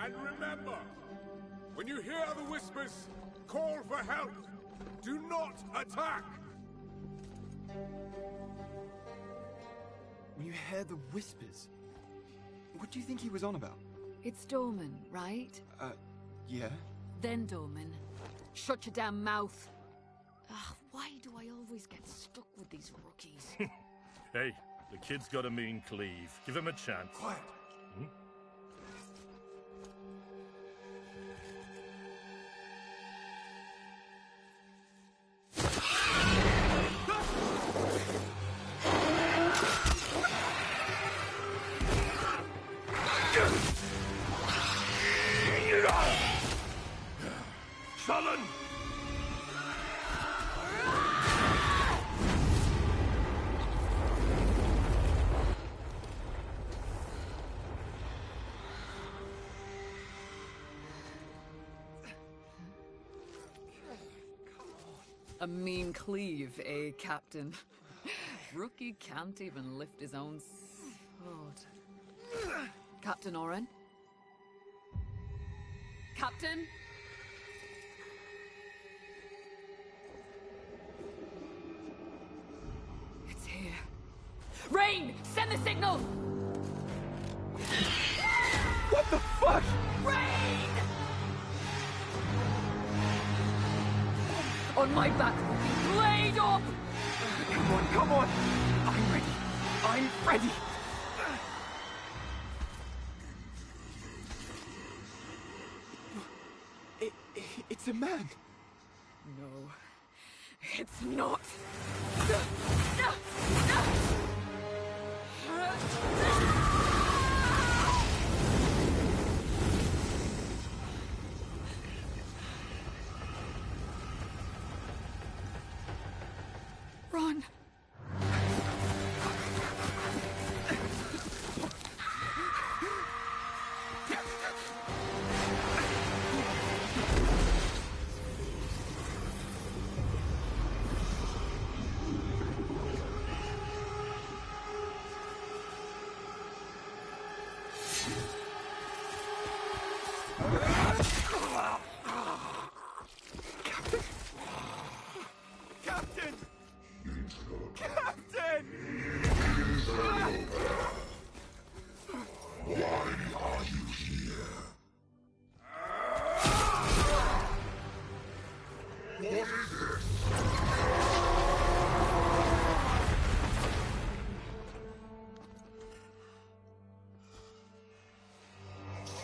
And remember, when you hear the whispers, call for help. Do not attack. When you hear the whispers, what do you think he was on about? It's Dorman, right? Yeah? Then Dorman, shut your damn mouth. Ugh, why do I always get stuck with these rookies? Hey, the kid's got a mean cleave. Give him a chance. Quiet. Hmm? Sullen! A mean cleave, eh, Captain? Rookie can't even lift his own sword. Captain Oren? Captain? It's here. Rain! Send the signal! What the fuck? Rain! On my back, Rookie! Blade up! Come on! I'm ready! I'm ready! It's a man! No, it's not. Run.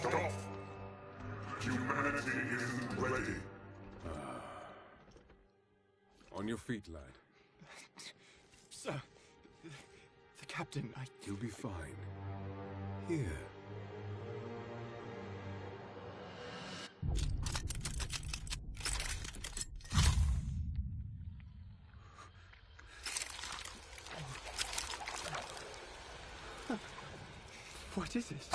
Stop! Humanity isn't ready. On your feet, lad. Sir, the captain, You'll be fine. Here. What is this?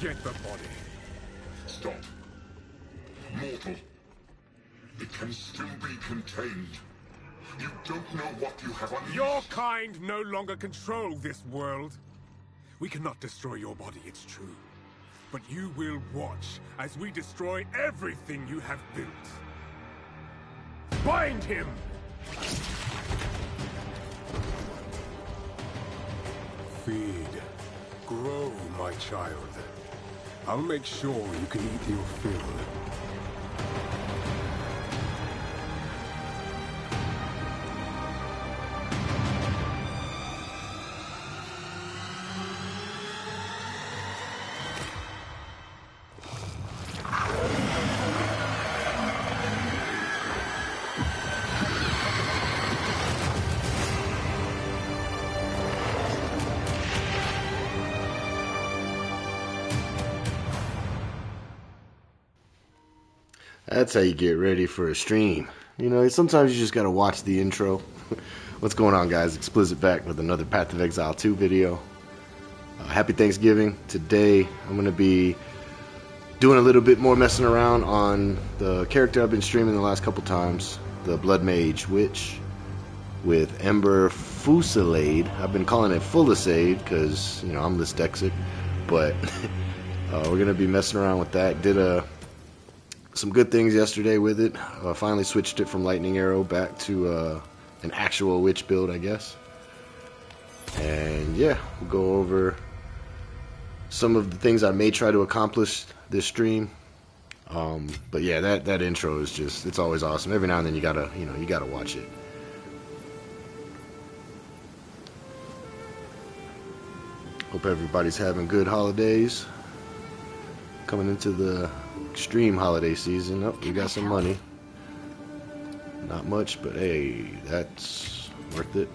Get the body. Stop. Mortal. It can still be contained. You don't know what you have unleashed. Your kind no longer control this world. We cannot destroy your body, it's true. But you will watch as we destroy everything you have built. Bind him! Feed. Grow, my child. I'll make sure you can eat your fill. That's how you get ready for a stream. You know, sometimes you just gotta watch the intro. What's going on, guys? Xsplzit back with another Path of Exile 2 video. Happy Thanksgiving. Today I'm gonna be doing a little bit more messing around on the character I've been streaming the last couple times, the Blood Mage, which with Ember Fusillade, I've been calling it Fusillade because, you know, I'm dyslexic, but we're going to be messing around with that. Did some good things yesterday with it. Finally switched it from Lightning Arrow back to an actual witch build, I guess. And yeah, we'll go over some of the things I may try to accomplish this stream. But yeah, that intro is just, it's always awesome. Every now and then you gotta watch it. Hope everybody's having good holidays. Coming into the extreme holiday season. Oh, we got some money. Not much, but hey, that's worth it.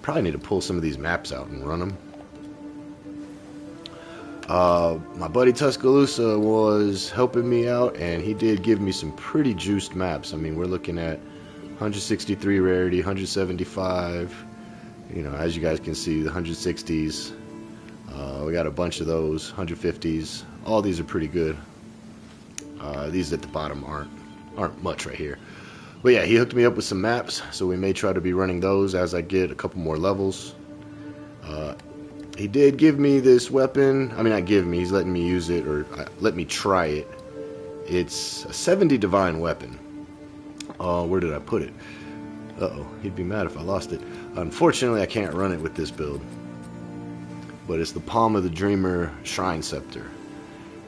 Probably need to pull some of these maps out and run them. My buddy Tuscaloosa was helping me out, and he did give me some pretty juiced maps. I mean, we're looking at 163 rarity, 175. You know, as you guys can see, the 160s. We got a bunch of those, 150s. All these are pretty good. These at the bottom aren't much right here. But yeah, he hooked me up with some maps, so we may try to be running those as I get a couple more levels. He did give me this weapon. I mean, not give me, he's letting me use it, or let me try it. It's a 70 divine weapon. Where did I put it? Uh-oh, he'd be mad if I lost it. Unfortunately, I can't run it with this build. But it's the Palm of the Dreamer Shrine Scepter.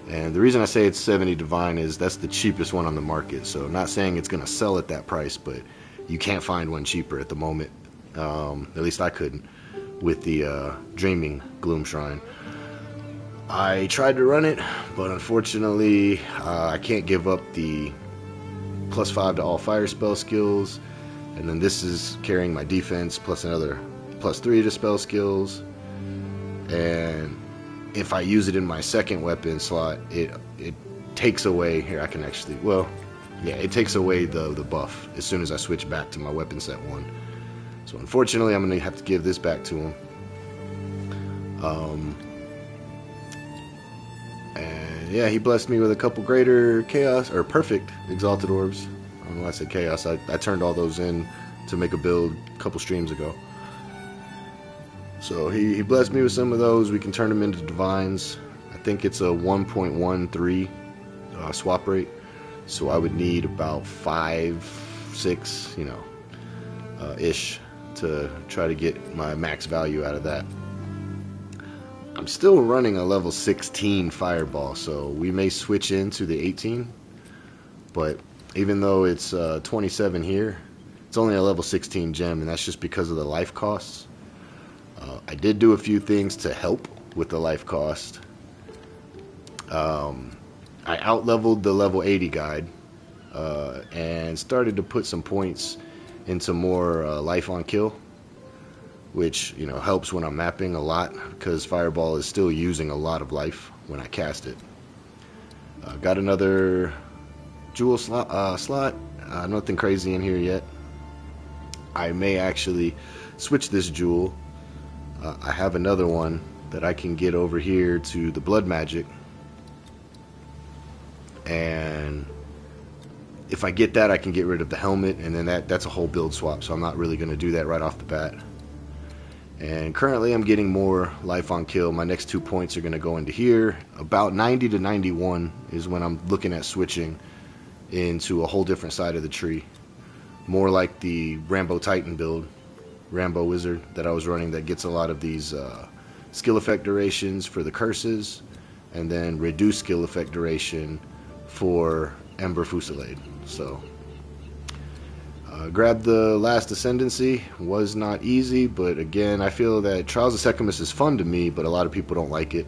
And the reason I say it's 70 divine is that's the cheapest one on the market. So I'm not saying it's going to sell at that price, but you can't find one cheaper at the moment. At least I couldn't with the Dreaming Gloom Shrine. I tried to run it, but unfortunately I can't give up the +5 to all fire spell skills. And then this is carrying my defense plus another +3 to spell skills. And if I use it in my second weapon slot, it takes away, here I can actually, well, yeah, it takes away the buff as soon as I switch back to my weapon set 1. So unfortunately, I'm going to have to give this back to him. And yeah, he blessed me with a couple greater chaos, or perfect exalted orbs. I don't know why I said chaos. I turned all those in to make a build a couple streams ago. So he blessed me with some of those. We can turn them into divines. I think it's a 1.13 swap rate. So I would need about 5, 6, you know, ish to try to get my max value out of that. I'm still running a level 16 fireball, so we may switch into the 18. But even though it's 27 here, it's only a level 16 gem, and that's just because of the life costs. I did do a few things to help with the life cost. I out-leveled the level 80 guide and started to put some points into more life on kill, which, you know, helps when I'm mapping a lot because Fireball is still using a lot of life when I cast it. Got another jewel slot. Nothing crazy in here yet. I may actually switch this jewel. I have another one that I can get over here to the blood magic, and if I get that, I can get rid of the helmet, and then that's a whole build swap, so I'm not really going to do that right off the bat. And currently I'm getting more life on kill. My next 2 points are going to go into here. About 90 to 91 is when I'm looking at switching into a whole different side of the tree, more like the Rambo Titan build, Rambo Wizard that I was running, that gets a lot of these skill effect durations for the curses, and then reduced skill effect duration for Ember Fusillade. So grabbed the last Ascendancy. Was not easy, but again, I feel that Trials of Secumus is fun to me, but a lot of people don't like it.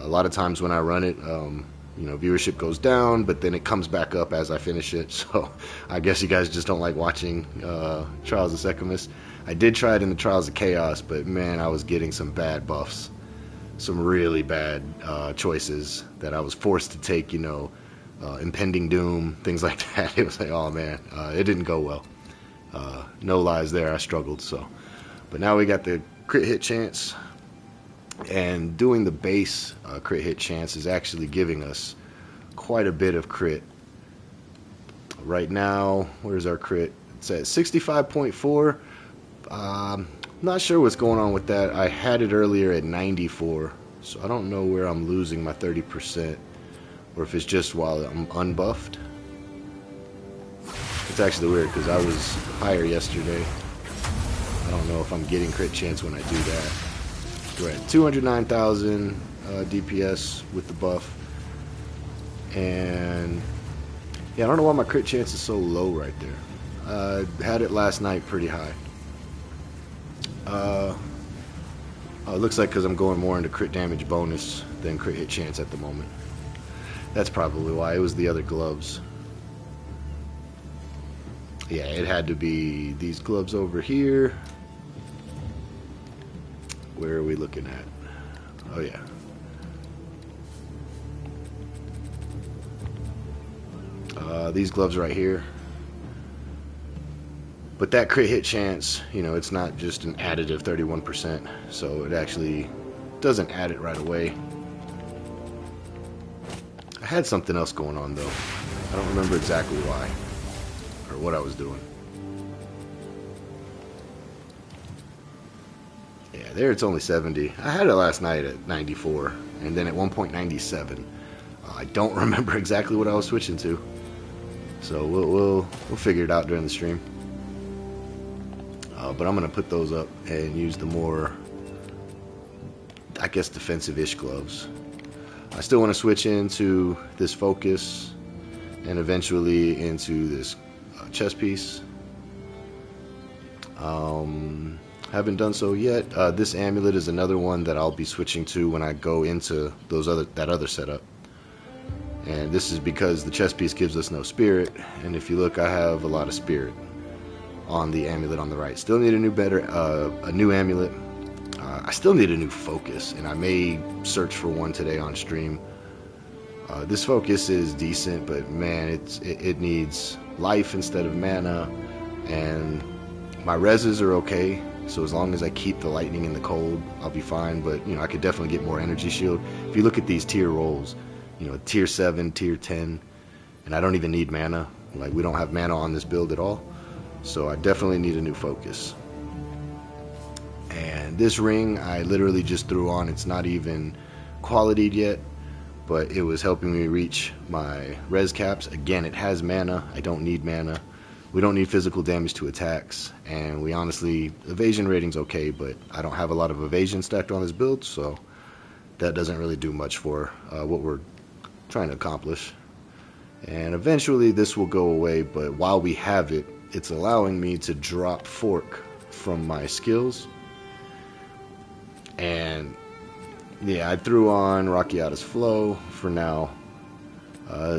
A lot of times when I run it, you know, viewership goes down, but then it comes back up as I finish it. So I guess you guys just don't like watching Trials of Secumus. I did try it in the Trials of Chaos, but man, I was getting some bad buffs, some really bad choices that I was forced to take, you know, impending doom, things like that. It was like, oh man, it didn't go well. No lies there, I struggled. So, but now we got the crit hit chance, And doing the base crit hit chance is actually giving us quite a bit of crit. Right now, where's our crit? It's at 65.4. Not sure what's going on with that. I had it earlier at 94, so I don't know where I'm losing my 30%, or if it's just while I'm unbuffed. It's actually weird because I was higher yesterday. I don't know if I'm getting crit chance when I do that. We're at 209,000 DPS with the buff. And yeah, I don't know why my crit chance is so low right there. I had it last night pretty high. It looks like because I'm going more into crit damage bonus than crit hit chance at the moment. That's probably why. It was the other gloves. Yeah, it had to be these gloves over here. Where are we looking at? Oh, yeah. These gloves right here. But that crit hit chance, you know, it's not just an additive 31%, so it actually doesn't add it right away. I had something else going on, though. I don't remember exactly why or what I was doing. Yeah, there it's only 70. I had it last night at 94, and then at 1.97. I don't remember exactly what I was switching to, so we'll figure it out during the stream. But I'm gonna put those up and use the more, I guess, defensive-ish gloves. I still want to switch into this focus and eventually into this chest piece. Haven't done so yet. This amulet is another one that I'll be switching to when I go into that other setup. And this is because the chest piece gives us no spirit, and if you look, I have a lot of spirit on the amulet on the right. Still need a new amulet. I still need a new focus, and I may search for one today on stream. This focus is decent, but man, it needs life instead of mana, and my reses are okay. So as long as I keep the lightning and the cold, I'll be fine. But you know, I could definitely get more energy shield. If you look at these tier rolls, you know, tier 7, tier 10, and I don't even need mana. Like, we don't have mana on this build at all. So I definitely need a new focus. And this ring I literally just threw on. It's not even qualityed yet, but it was helping me reach my res caps. Again, it has mana. I don't need mana. We don't need physical damage to attacks, and we honestly, evasion rating's okay, but I don't have a lot of evasion stacked on this build, so that doesn't really do much for what we're trying to accomplish. And eventually this will go away, but while we have it, it's allowing me to drop fork from my skills. And yeah, I threw on Rakiata's Flow for now.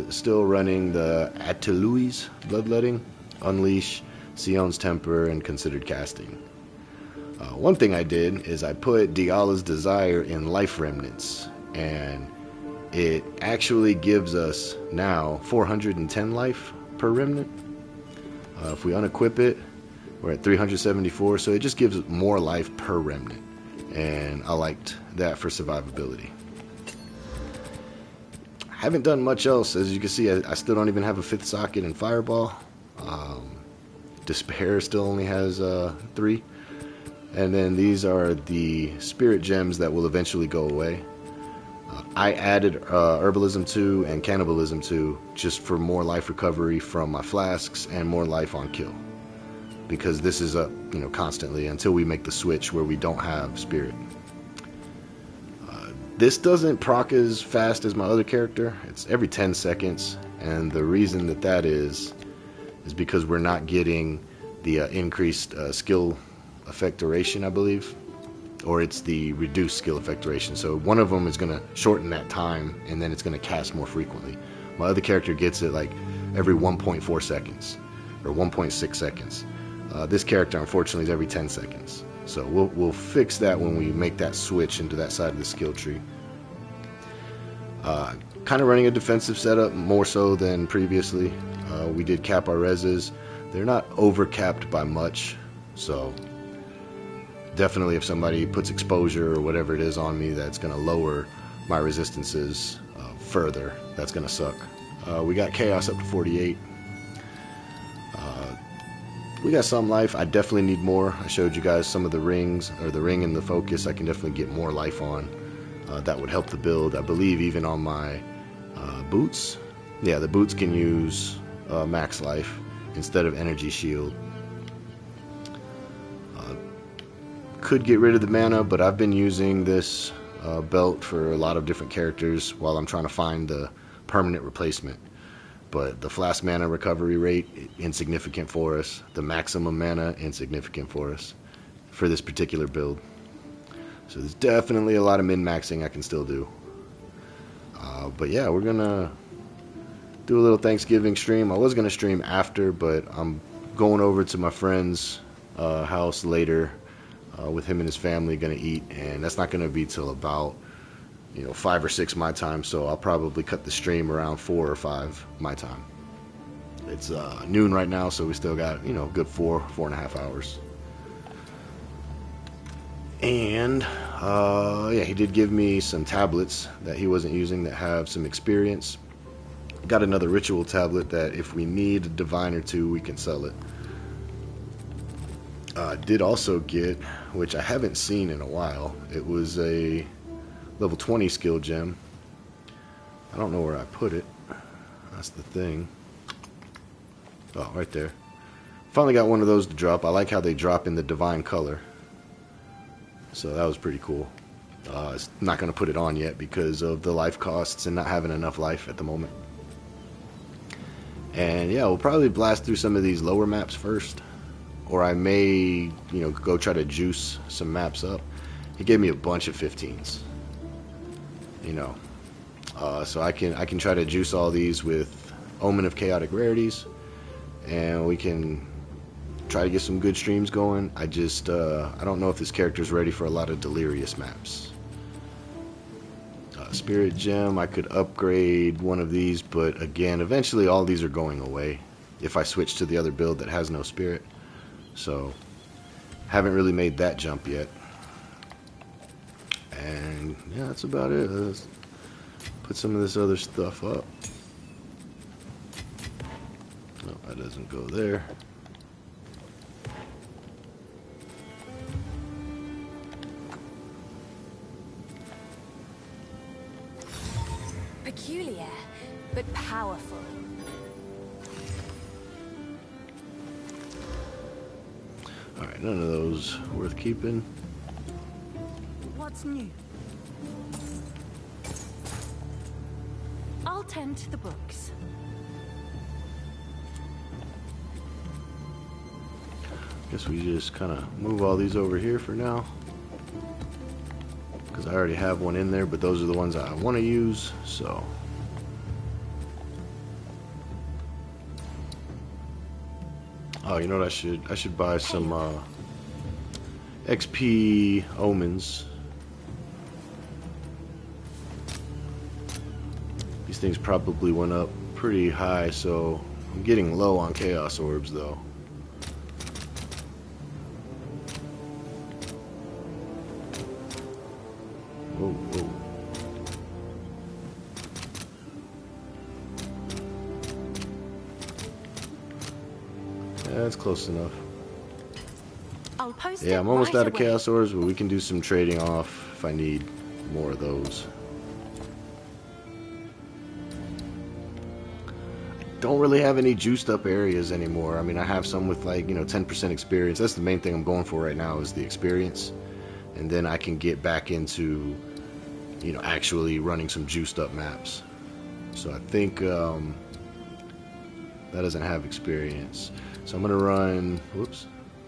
Still running the Atelui's Bloodletting, Unleash, Sion's Temper, and Considered Casting. One thing I did is I put Diala's Desire in Life Remnants, and it actually gives us now 410 life per remnant. If we unequip it, we're at 374, so it just gives more life per remnant, and I liked that for survivability. I haven't done much else. As you can see, I still don't even have a 5th socket in Fireball. Despair still only has 3, and then these are the spirit gems that will eventually go away. I added Herbalism 2 and Cannibalism 2 just for more life recovery from my flasks and more life on kill, because this is up, you know, constantly until we make the switch where we don't have spirit. This doesn't proc as fast as my other character. It's every 10 seconds, and the reason that is because we're not getting the increased skill effect duration, I believe, or it's the reduced skill effect duration. So one of them is going to shorten that time, and then it's going to cast more frequently. My other character gets it like every 1.4 seconds or 1.6 seconds. This character, unfortunately, is every 10 seconds. So we'll fix that when we make that switch into that side of the skill tree. Kind of running a defensive setup more so than previously. We did cap our reses. They're not over capped by much, so definitely if somebody puts exposure or whatever it is on me that's going to lower my resistances further, that's going to suck. We got chaos up to 48. We got some life. I definitely need more. I showed you guys some of the rings, or the ring and the focus. I can definitely get more life on. That would help the build. I believe even on my boots. Yeah, the boots can use max life instead of energy shield. Could get rid of the mana, but I've been using this belt for a lot of different characters while I'm trying to find the permanent replacement. But the flask mana recovery rate, insignificant for us. The maximum mana, insignificant for us for this particular build. So there's definitely a lot of min-maxing I can still do. But yeah, we're gonna do a little Thanksgiving stream. I was gonna stream after, but I'm going over to my friend's house later with him and his family, gonna eat, and that's not gonna be till about 5 or 6 my time, so I'll probably cut the stream around 4 or 5 my time. It's noon right now, so we still got good 4.5 hours. And yeah, he did give me some tablets that he wasn't using that have some experience. Got another ritual tablet that if we need a divine or two, we can sell it. Did also get, which I haven't seen in a while, it was a level 20 skill gem. I don't know where I put it. That's the thing. Oh, right there. Finally got one of those to drop. I like how they drop in the divine color. So that was pretty cool. It's not going to put it on yet because of the life costs and not having enough life at the moment. And yeah, we'll probably blast through some of these lower maps first. Or I may, go try to juice some maps up. He gave me a bunch of 15s. So I can try to juice all these with Omen of Chaotic Rarities, and we can try to get some good streams going. I don't know if this character's ready for a lot of delirious maps. Spirit Gem, I could upgrade one of these, but again, eventually all these are going away if I switch to the other build that has no spirit. So haven't really made that jump yet. And yeah, that's about it. Let's put some of this other stuff up. No, that doesn't go there. Peculiar, but powerful. Alright, none of those worth keeping. What's new? I'll tend to the books. Guess we just kind of move all these over here for now. Because I already have one in there, but those are the ones I want to use, so. Oh, you know what I should buy some XP omens. These things probably went up pretty high, so I'm getting low on chaos orbs though. Whoa, whoa. Yeah, that's close enough. I'll post Yeah, it I'm almost right out of away. chaos orbs, but we can do some trading off if I need more of those. I don't really have any juiced up areas anymore. I mean, I have some with like 10% experience. That's the main thing I'm going for right now is the experience, and then I can get back into actually running some juiced up maps. So I think that doesn't have experience. So I'm gonna run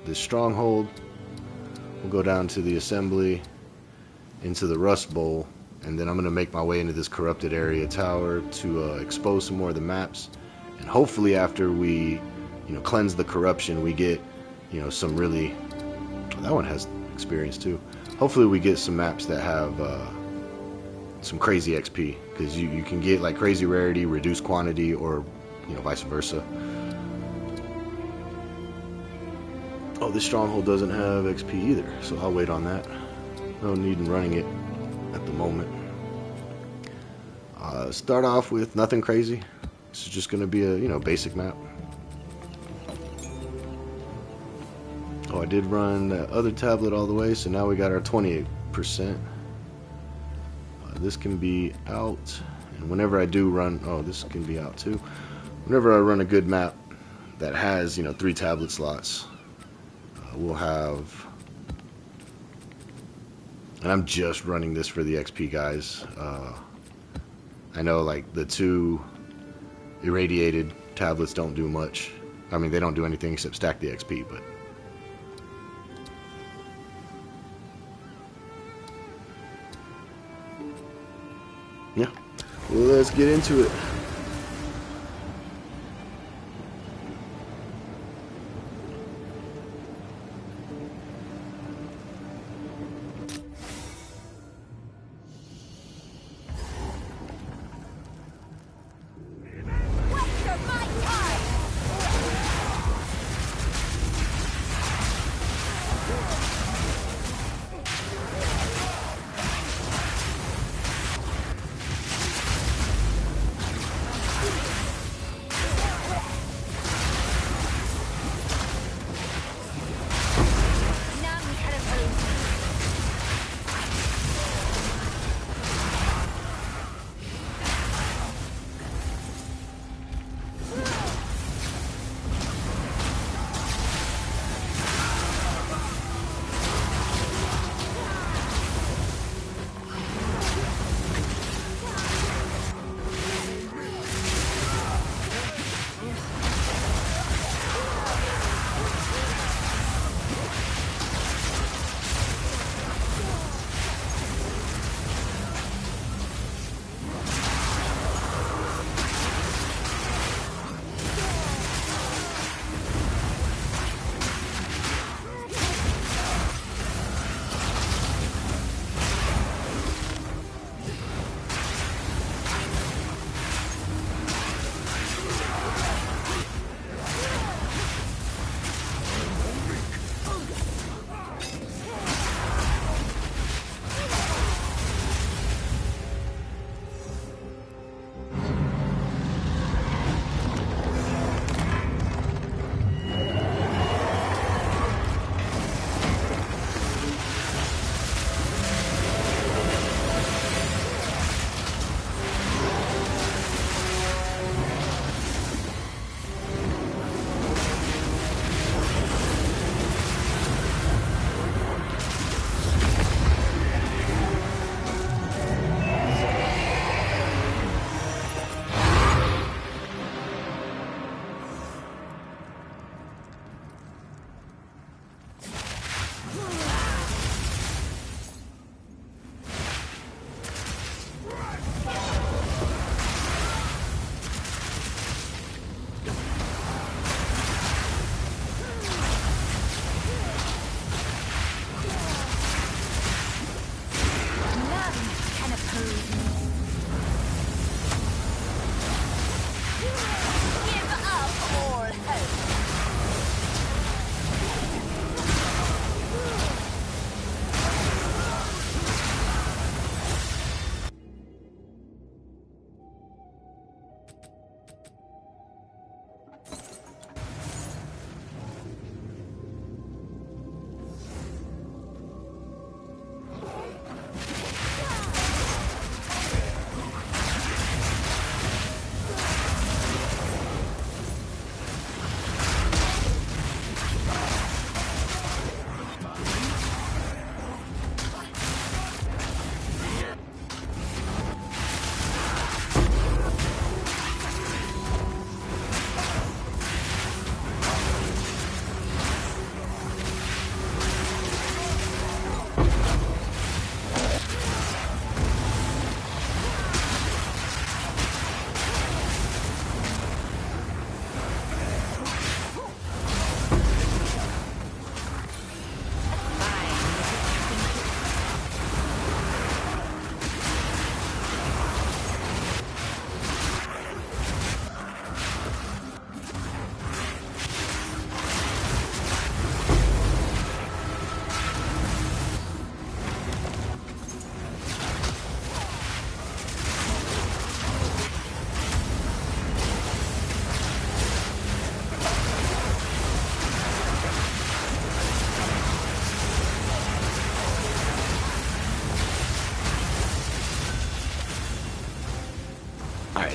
this stronghold. We'll go down to the assembly, into the rust bowl, and then I'm gonna make my way into this corrupted area tower to expose some more of the maps. And hopefully after we cleanse the corruption, we get some really, that one has experience too. Hopefully we get some maps that have some crazy XP, because you can get like crazy rarity, reduced quantity, or vice versa. Oh, this stronghold doesn't have XP either, so I'll wait on that. No need in running it at the moment. Start off with nothing crazy. This is just going to be a, you know, basic map. Oh, I did run that other tablet all the way, so now we got our 28%. This can be out, and whenever I do run, oh, this can be out too. Whenever I run a good map that has, you know, 3 tablet slots, we'll have, and I'm just running this for the XP, guys. I know, like, the 2 irradiated tablets don't do much. I mean, they don't do anything except stack the XP, but yeah, well, let's get into it.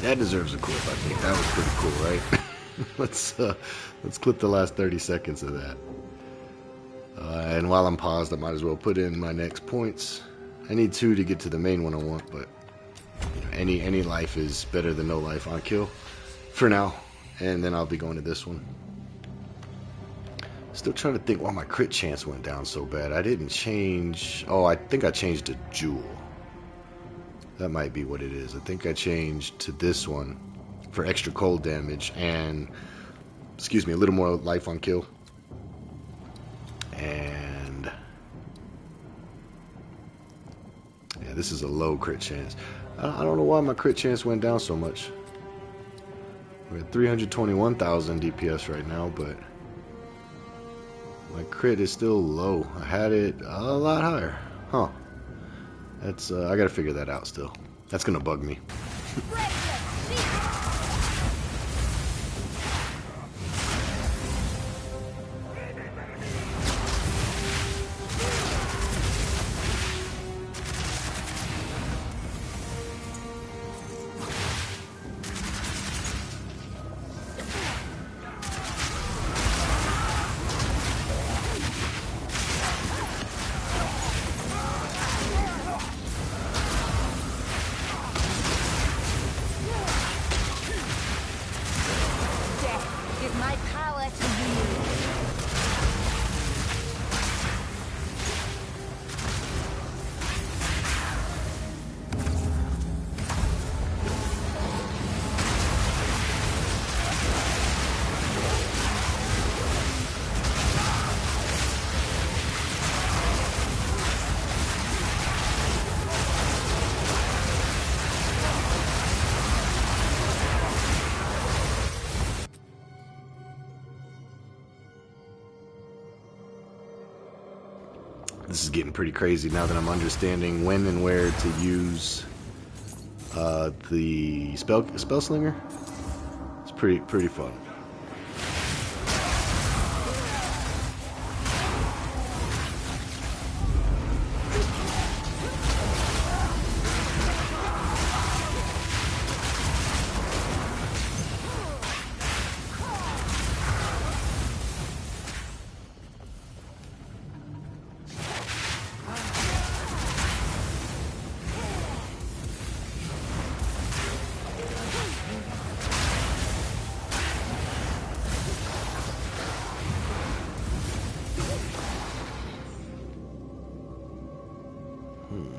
That deserves a clip, I think. That was pretty cool, right? let's clip the last 30 seconds of that. And while I'm paused, I might as well put in my next points. I need 2 to get to the main one I want, but you know, any life is better than no life on kill for now. And then I'll be going to this one. Still trying to think why my crit chance went down so bad. I didn't change. Oh, I think I changed to Jewel. That might be what it is. I think I changed to this one for extra cold damage and, excuse me, a little more life on kill. And yeah, this is a low crit chance. I don't know why my crit chance went down so much. We're at 321,000 DPS right now, but my crit is still low. I had it a lot higher. Huh. That's I gotta figure that out still. That's gonna bug me. This is getting pretty crazy now that I'm understanding when and where to use the spell slinger. It's pretty fun.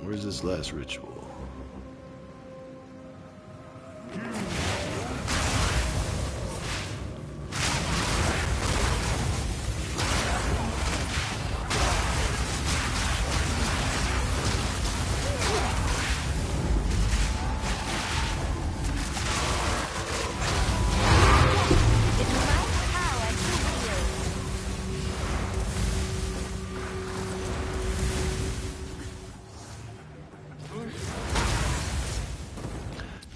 Where's this last ritual?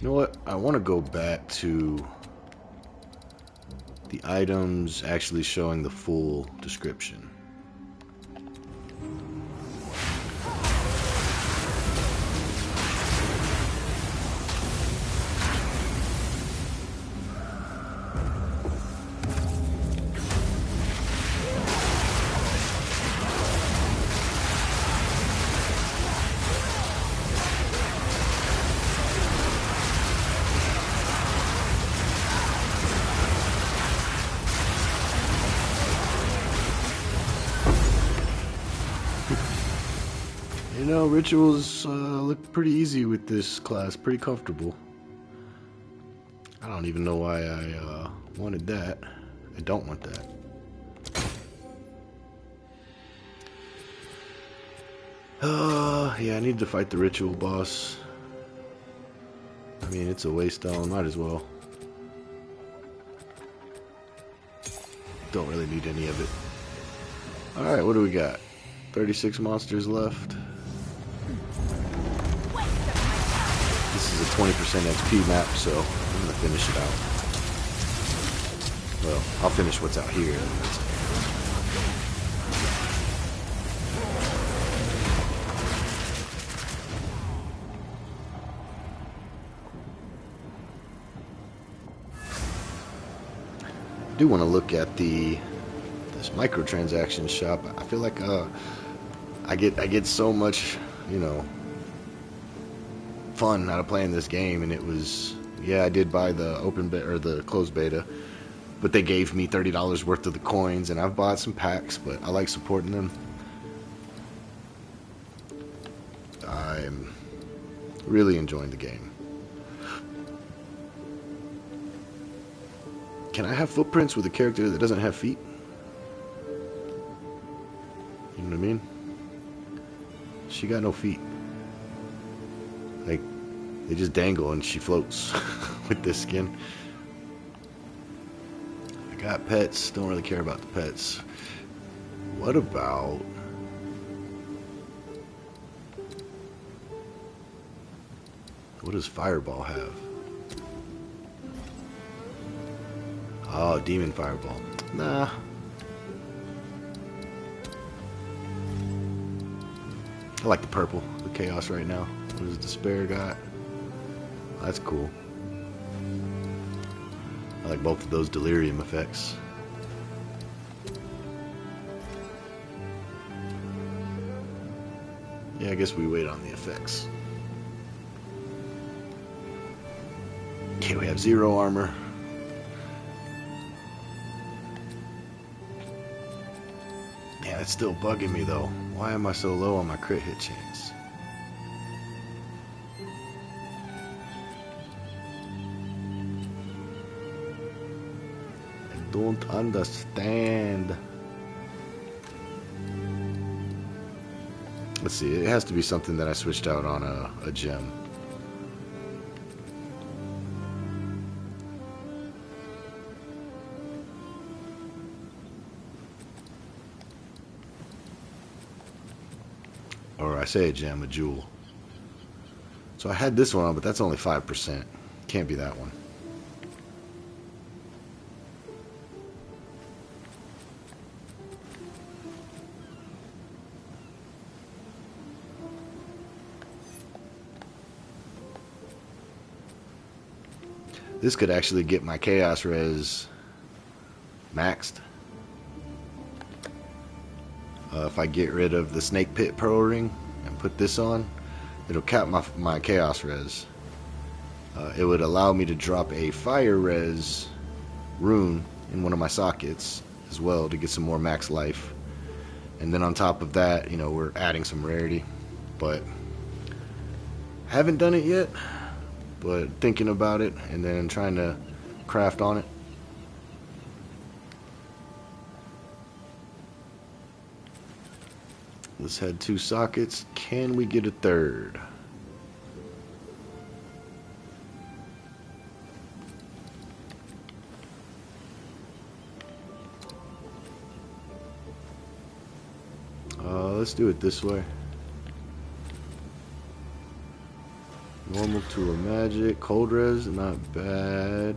You know what? I want to go back to the items actually showing the full description. You know, rituals look pretty easy with this class, pretty comfortable. I don't even know why I wanted that. I don't want that. Yeah, I need to fight the ritual boss. I mean, it's a waystone, might as well. Don't really need any of it. Alright, what do we got? 36 monsters left. This is a 20% XP map, so I'm gonna finish it out. Well, I'll finish what's out here. do want to look at this microtransaction shop. I feel like I get so much, you know, fun out of playing this game, and it was, yeah, I did buy the open beta or the closed beta, but they gave me $30 worth of the coins, and I've bought some packs, but I like supporting them. I'm really enjoying the game. Can I have footprints with a character that doesn't have feet? You know what I mean? She got no feet. Like, they just dangle and she floats with this skin. I got pets. Don't really care about the pets. What about... what does Fireball have? Oh, Demon Fireball. Nah. I like the purple, the Chaos right now. What does Despair got? Oh, that's cool. I like both of those Delirium effects. Yeah, I guess we wait on the effects. Okay, we have 0 armor. Yeah, it's still bugging me though. Why am I so low on my crit hit chance? I don't understand. Let's see, it has to be something that I switched out on a gem. Or I say a gem, a jewel. So I had this one on, but that's only 5%. Can't be that one. This could actually get my Chaos Res maxed. If I get rid of the Snake Pit Pearl Ring and put this on, it'll cap my Chaos Res. It would allow me to drop a Fire Res rune in one of my sockets as well to get some more max life. And then on top of that, you know, we're adding some rarity. But haven't done it yet, but thinking about it and then trying to craft on it. Let's head 2 sockets. Can we get a third? Let's do it this way. Normal to a magic. Cold res, not bad.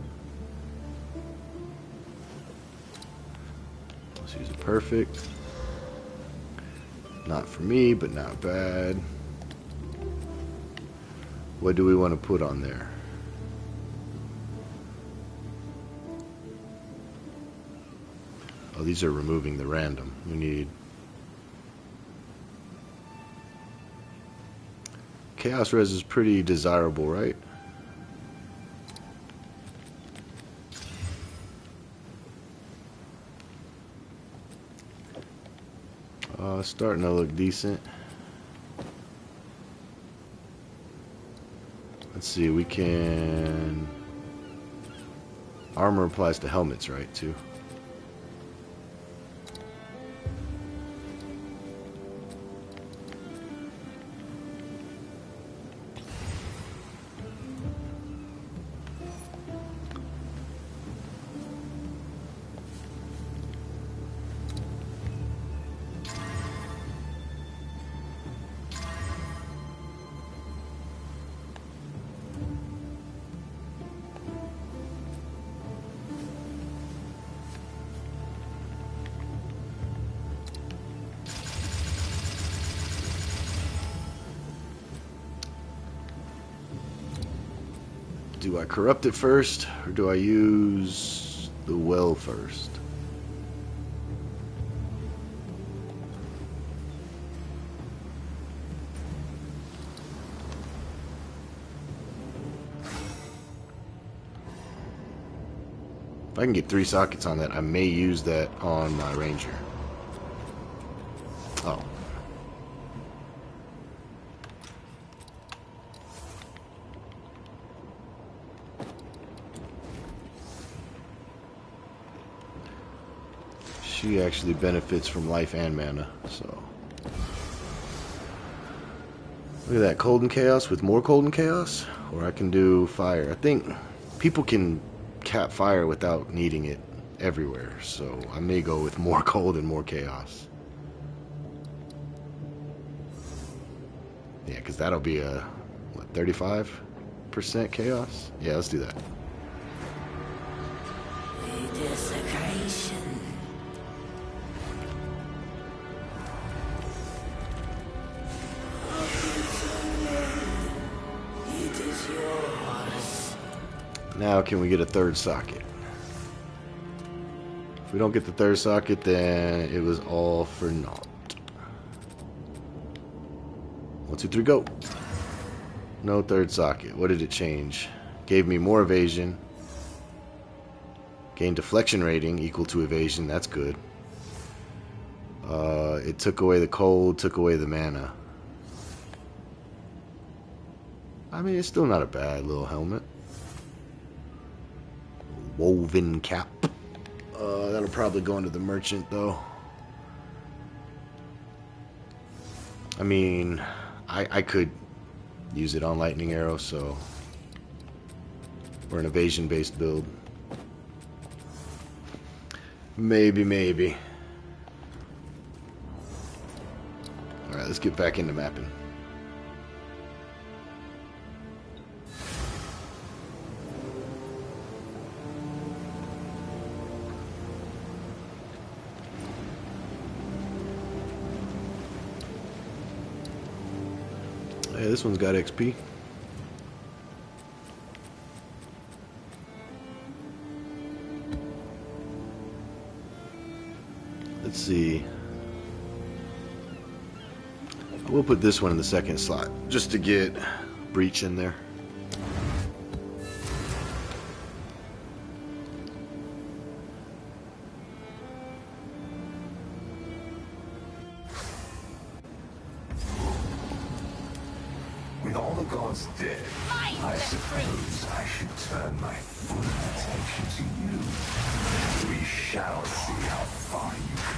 Let's use a perfect. Not for me, but not bad. What do we want to put on there? Oh, these are removing the random. We need Chaos Res is pretty desirable, right? Starting to look decent. Let's see, we can... Armor applies to helmets, right, too? Do I corrupt it first, or do I use the well first. If I can get 3 sockets on that, I may use that on my ranger. Oh. She actually benefits from life and mana, so. Look at that, cold and chaos with more cold and chaos, or I can do fire. I think people can cap fire without needing it everywhere, so I may go with more cold and more chaos. Yeah, because that'll be a, what, 35% chaos? Yeah, let's do that. Now can we get a 3rd socket? If we don't get the 3rd socket, then it was all for naught. 1, 2, 3, go. No 3rd socket. What did it change? Gave me more evasion. Gained deflection rating equal to evasion. That's good. It took away the cold, took away the mana. I mean, it's still not a bad little helmet. Woven cap. That'll probably go into the merchant though. I mean, I could use it on lightning arrow, so we're an evasion based build. Maybe. Alright, let's get back into mapping. Hey, this one's got XP. Let's see. We'll put this one in the 2nd slot just to get breach in there. With all the gods dead, I suppose I should turn my full attention to you. We shall see how far you can push.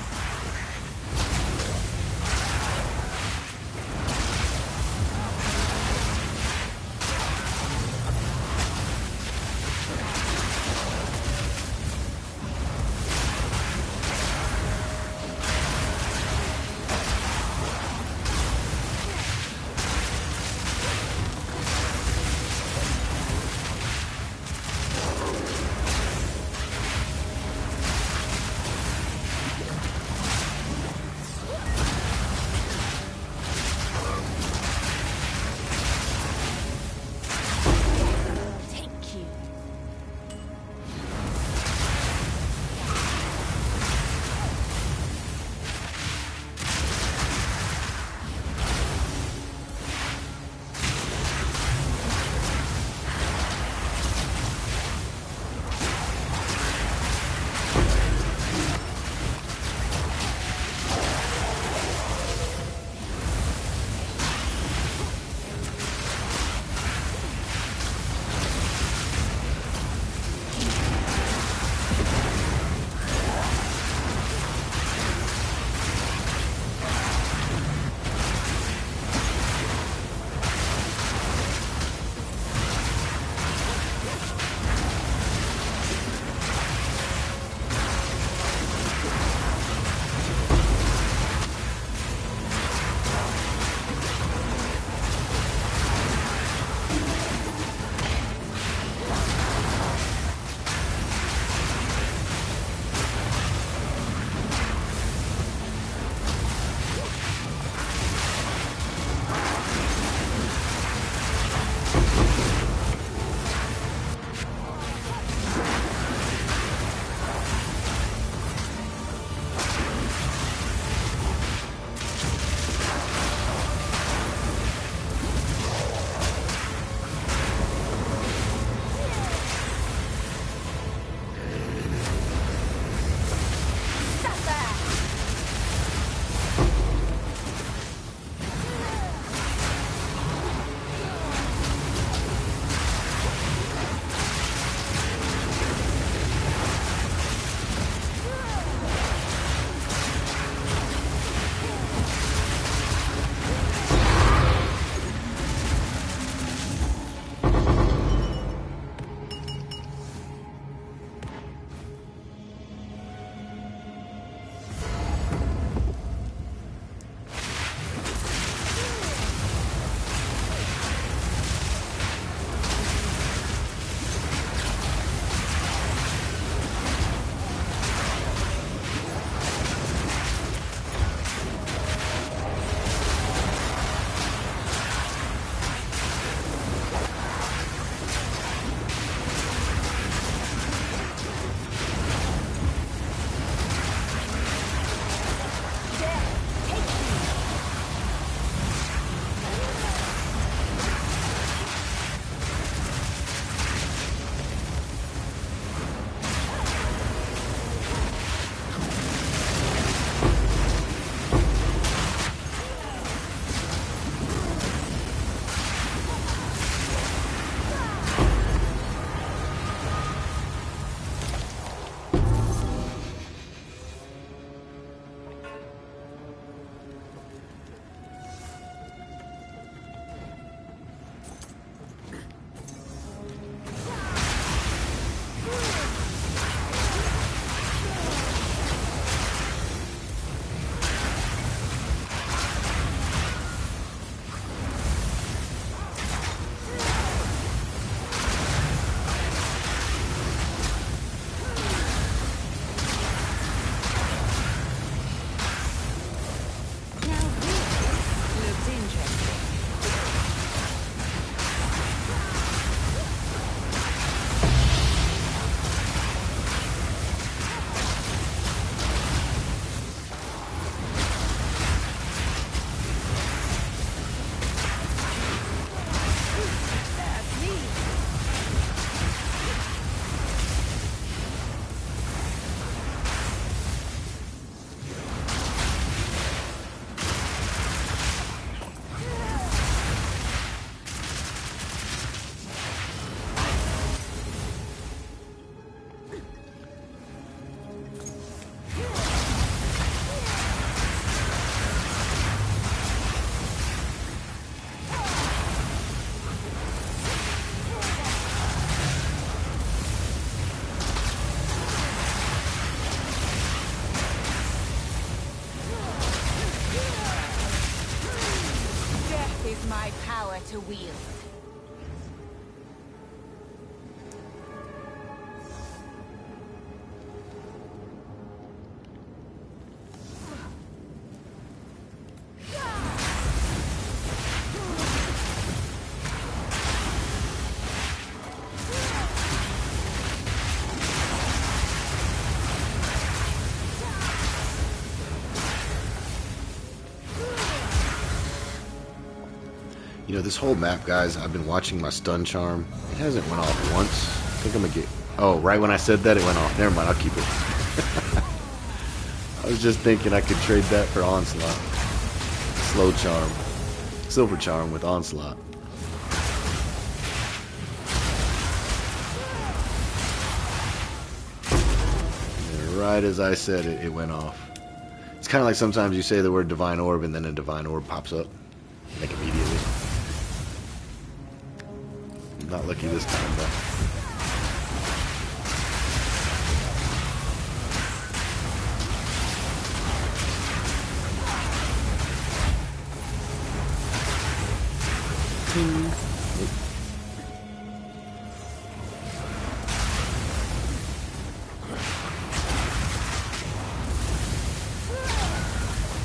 to wield. You know, this whole map, guys, I've been watching my stun charm. It hasn't went off once. I think I'm gonna get... Oh, right when I said that, it went off. Never mind, I'll keep it. I was just thinking I could trade that for Onslaught. Slow charm. Silver charm with Onslaught. And right as I said it, it went off. It's kind of like sometimes you say the word Divine Orb and then a Divine Orb pops up. Like immediately. Not lucky this time, though.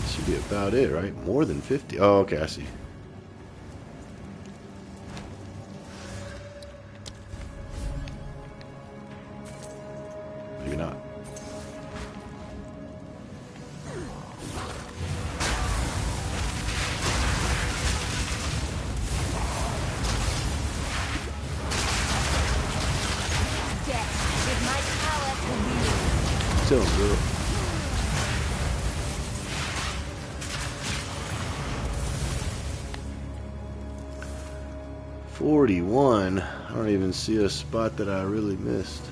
Should be about it, right? More than 50. Oh, okay, I see. Maybe not. Death with my power to wield. Still, girl. $41. I don't even see a spot that I really missed.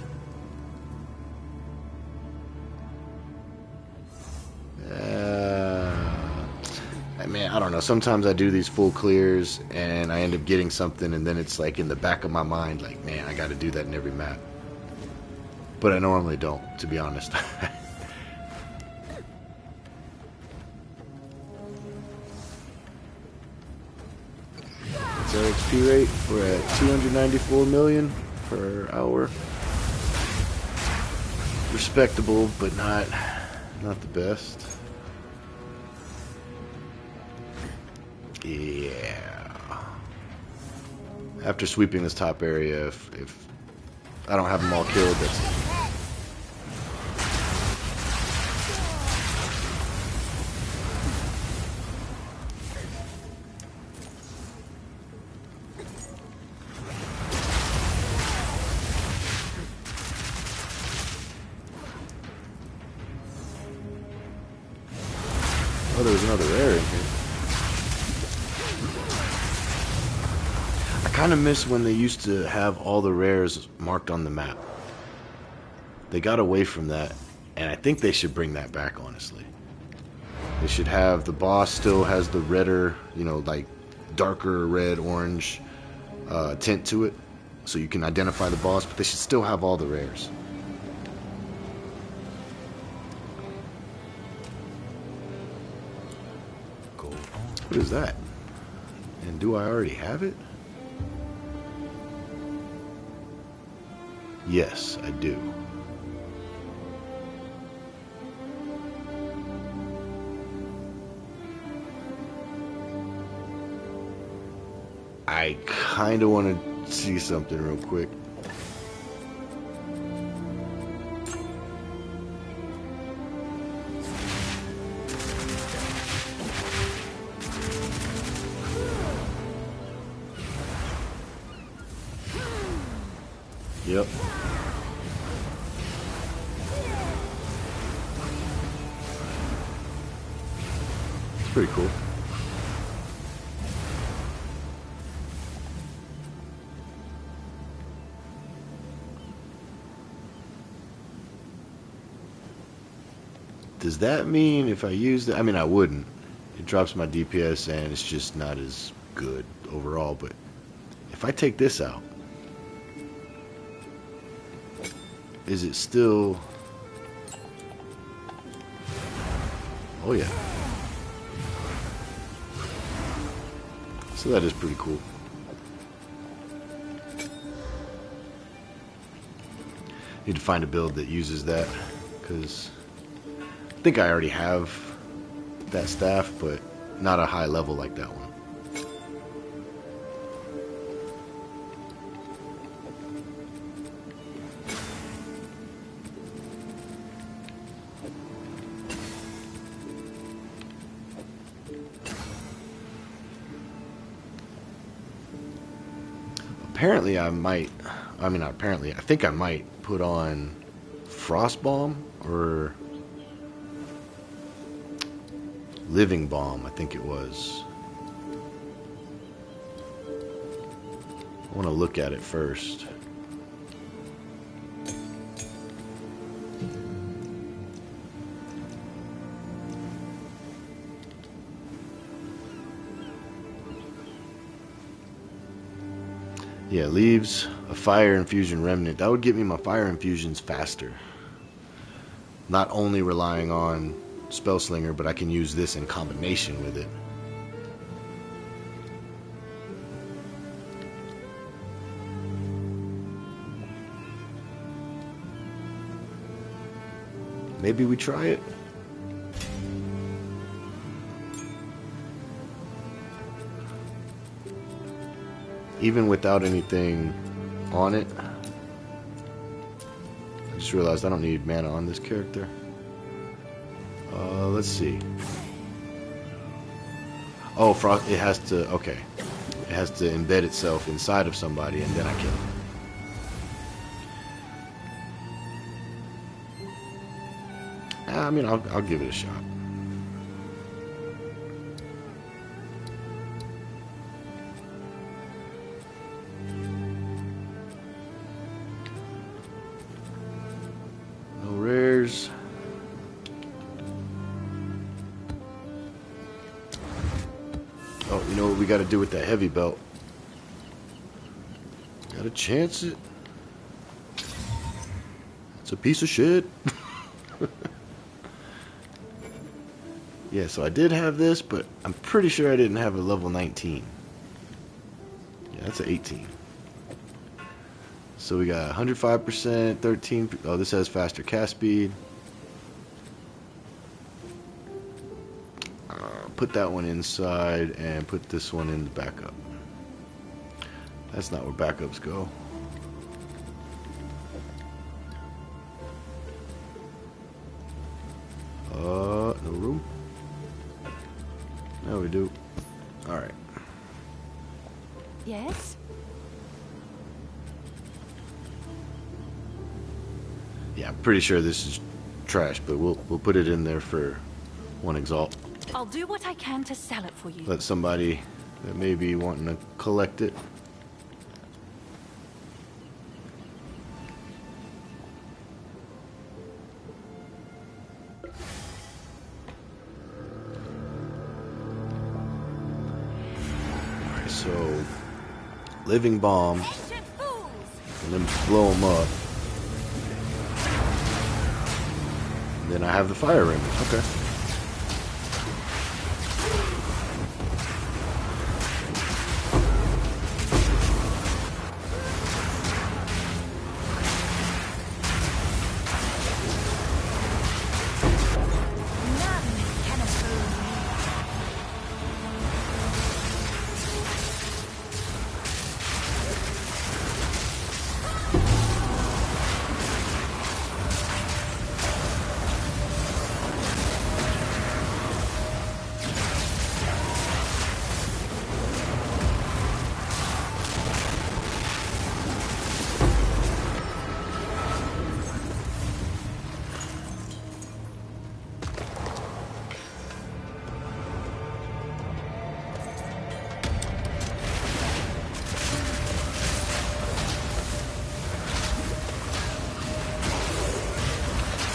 Man, I don't know. Sometimes I do these full clears and I end up getting something, and then it's like in the back of my mind, like, man, I got to do that in every map. But I normally don't, to be honest. That's our XP rate. We're at 294 million per hour. Respectable, but not the best. Yeah. After sweeping this top area, if I don't have them all killed, that's it. Oh, there was another rare in here. I kind of miss when they used to have all the rares marked on the map. They got away from that, and I think they should bring that back, honestly. They should have the boss still has the redder, you know, like darker red, orange tint to it, so you can identify the boss, but they should still have all the rares. What is that? And do I already have it? Yes, I do. I kind of want to see something real quick. Yep. It's pretty cool. Does that mean if I use that? I mean, I wouldn't. It drops my DPS and it's just not as good overall. But if I take this out, is it still... Oh yeah. So that is pretty cool. Need to find a build that uses that, because I think I already have that staff, but not a high level like that one. Apparently I might, I mean not apparently, I think I might put on Frost Bomb or Living Bomb, I think it was. I want to look at it first. Yeah, leaves a fire infusion remnant. That would get me my fire infusions faster. Not only relying on Spellslinger, but I can use this in combination with it. Maybe we try it. Even without anything on it. I just realized I don't need mana on this character. Let's see. Oh, Frost, it has to, okay. It has to embed itself inside of somebody and then I kill it. I mean, I'll give it a shot. No rares. Oh, you know what we got to do with that heavy belt? Got to chance it. It's a piece of shit. Yeah, so I did have this, but I'm pretty sure I didn't have a level 19. Yeah, that's an 18. So we got 105%, 13. Oh, this has faster cast speed. Put that one inside and put this one in the backup. That's not where backups go. No room. No, we do. All right. Yes? Yeah, I'm pretty sure this is trash, but we'll put it in there for one exalt. I'll do what I can to sell it for you. Let somebody that may be wanting to collect it. Alright, so Living Bomb, and then blow them up. And then I have the fire ring. Okay.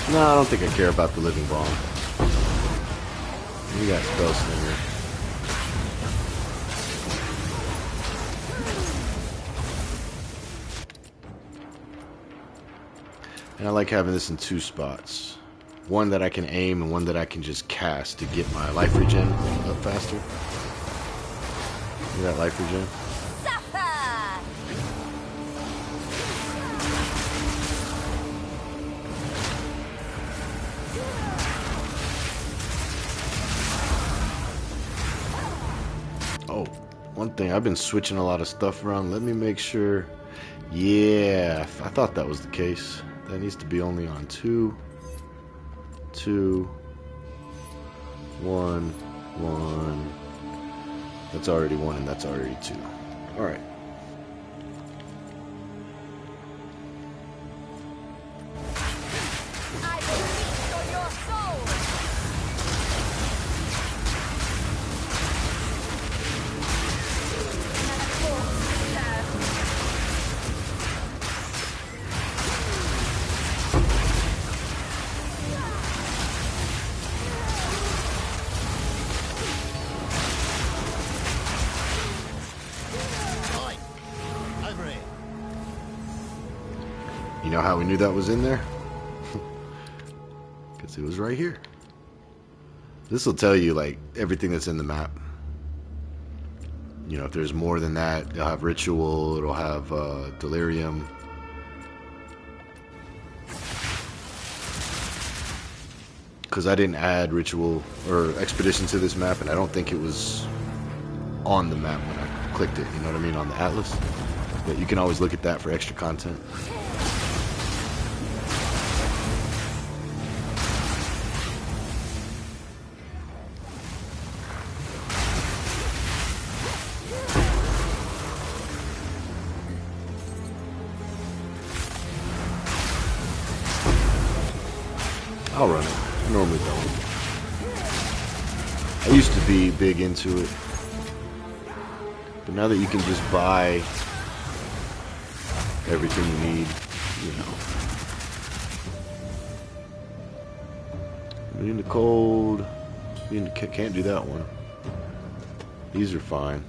No, I don't think I care about the Living Bomb. We got Spellslinger. And I like having this in two spots. One that I can aim and one that I can just cast to get my life regen up faster. Look at that life regen. One thing, I've been switching a lot of stuff around. Let me make sure. Yeah, I thought that was the case. That needs to be only on 2, 2, 1, 1. That's already 1 and that's already 2. Alright. I will feast on your soul. Another corpse, sir. You know how we knew that was in there? Because it was right here. This will tell you like everything that's in the map. You know, if there's more than that, it'll have ritual, it'll have delirium. Because I didn't add ritual or expedition to this map, and I don't think it was on the map when I clicked it, you know what I mean, on the atlas. But you can always look at that for extra content. I'll run it. I normally don't. I used to be big into it. But now that you can just buy everything you need, you know. In the cold. Can't do that one. These are fine.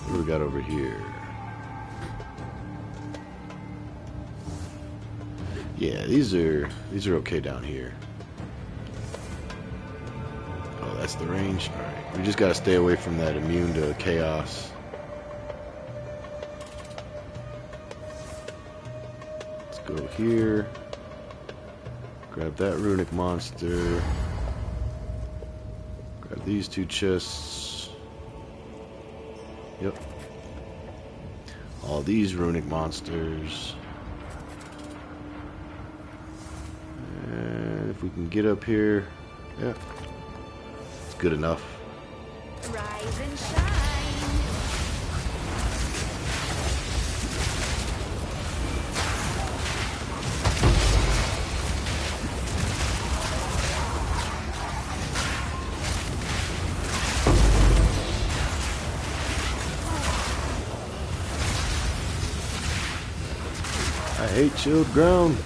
What do we got over here? Yeah, these are okay down here. Oh, that's the range. All right, we just gotta stay away from that immune to chaos. Let's go here. Grab that runic monster. Grab these 2 chests. Yep. All these runic monsters. If we can get up here, yeah, it's good enough. Rise and shine. I hate chilled ground.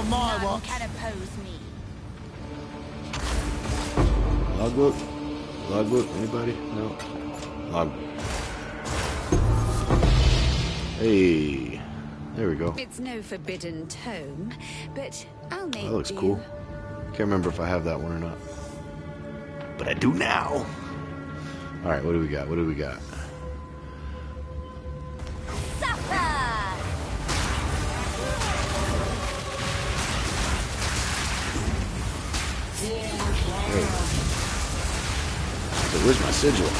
None can oppose me. Logbook? Logbook? Anybody? No? Logbook. Hey. There we go. It's no forbidden tome, but I'll make That looks do. cool. Can't remember if I have that one or not. But I do now. Alright, what do we got? What do we got? Hey. So where's my sigil?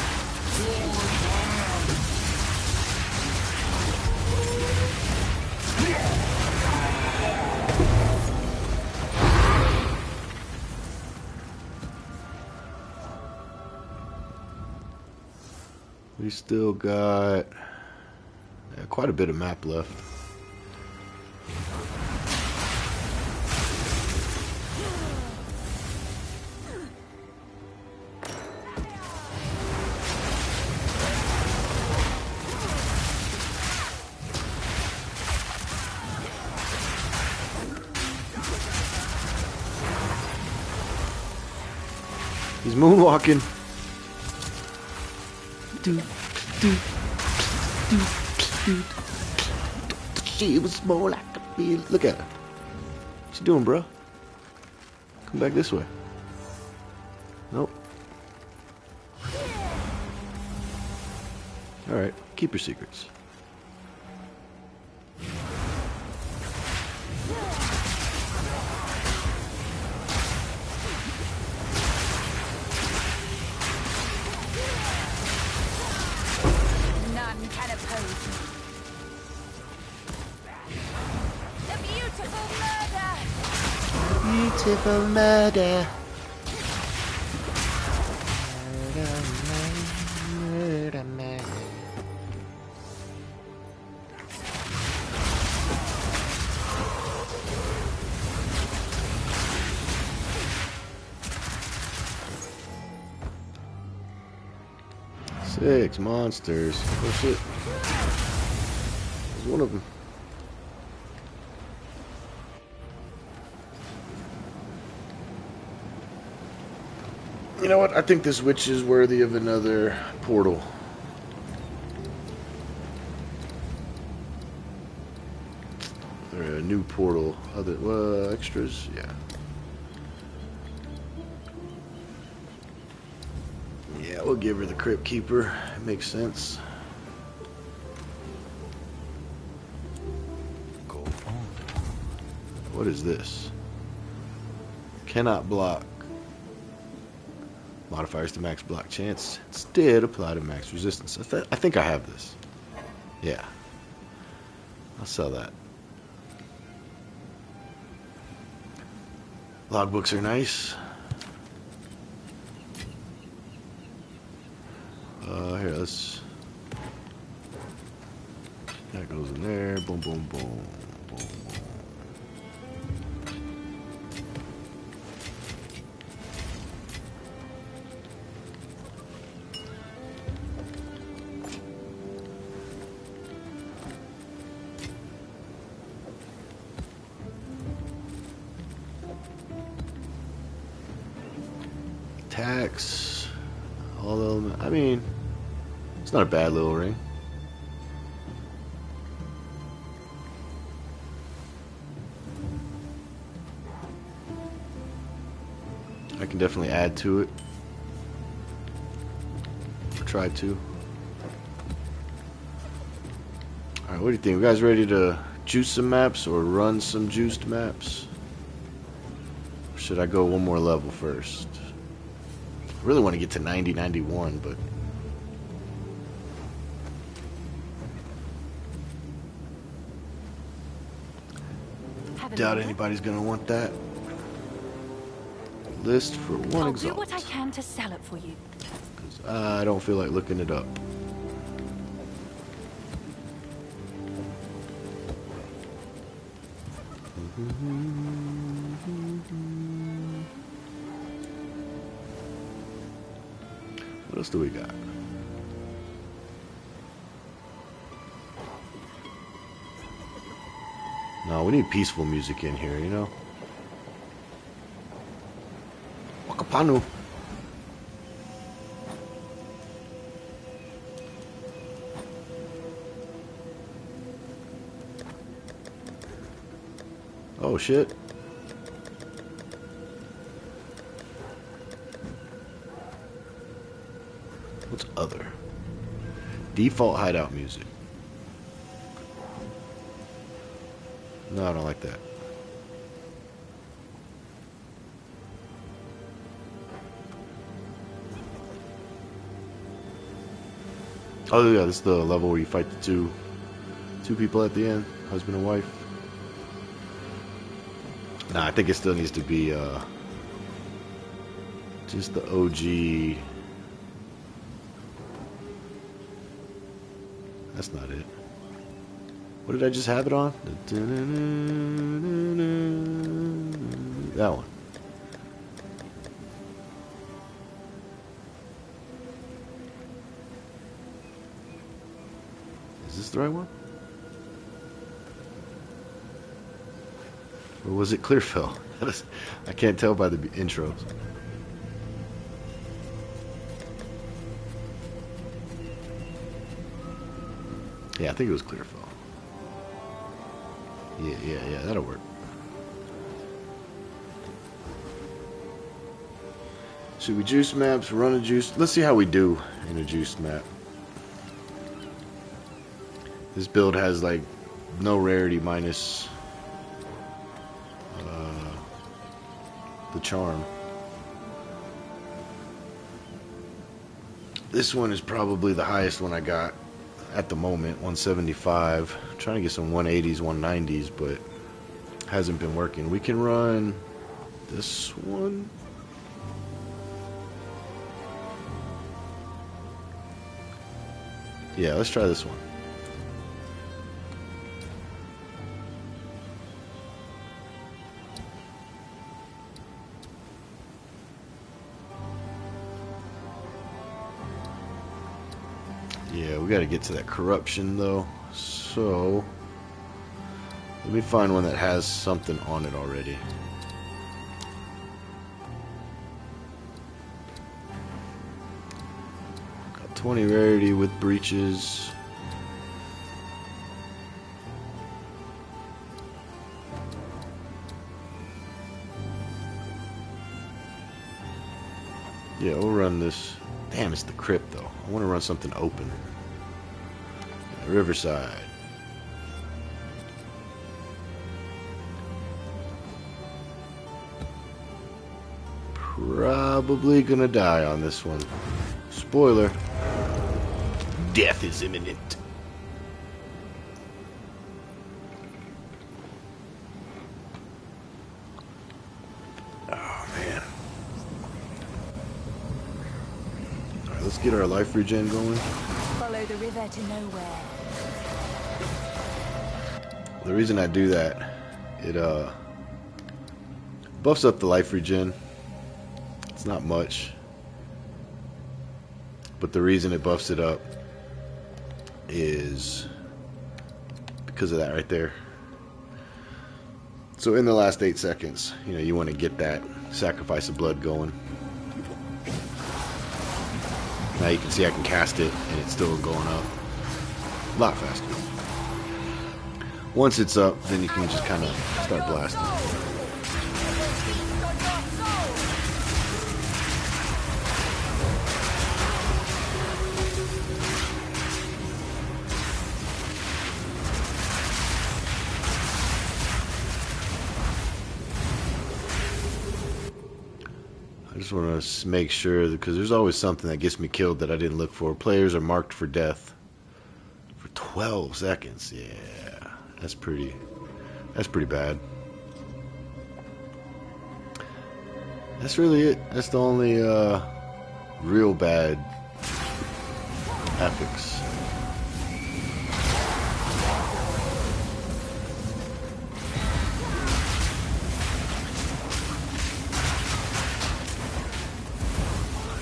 We still got quite a bit of map left. He's moonwalking. She was more like a bee. Look at her. What you doing, bro? Come back this way. Nope. Alright, keep your secrets. The beautiful murder! Beautiful murder. Murder, murder. Six monsters. Oh shit. There's one of them. You know what? I think this witch is worthy of another portal. Or a new portal. Other extras? Yeah. Yeah, we'll give her the Crypt Keeper. It makes sense. Go on. What is this? Cannot block. Modifiers to max block chance. Instead, apply to max resistance. I think I have this. Yeah. I'll sell that. Logbooks are nice. Here, let's... That goes in there. Boom, boom, boom. Boom, boom. Attacks. All element. I mean... It's not a bad little ring. I can definitely add to it. Or try to. Alright, what do you think? You guys ready to juice some maps or run some juiced maps? Or should I go one more level first? I really want to get to 90, 91, but... Doubt anybody's gonna want that. List for one I'll Exalt. do what I can to sell it for you. I don't feel like looking it up. What else do we got? No, we need peaceful music in here, you know? Wakapanu. Oh shit. What's other? Default hideout music. No, I don't like that. Oh yeah, this is the level where you fight the two people at the end, husband and wife. Nah, I think it still needs to be just the OG. That's not it. What did I just have it on? That one. Is this the right one? Or was it Clearfill? I can't tell by the intros. Yeah, I think it was Clearfill. Yeah, that'll work. Should we juice maps, run a juice? Let's see how we do in a juiced map. This build has like no rarity minus the charm. This one is probably the highest one I got. at the moment. 175. Trying to get some 180s, 190s, but hasn't been working. We can run this one. Yeah, let's try this one. Yeah, we got to get to that corruption though. So let me find one that has something on it already. Got 20 rarity with breaches. Yeah, we'll run this. Damn, it's the crypt though. I want to run something open. Riverside. Probably gonna die on this one. Spoiler. Death is imminent. Oh man. Alright, let's get our life regen going. Follow the river to nowhere. The reason I do that, it buffs up the life regen. It's not much, but the reason it buffs it up is because of that right there. So in the last 8 seconds, you know, you want to get that sacrifice of blood going. Now you can see I can cast it and it's still going up a lot faster. Once it's up, then you can just kind of start blasting. I just want to make sure, because there's always something that gets me killed that I didn't look for. Players are marked for death for 12 seconds. Yeah. That's pretty bad. That's really it. That's the only real bad affix.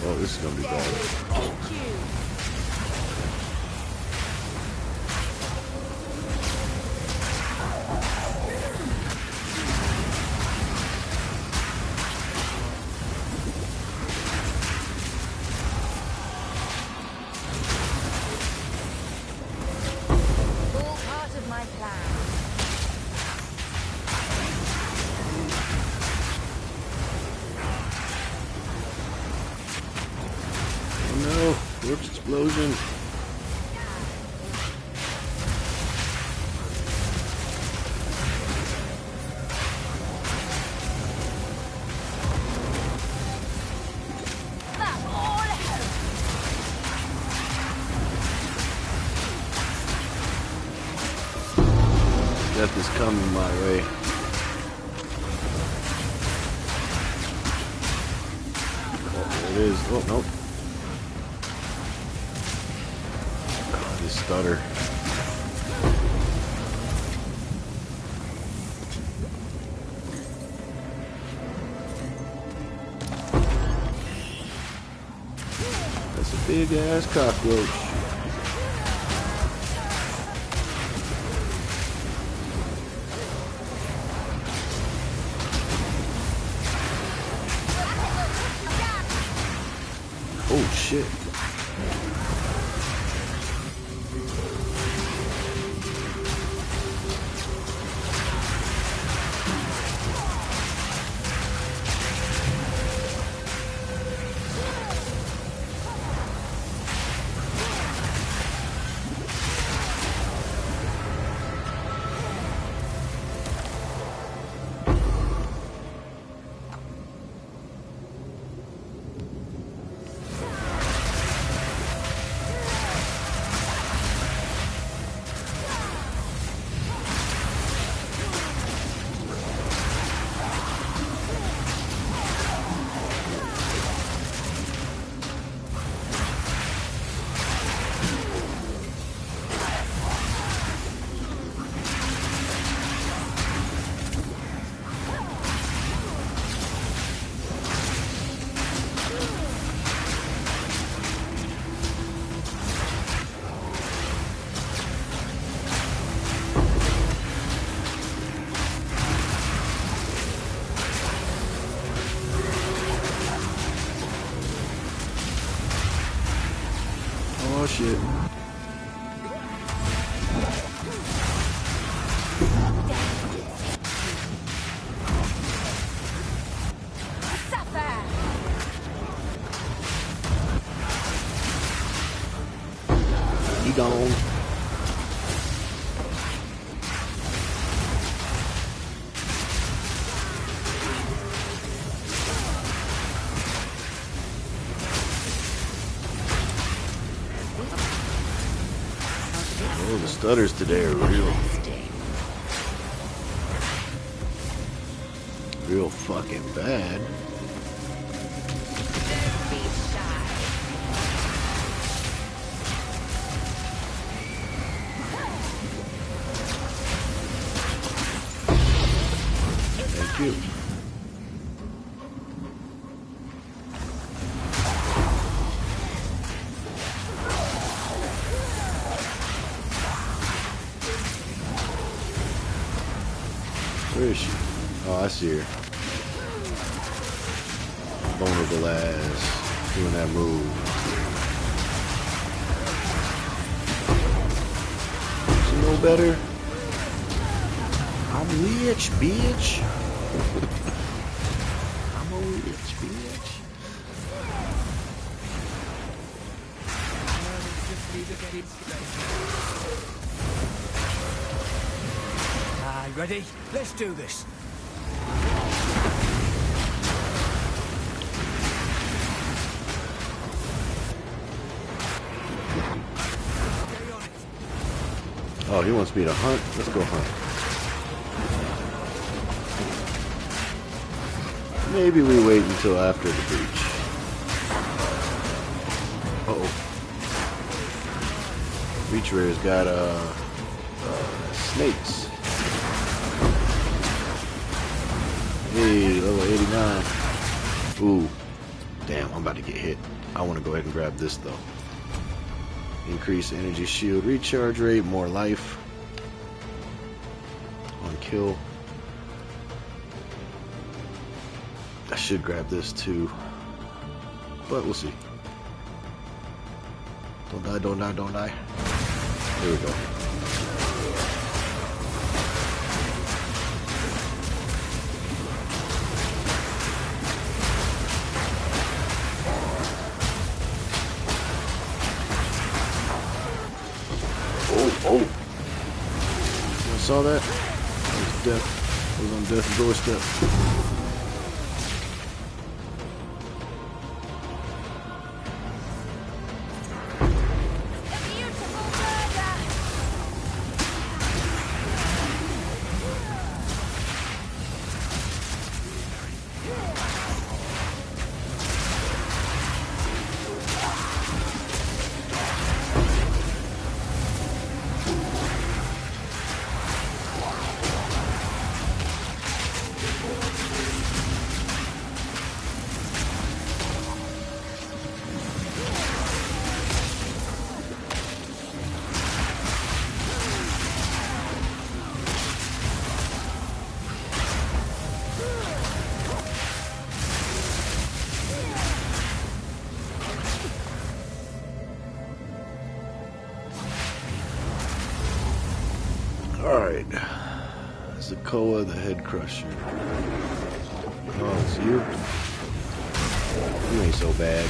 Oh, this is gonna be bad. Explosion. Death is coming my way. Oh, there it is. Oh, nope. Stutter. That's a big ass cockroach. Oh shit. Oh shit. He gone. Oh, the stutters today are real fucking bad. Thank you. Where is she? Oh, I see her. Vulnerable ass. Doing that move. She know better? I'm rich, bitch. I'm a rich, bitch. Ready? Let's do this. Oh, he wants me to hunt? Let's go hunt. Maybe we wait until after the breach. Uh-oh. Breach Rare's got, snakes. Hey, level 89. Ooh. Damn, I'm about to get hit. I want to go ahead and grab this, though. Increase energy shield recharge rate, more life on kill. I should grab this too, but we'll see. Don't die, don't die, don't die. There we go. Oh! You saw that? That was death. I was on death's doorstep. Alright. Zakoa the Head Crusher. Oh, it's you? You ain't so bad.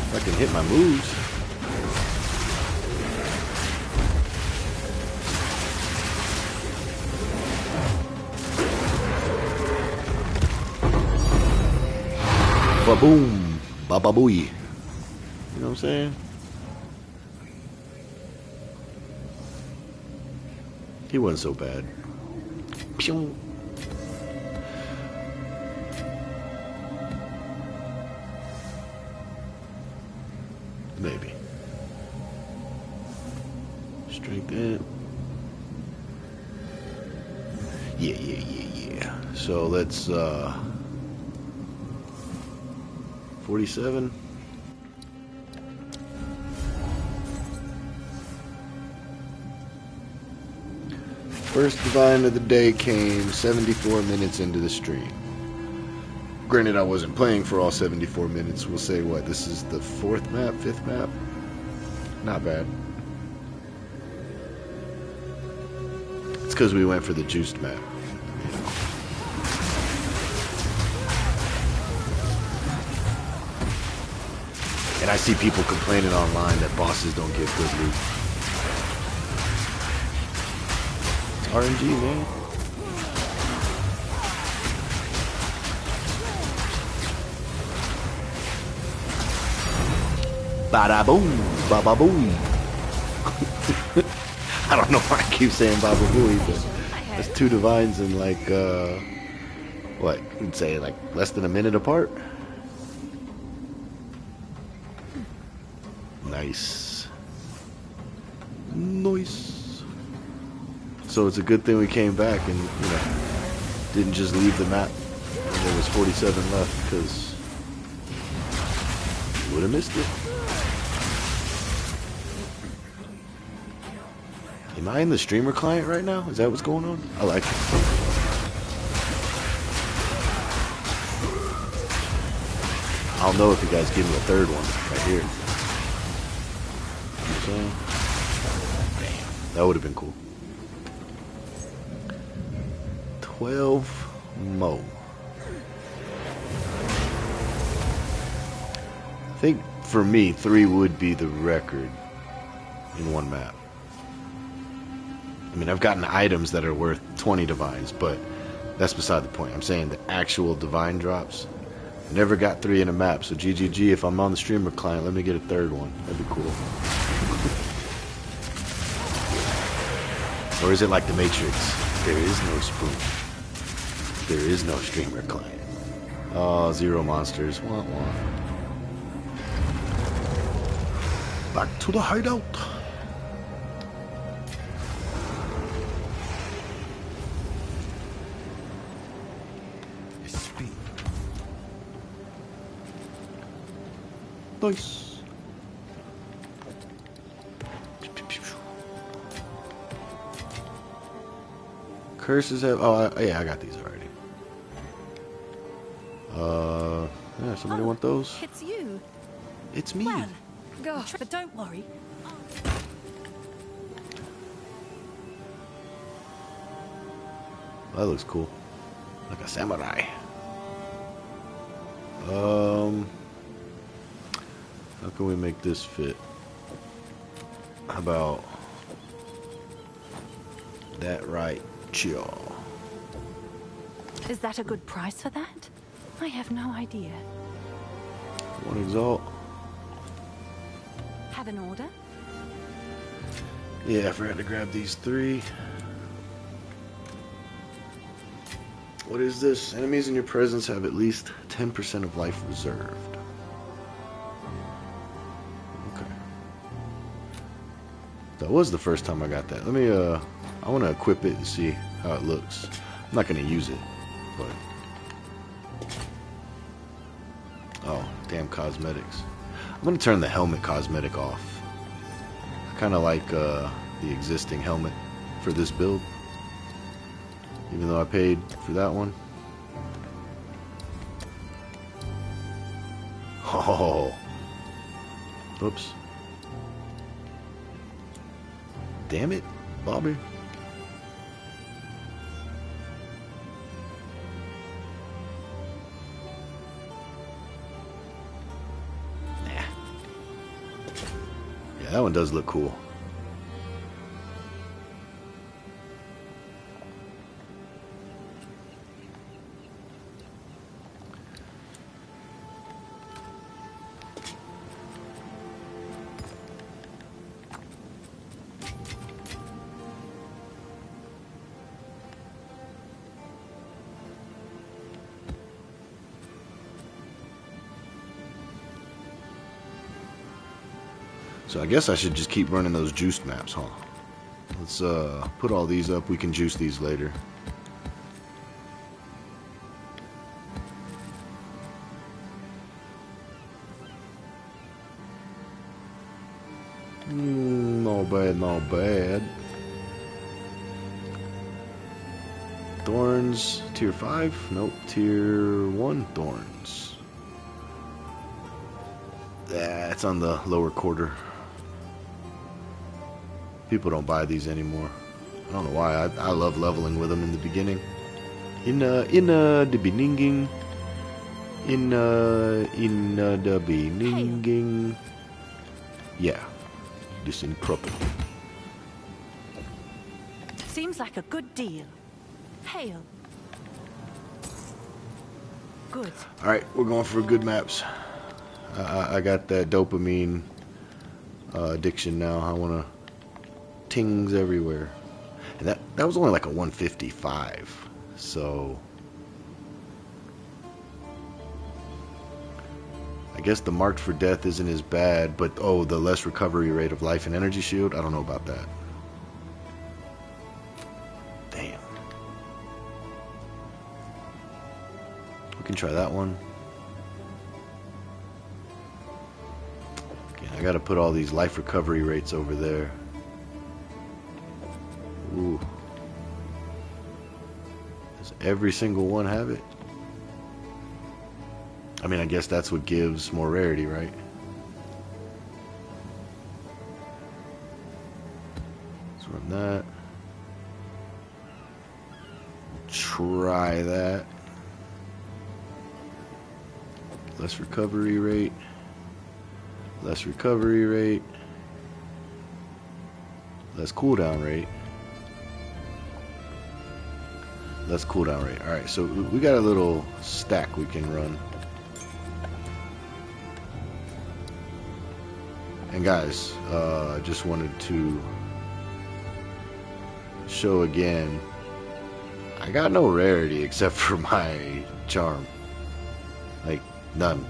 If I can hit my moves. Ba-boom, ba-ba-booey. You know what I'm saying? He wasn't so bad. Pew. Maybe. Strength in. Yeah. So let's 47. First divine of the day came 74 minutes into the stream. Granted, I wasn't playing for all 74 minutes. We'll say, what, this is the 4th map, 5th map? Not bad. It's because we went for the juiced map. And I see people complaining online that bosses don't give good loot. It's RNG, man. Bada boom, baba boom. I don't know why I keep saying baba booey, but that's 2 divines in like, what, you'd say like less than a minute apart? Nice. Nice. So it's a good thing we came back and, you know, didn't just leave the map when there was 47 left, because would have missed it. Am I in the streamer client right now? Is that what's going on? I like it. I'll know if you guys give me a 3rd one right here. Damn, that would have been cool. 12 mo. I think for me, 3 would be the record in one map. I mean, I've gotten items that are worth 20 divines, but that's beside the point. I'm saying the actual divine drops. Never got 3 in a map, so GGG, if I'm on the streamer client, let me get a 3rd one. That'd be cool. Or is it like the Matrix? There is no spoon. There is no streamer client. Oh, 0 monsters. Wah, wah. Back to the hideout. Nice. Curses have. Oh, yeah, I got these already. Yeah, somebody want those? It's you. It's me. Well, gosh, but don't worry. That looks cool. Like a samurai. How can we make this fit? How about that right, jaw? Is that a good price for that? I have no idea. One exalt. Have an order? Yeah, I forgot to grab these 3. What is this? Enemies in your presence have at least 10% of life reserved. Okay. That was the first time I got that. Let me, I want to equip it and see how it looks. I'm not going to use it, but... Oh, damn cosmetics. I'm going to turn the helmet cosmetic off. I kind of like, the existing helmet for this build. Even though I paid for that one. Oh. Oops. Damn it, Bobby. Nah. Yeah, that one does look cool. So I guess I should just keep running those juiced maps, huh? Let's put all these up. We can juice these later. Not bad, not bad. Thorns, tier 5? Nope, tier 1 thorns. That's on the lower quarter. People don't buy these anymore. I don't know why. I love leveling with them in the beginning. In the beginning. In the beginning. Yeah. This in proper. Seems like a good deal. Hail. Good. Alright, we're going for good maps. I got that dopamine addiction now. I want to tings everywhere. And that was only like a 155. So I guess the marked for death isn't as bad, but oh, the less recovery rate of life and energy shield, I don't know about that. Damn. We can try that one. Okay, I gotta put all these life recovery rates over there. Ooh. Does every single one have it? I mean, I guess that's what gives more rarity, right? Let's run that. Try that. Less recovery rate. Less recovery rate. Less cooldown rate. Less cooldown rate. Alright, so we got a little stack we can run. And guys, I just wanted to show again, I got no rarity except for my charm. Like, none.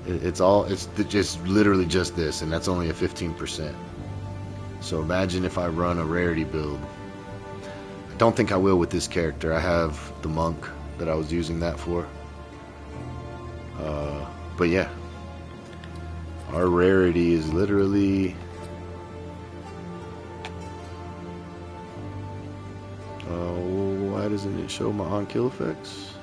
It's just literally just this, and that's only a 15%. So imagine if I run a rarity build. I don't think I will with this character. I have the monk that I was using that for. But yeah, our rarity is literally why doesn't it show my on-kill effects?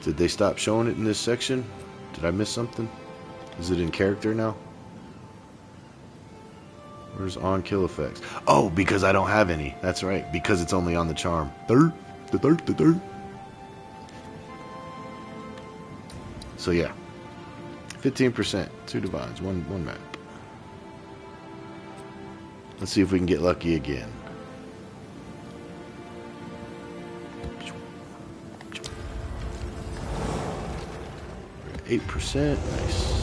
Did they stop showing it in this section? Did I miss something? Is it in character now? Where's on-kill effects? Oh, because I don't have any. That's right. Because it's only on the charm. So yeah. 15%. 2 divines. One map. Let's see if we can get lucky again. 8%. Nice.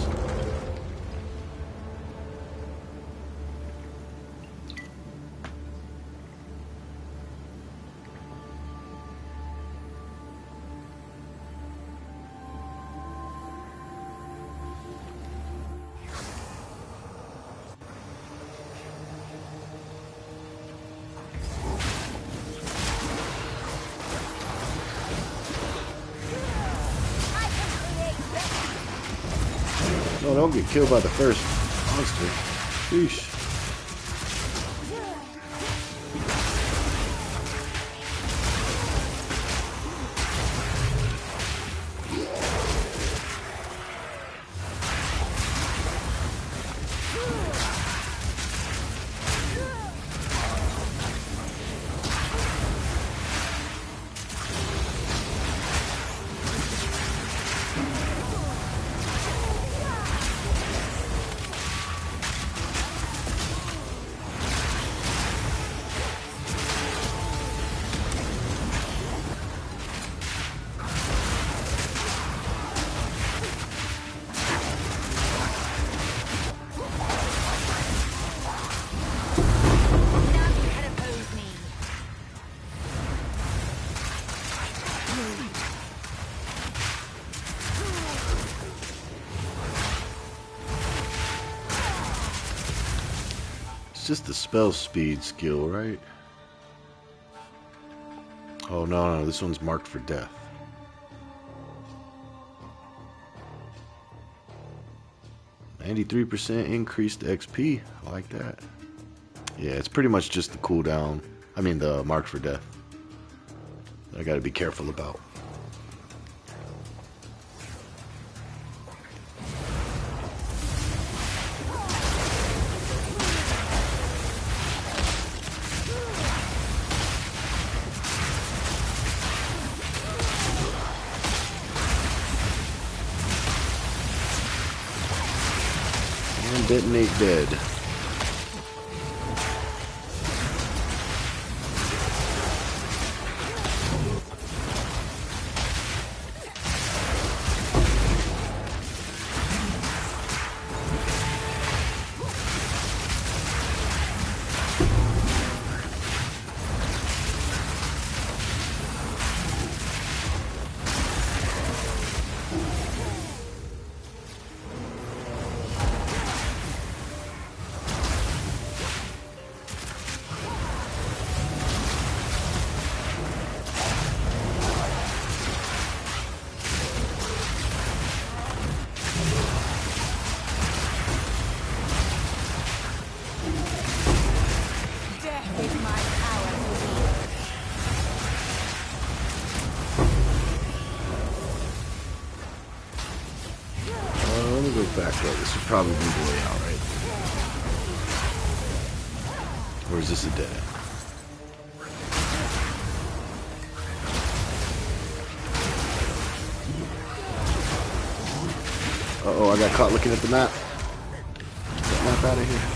No, don't get killed by the first monster. Sheesh. It's just the spell speed skill, right? Oh no, this one's marked for death. 93% increased XP. I like that. Yeah, it's pretty much just the cooldown. I mean, the mark for death. I gotta be careful about. And detonate dead. Back up. This would probably be the way out, right? Or is this a dead end? Uh-oh, I got caught looking at the map. Get that map out of here.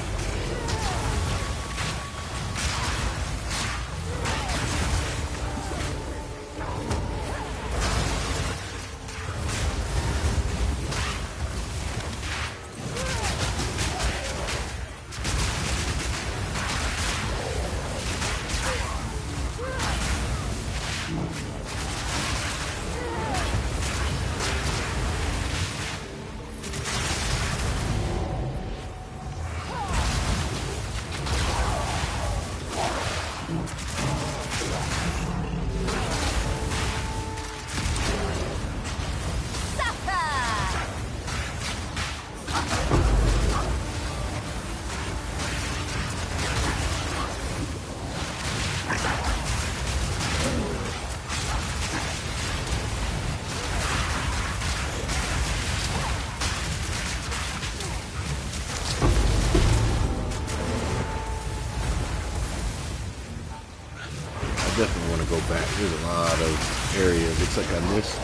Definitely want to go back. There's a lot of areas. Looks like I missed.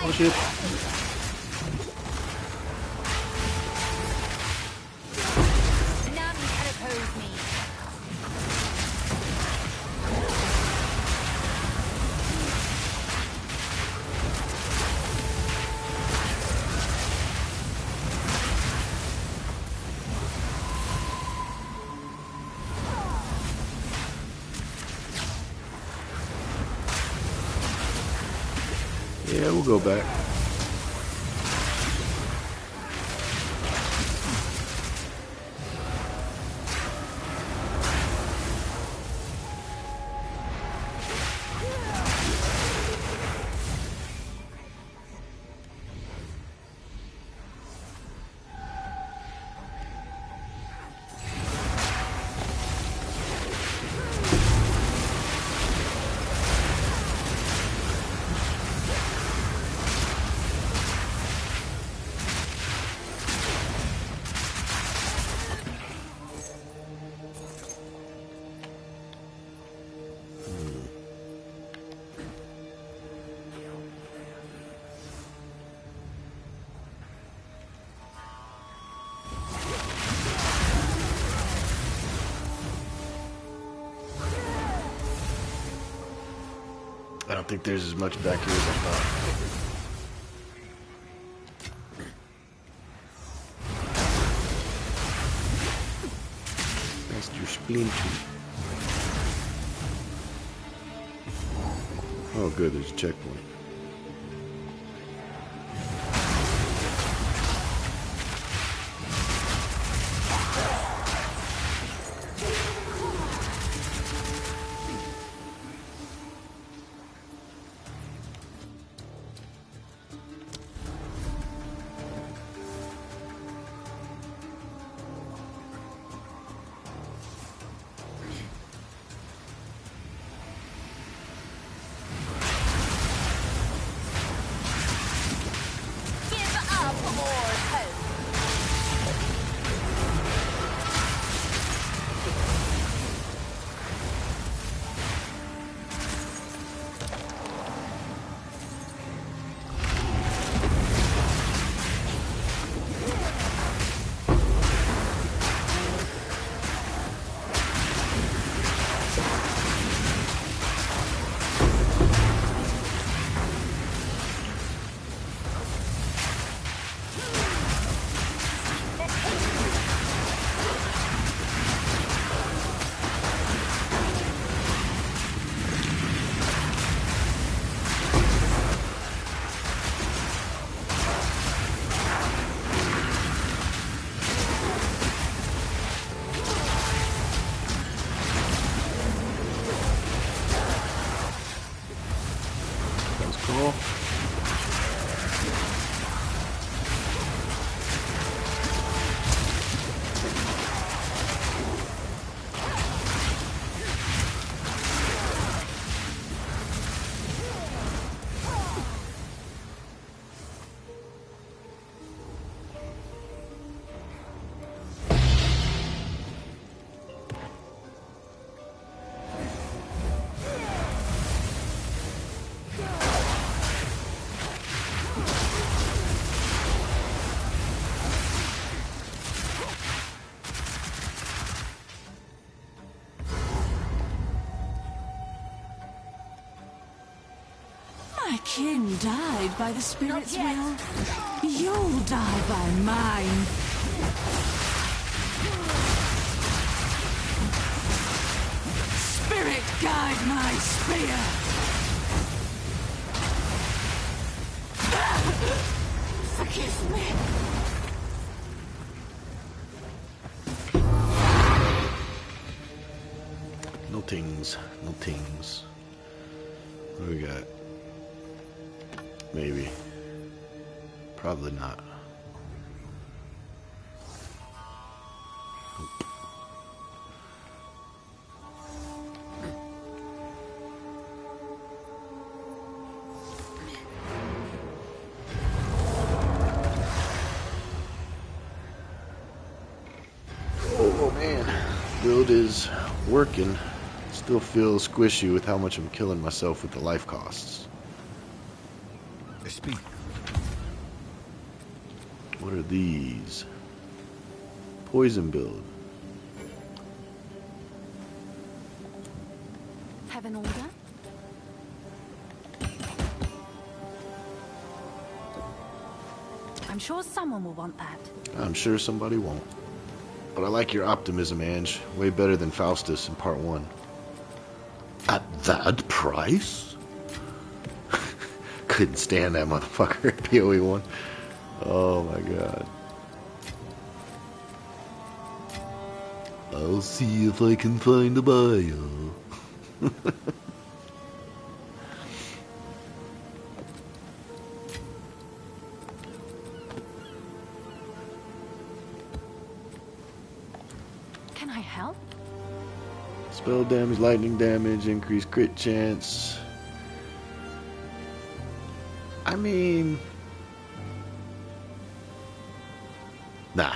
Oh shit. None can oppose me. Yeah, we'll go back. I don't think there's as much back here as I thought. Xsplzit. Oh good, there's a checkpoint. Cool. My kin died by the spirit's will. You'll die by mine. Spirit guide my spear. Forgive me. No tings, no tings. What do we got? Maybe. Probably not. Nope. Oh man, build is working. Still feel squishy with how much I'm killing myself with the life costs. Speed. What are these? Poison build. Have an order? I'm sure someone will want that. I'm sure somebody won't. But I like your optimism, Ange. Way better than Faustus in part 1. At that price? Couldn't stand that motherfucker at PoE 1. Oh my god. I'll see if I can find a buyer. Can I help? Spell damage, lightning damage, increased crit chance. I mean, nah.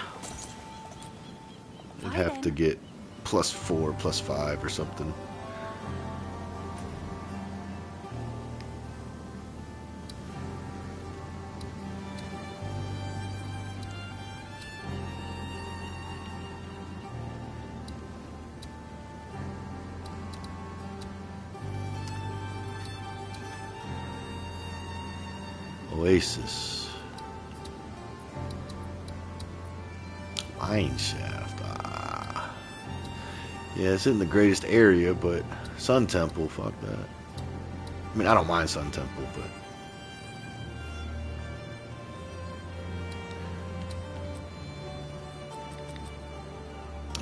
I'd have to get +4, +5 or something. Oasis. Mine shaft. Ah. Yeah, it's in the greatest area, but Sun Temple, fuck that. I mean, I don't mind Sun Temple, but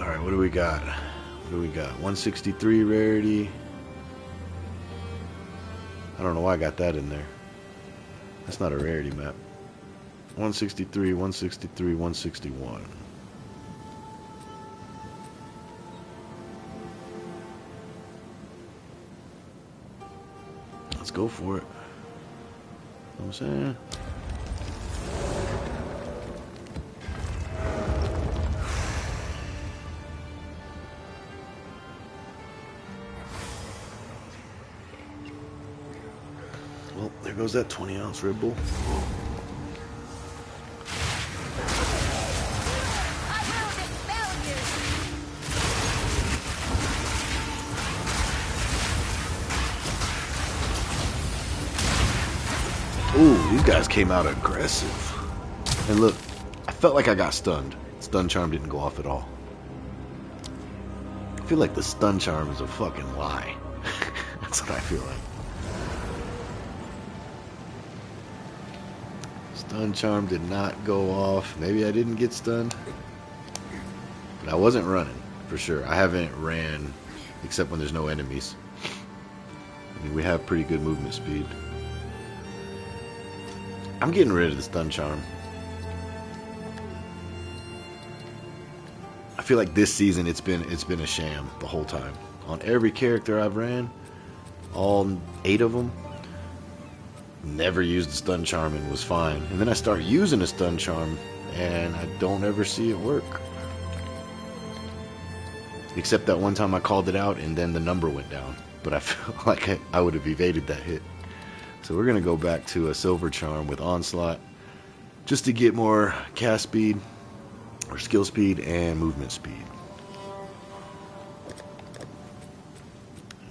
alright, what do we got? What do we got? 163 rarity. I don't know why I got that in there. That's not a rarity map. 163, 163, 161. Let's go for it. You know what I'm saying? Well, there goes that 20-ounce Red Bull. Ooh, these guys came out aggressive. And look, I felt like I got stunned. Stun charm didn't go off at all. I feel like the stun charm is a fucking lie. That's what I feel like. Stun charm did not go off. Maybe I didn't get stunned. But I wasn't running, for sure. I haven't ran except when there's no enemies. I mean, we have pretty good movement speed. I'm getting rid of the stun charm. I feel like this season it's been a sham the whole time. On every character I've ran, all 8 of them, never used the stun charm and was fine. And then I start using a stun charm and I don't ever see it work. Except that one time I called it out and then the number went down. But I feel like I would have evaded that hit. So we're going to go back to a silver charm with onslaught just to get more cast speed or skill speed and movement speed.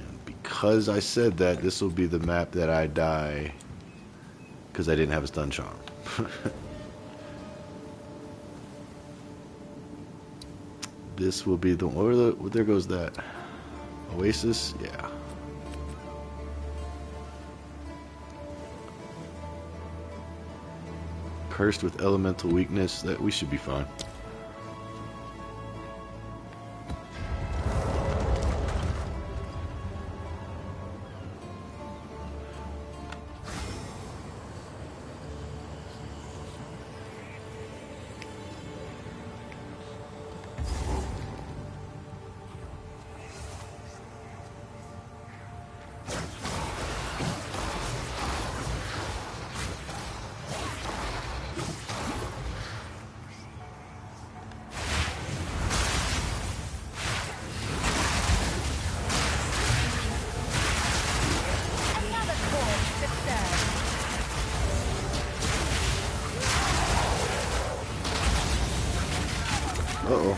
And because I said that, this will be the map that I die because I didn't have a stun charm. This will be the one. There goes that Oasis. Yeah. Cursed with elemental weakness, that we should be fine. Uh-oh.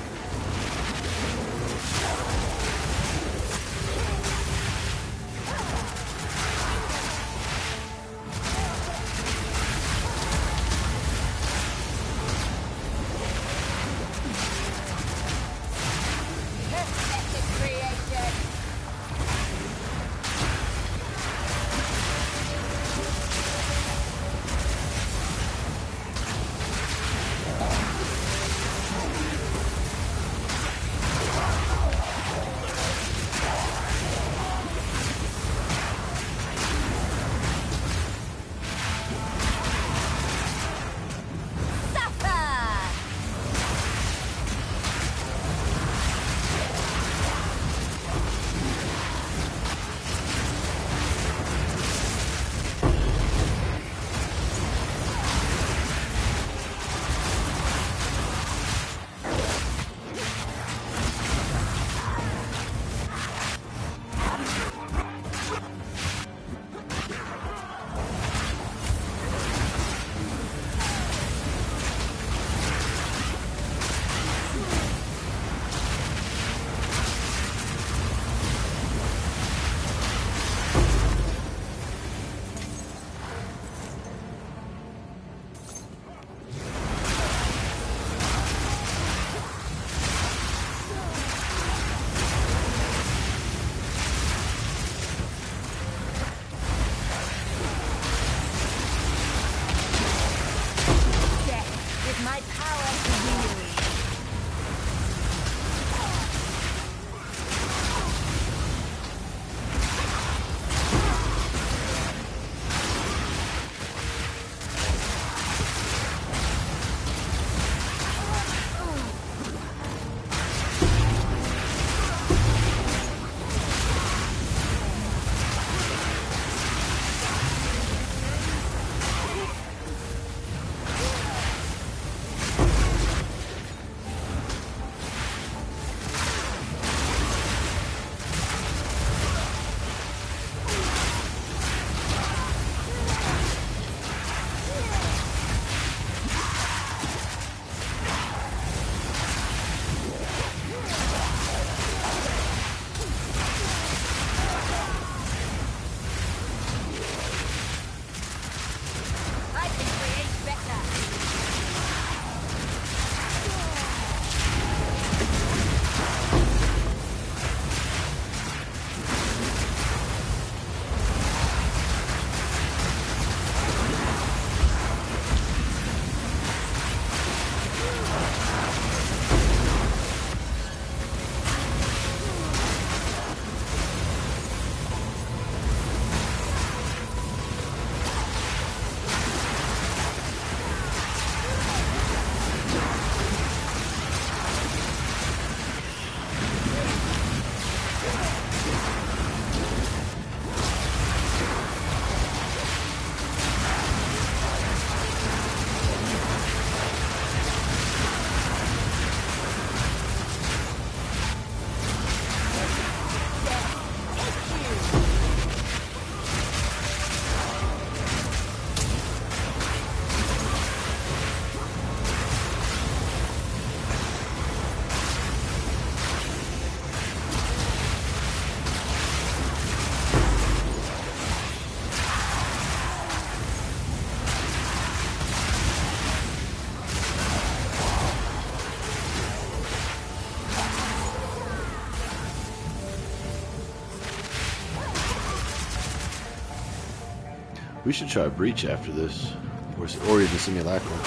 We should try Breach after this, or even Simulacrum.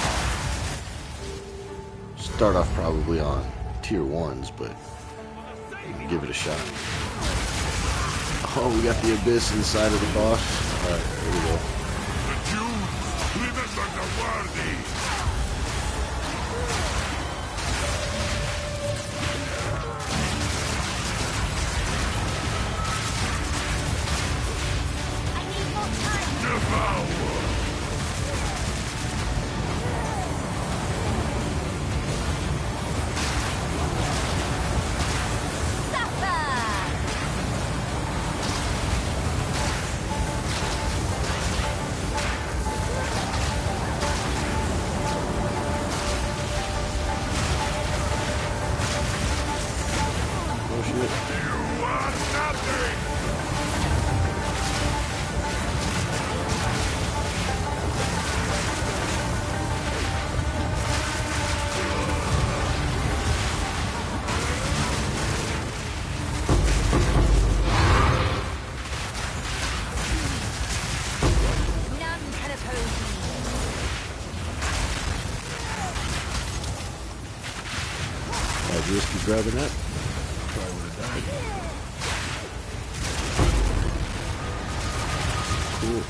Start off probably on tier 1s, but give it a shot. Oh, we got the Abyss inside of the boss. Alright, here we go. The Jews, remember the worthy! I need more time! Devour! Risky grabbing that. Probably would have died. Cool.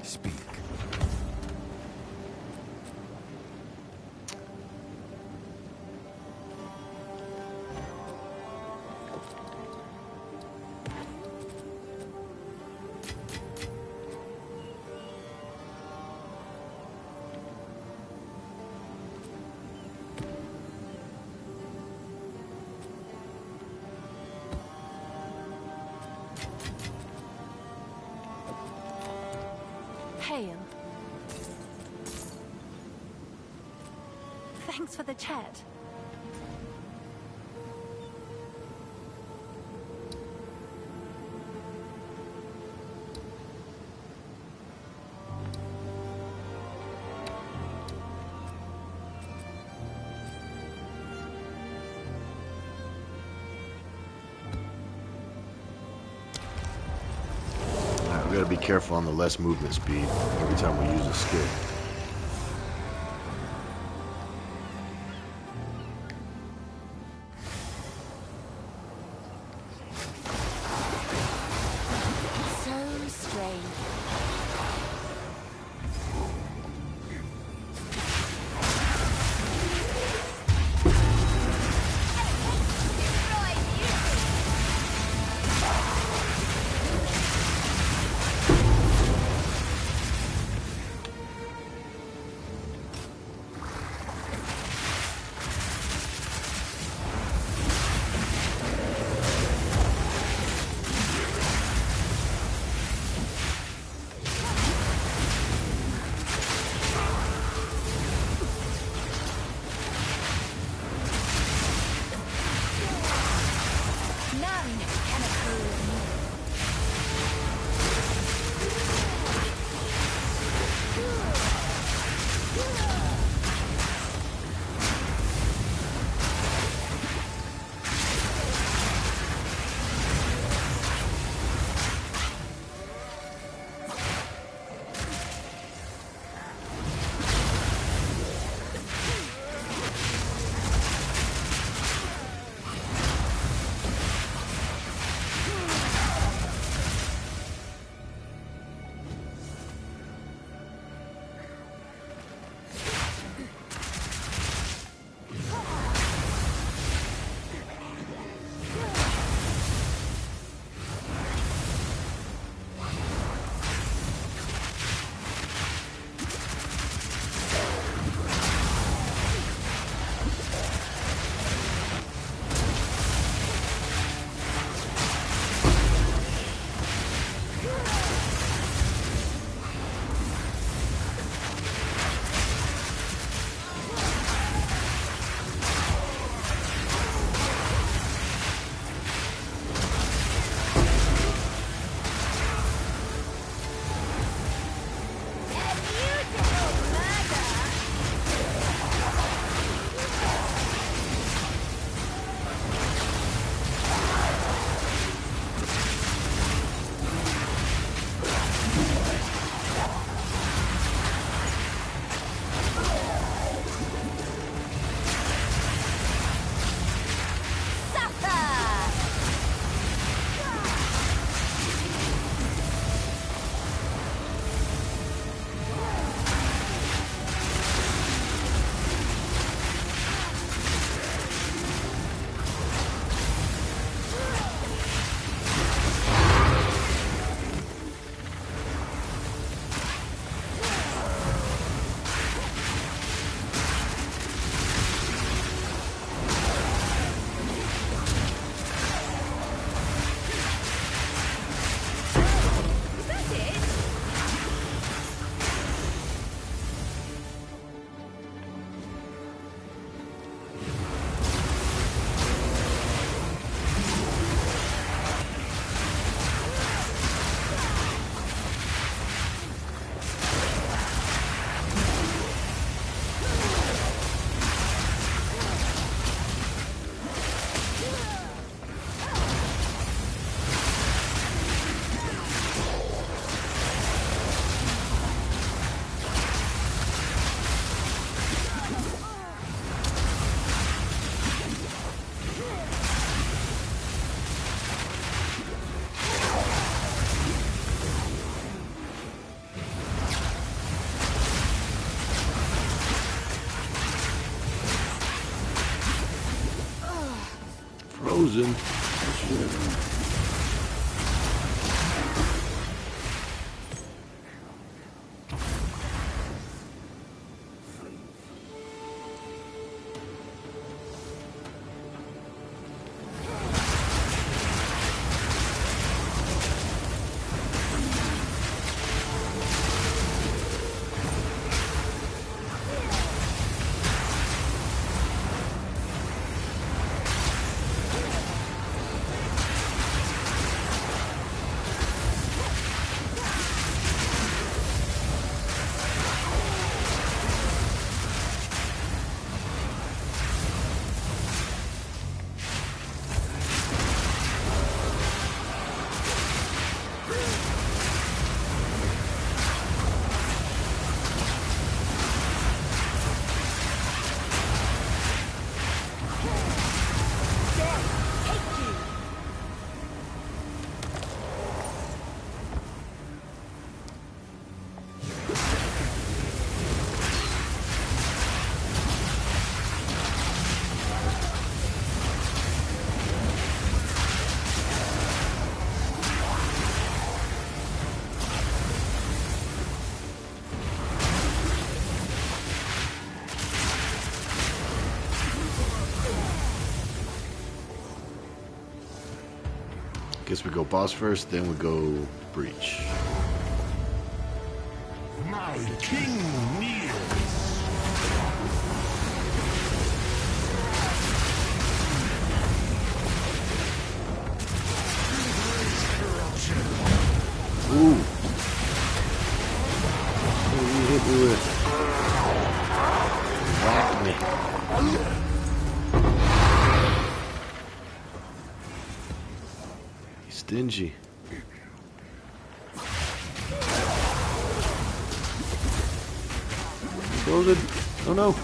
Speak. Hail. Thanks for the chat. We gotta be careful on the less movement speed every time we use a skill. So strange. frozen. Guess we go boss first, then we go breach. My king kneels. Ooh. What did you hit me with? Whack me. He's stingy. Exploded. Oh no.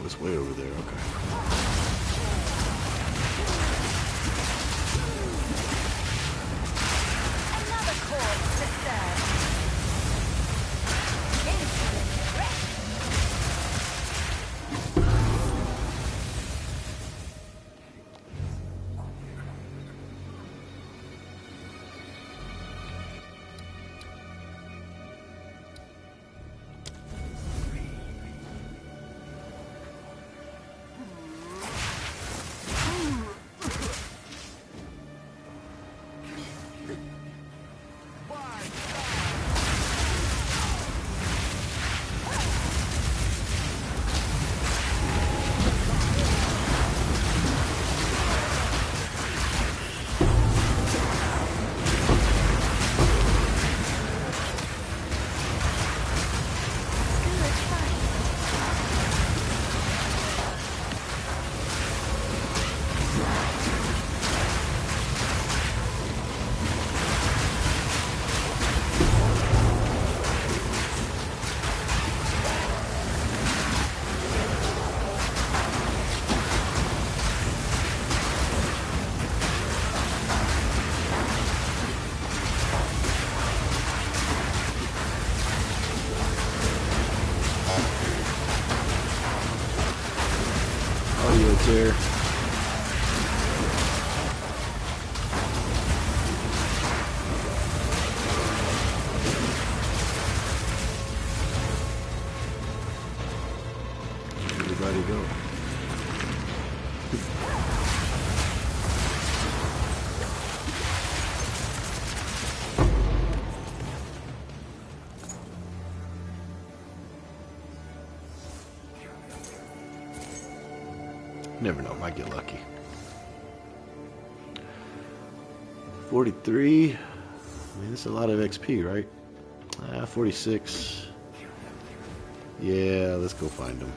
It's way over there, okay. Another cause to serve. Insolent wreck. There. Everybody go. Never know, might get lucky. 43. I mean, that's a lot of XP, right? 46. Yeah, let's go find him.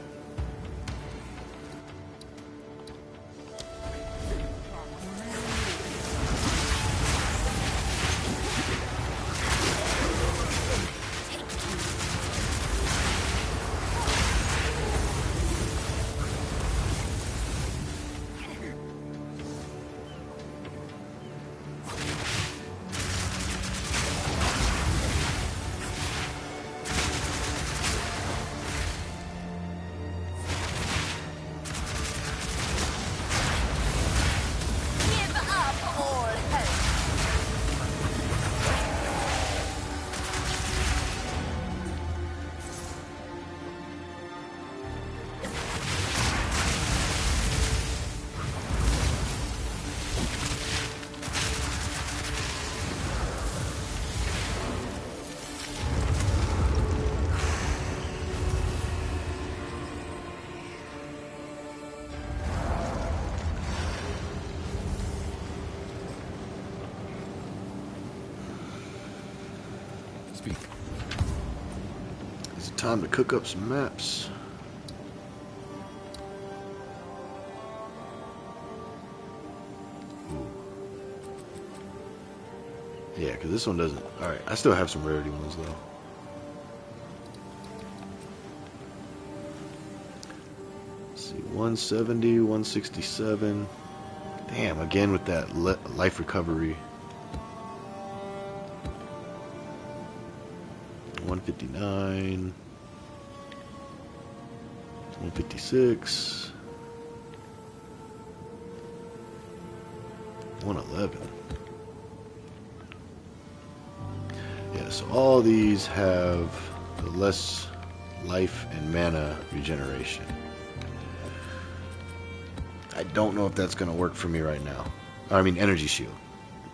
Is it time to cook up some maps? Ooh. Yeah, because this one doesn't. Alright, I still have some rarity ones though. Let's see, 170, 167. Damn, again with that life recovery. 159, 156, 111. Yeah, so all these have the less life and mana regeneration. I don't know if that's going to work for me right now. I mean, energy shield.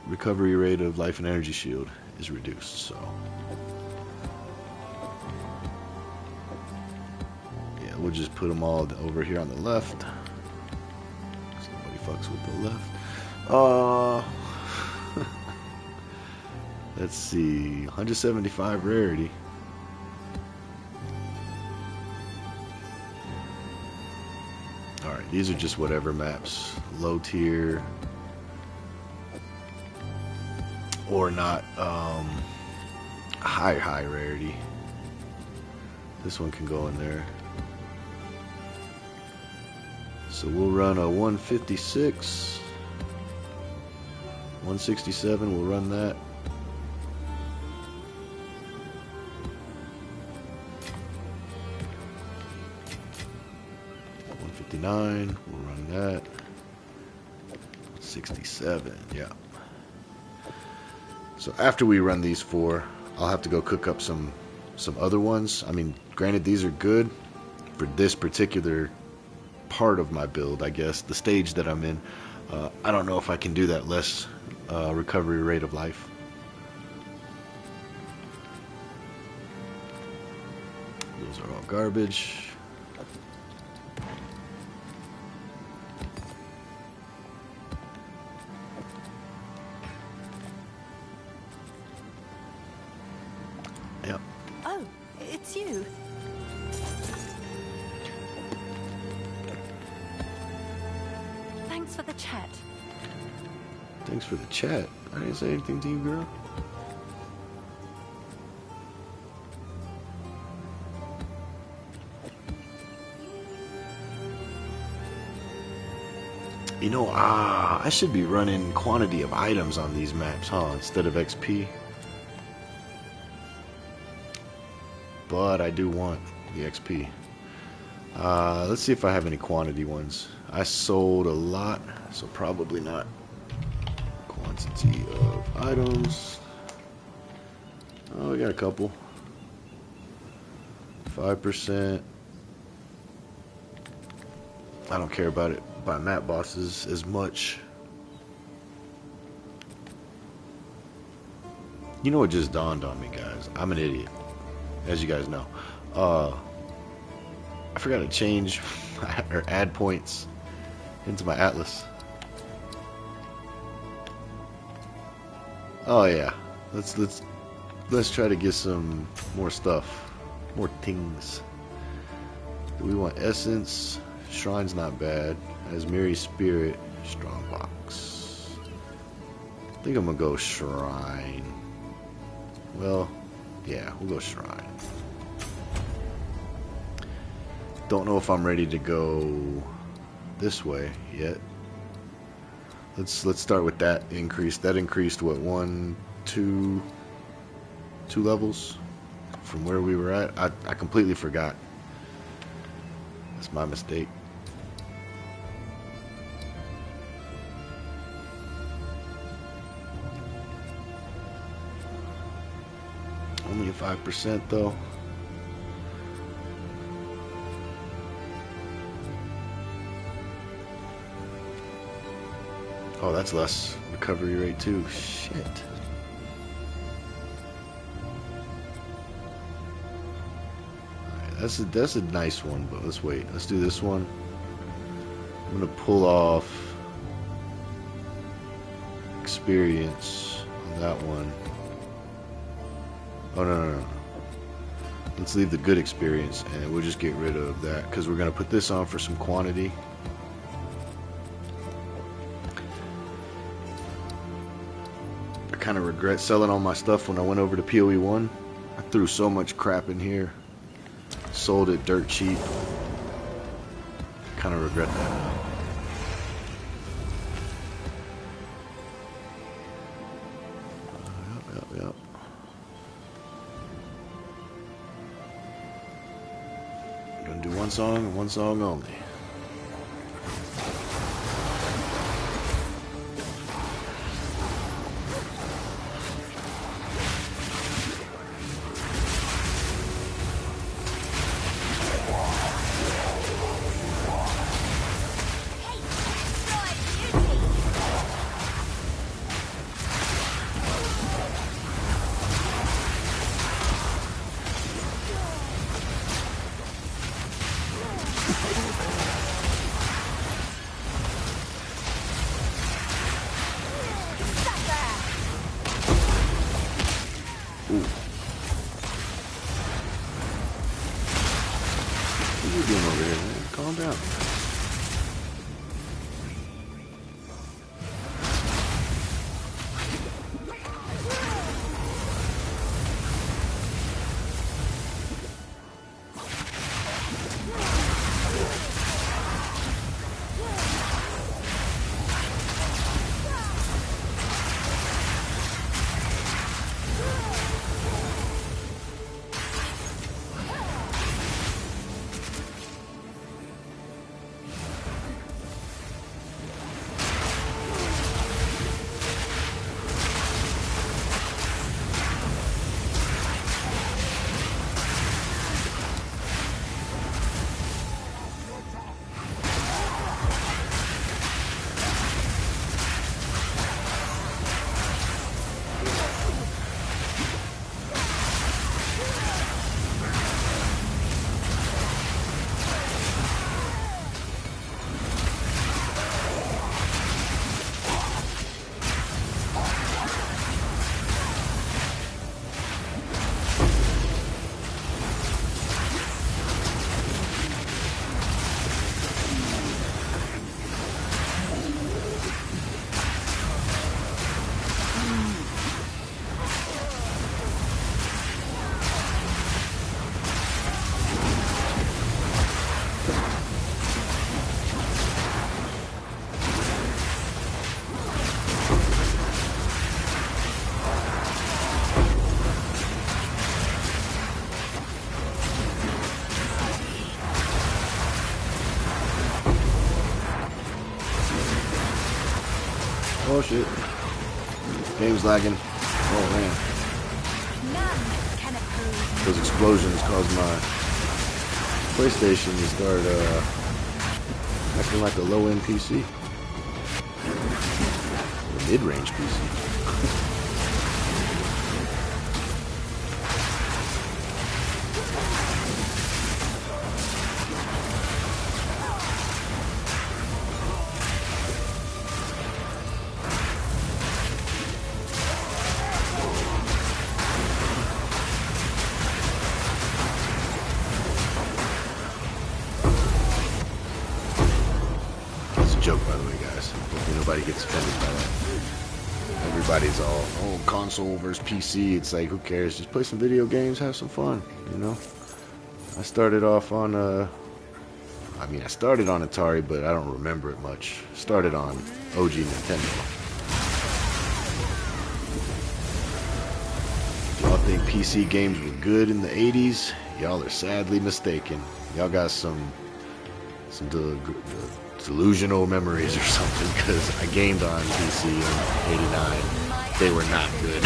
Recovery rate of life and energy shield is reduced, so... we'll just put them all over here on the left. Somebody fucks with the left. Let's see. 175 rarity. Alright, these are just whatever maps. Low tier. Or not high rarity. This one can go in there. So we'll run a 156, 167, we'll run that. $159, we'll run that. 67, yeah. So after we run these four, I'll have to go cook up some other ones. I mean, granted, these are good for this particular part of my build, I guess, the stage that I'm in. I don't know if I can do that less recovery rate of life. Those are all garbage. Yep. Oh, it's you. Thanks for the chat. Thanks for the chat. I didn't say anything to you, girl. You know, I should be running quantity of items on these maps, huh, instead of XP. But I do want the XP. Let's see if I have any quantity ones. I sold a lot, so probably not. Quantity of items. Oh, we got a couple. 5%. I don't care about it by map bosses as much. You know what just dawned on me, guys? I'm an idiot, as you guys know. I forgot to change or add points into my atlas. Oh yeah, let's try to get some more stuff, more things. We want essence. Shrine's not bad. Asmiri Spirit. Strongbox. I think I'm gonna go Shrine. Well, yeah, we'll go Shrine. Don't know if I'm ready to go this way yet. Let's start with that increase. That increased what, two levels from where we were at. I completely forgot. That's my mistake. Only a 5% though. Oh, that's less recovery rate too. Shit. Alright, that's a nice one, but let's wait. Let's do this one. I'm gonna pull off experience on that one. Oh no. Let's leave the good experience and we'll just get rid of that because we're gonna put this on for some quantity. I kind of regret selling all my stuff when I went over to PoE 1. I threw so much crap in here. Sold it dirt cheap. Kind of regret that now. Yep. I'm gonna do one song and one song only. Oh shit. Game's lagging. Oh man. Those explosions caused my PlayStation to start acting like a low-end PC. A mid-range PC. joke, by the way, guys. Hopefully nobody gets offended by that. Everybody's all, oh, console versus PC. It's like, who cares? Just play some video games, have some fun, you know? I started off on, I mean, I started on Atari, but I don't remember it much. Started on OG Nintendo. If y'all think PC games were good in the 80s, y'all are sadly mistaken. Y'all got some delusional memories or something, because I gamed on PC in '89. They were not good.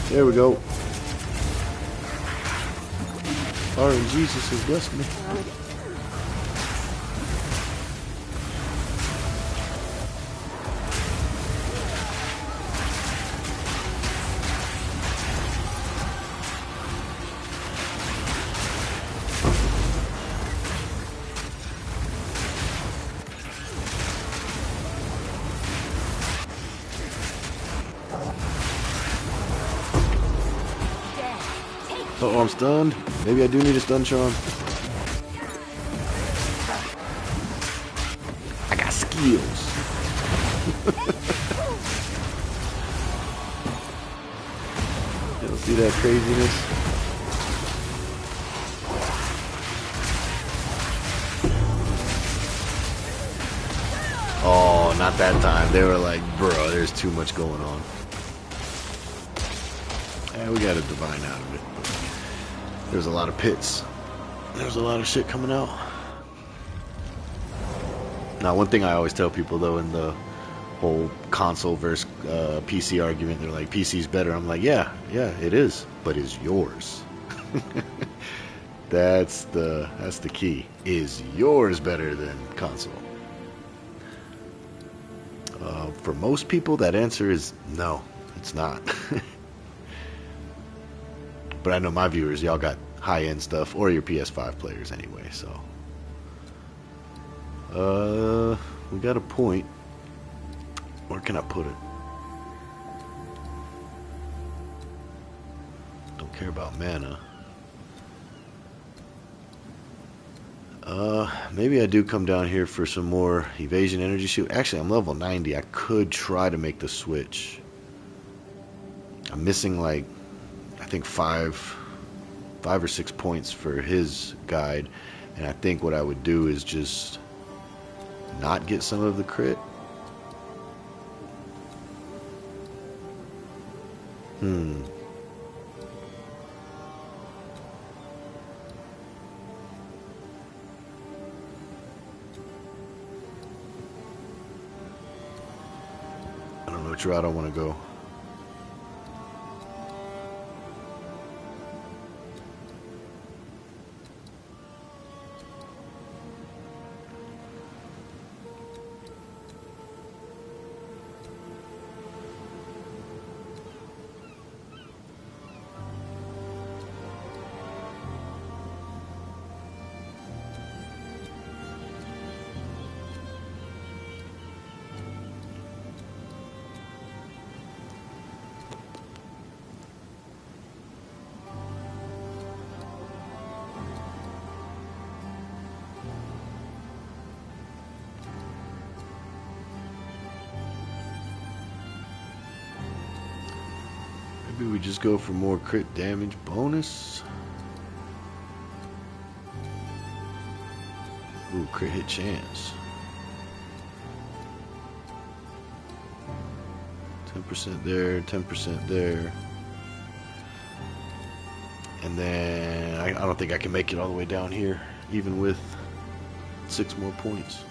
There we go. RNG Jesus has blessed me. Uh-oh, I'm stunned. Maybe I do need a stun charm. I got skills. You don't see that craziness? Oh, not that time. They were like, bro, there's too much going on. Yeah, we got a divine out of it. There's a lot of pits. There's a lot of shit coming out. Now, one thing I always tell people, though, in the whole console versus PC argument, they're like, PC's better. I'm like, yeah, it is, but is yours. That's the key. Is yours better than console? For most people, that answer is no, it's not. But I know my viewers, y'all got high-end stuff, or your PS5 players anyway, so. We got a point. Where can I put it? Don't care about mana. Maybe I do come down here for some more evasion energy shield. Actually, I'm level 90. I could try to make the switch. I'm missing, like, I think five or 6 points for his guide, and I think what I would do is just not get some of the crit. I don't know which route I want to go. Maybe we just go for more crit damage bonus. Ooh, crit hit chance. 10% there, 10% there. And then I don't think I can make it all the way down here, even with 6 more points.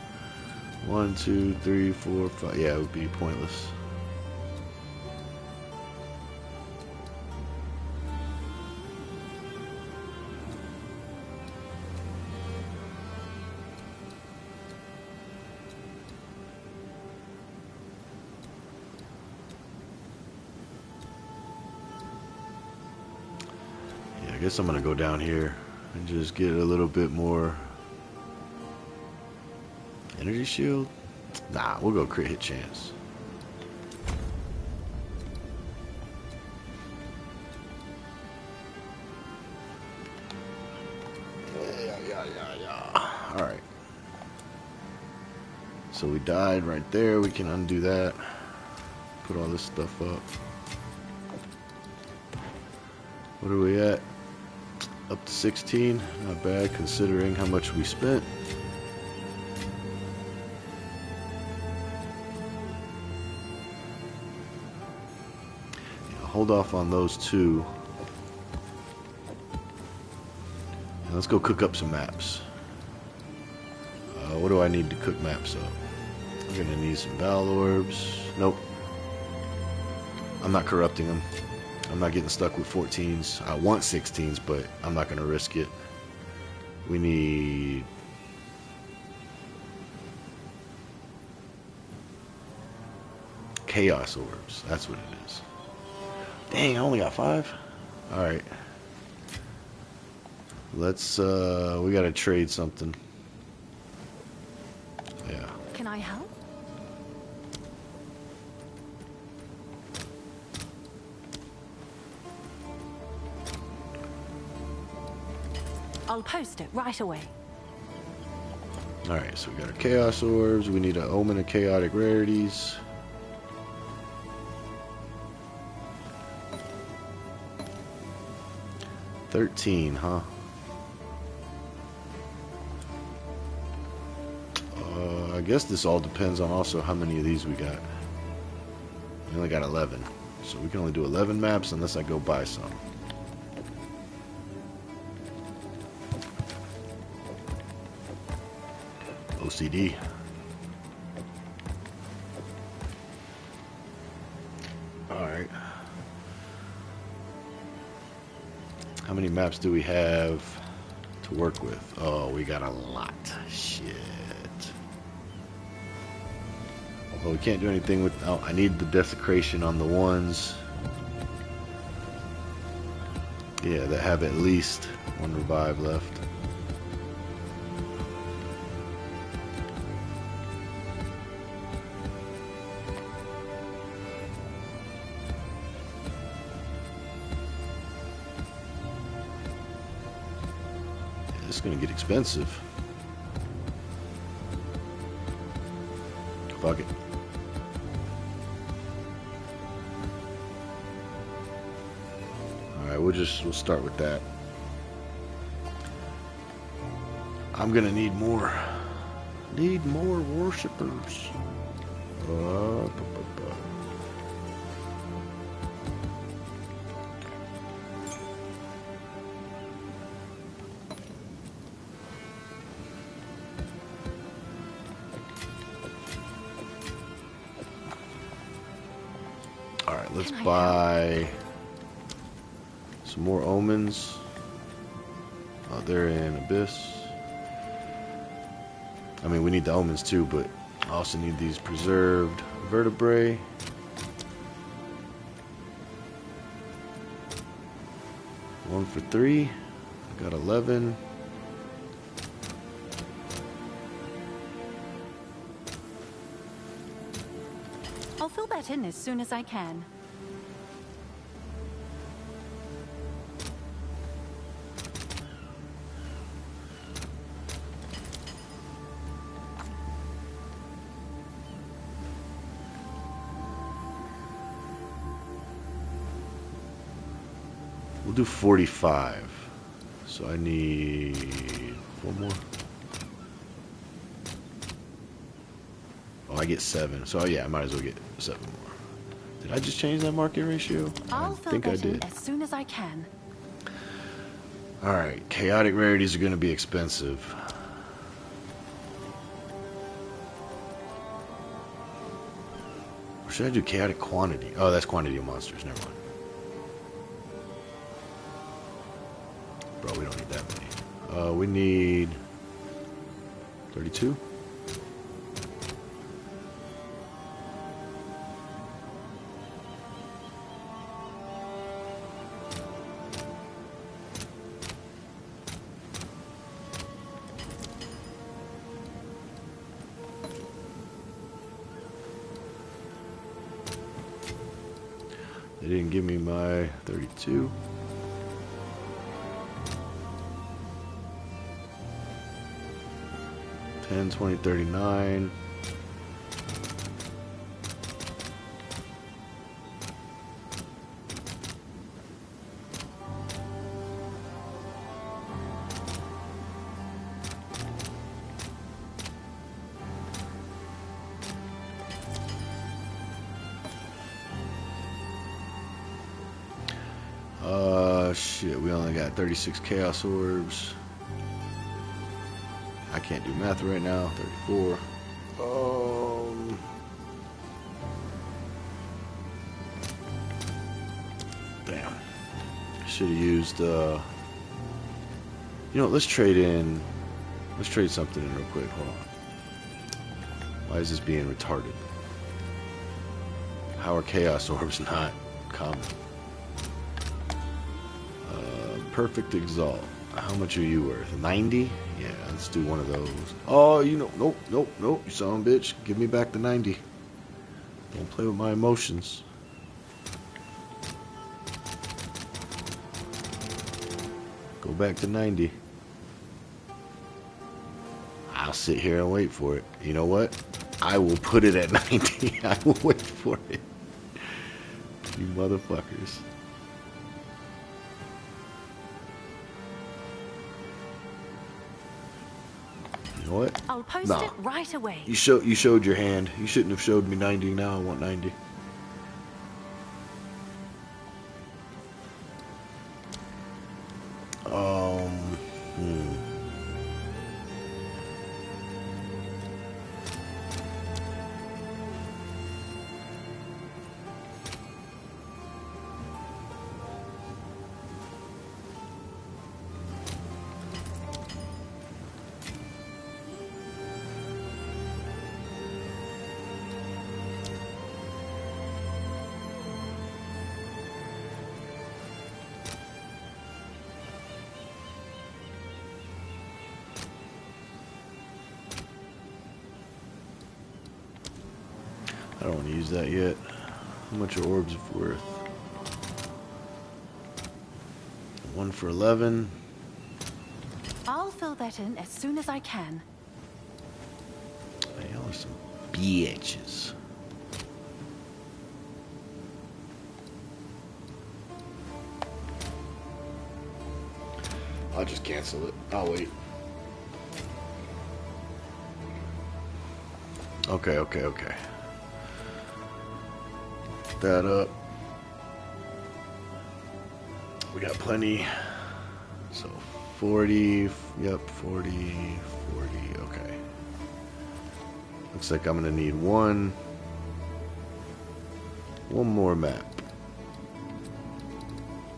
1, 2, 3, 4, 5. Yeah, it would be pointless. I guess I'm gonna go down here and just get a little bit more energy shield. Nah, we'll go crit hit chance. yeah. Alright. So we died right there. We can undo that. Put all this stuff up. What are we at? Up to 16. Not bad considering how much we spent. Yeah, hold off on those two. And let's go cook up some maps. What do I need to cook maps up? I'm gonna need some Val Orbs. Nope. I'm not corrupting them. I'm not getting stuck with 14s. I want 16s, but I'm not gonna risk it. We need... Chaos Orbs. That's what it is. Dang, I only got 5? Alright. Let's, we gotta trade something. Yeah. Can I help? I'll post it right away. Alright, so we got our Chaos Orbs. We need an Omen of Chaotic Rarities. $13, huh? I guess this all depends on also how many of these we got. We only got 11. So we can only do 11 maps unless I go buy some. OCD. Alright. How many maps do we have to work with? Oh, we got a lot. Shit. Well, we can't do anything with... Oh, I need the desecration on the ones. Yeah, that have at least one revive left. Yeah, it's gonna get expensive. Fuck it. We'll start with that. I'm gonna need more worshippers. All right, let's buy some more omens. Oh, they're in Abyss. I mean, we need the omens too, but I also need these preserved vertebrae. One for 3. Got 11. I'll fill that in as soon as I can. We'll do 45. So I need 4 more. Oh, I get 7. So yeah, I might as well get 7 more. Did I just change that market ratio? I'll fill that in as soon as I can. Alright, chaotic rarities are going to be expensive. Or should I do chaotic quantity? Oh, that's quantity of monsters. Never mind. Bro, we don't need that many. We need 32. They didn't give me my 32. 10, 20, 39. Shit, we only got 36 Chaos Orbs. I can't do math right now. 34. Damn. Should have used, you know, let's trade something in real quick. Hold on. Why is this being retarded? How are Chaos Orbs not common? Perfect Exalt. How much are you worth? 90? Yeah, let's do one of those. Oh, you know, nope, you son of a bitch. Give me back the 90. Don't play with my emotions. Go back to 90. I'll sit here and wait for it. You know what? I will put it at 90. I will wait for it. You motherfuckers. You know what? I'll post it right away. You showed your hand. You shouldn't have showed me 90. Now I want 90. I don't want to use that yet. How much are orbs worth? 1 for 11. I'll fill that in as soon as I can. Hey, y'all are some bitches. I'll just cancel it. I'll wait. Okay. That up. We got plenty. So 40, yep, 40, okay. Looks like I'm gonna need one more map.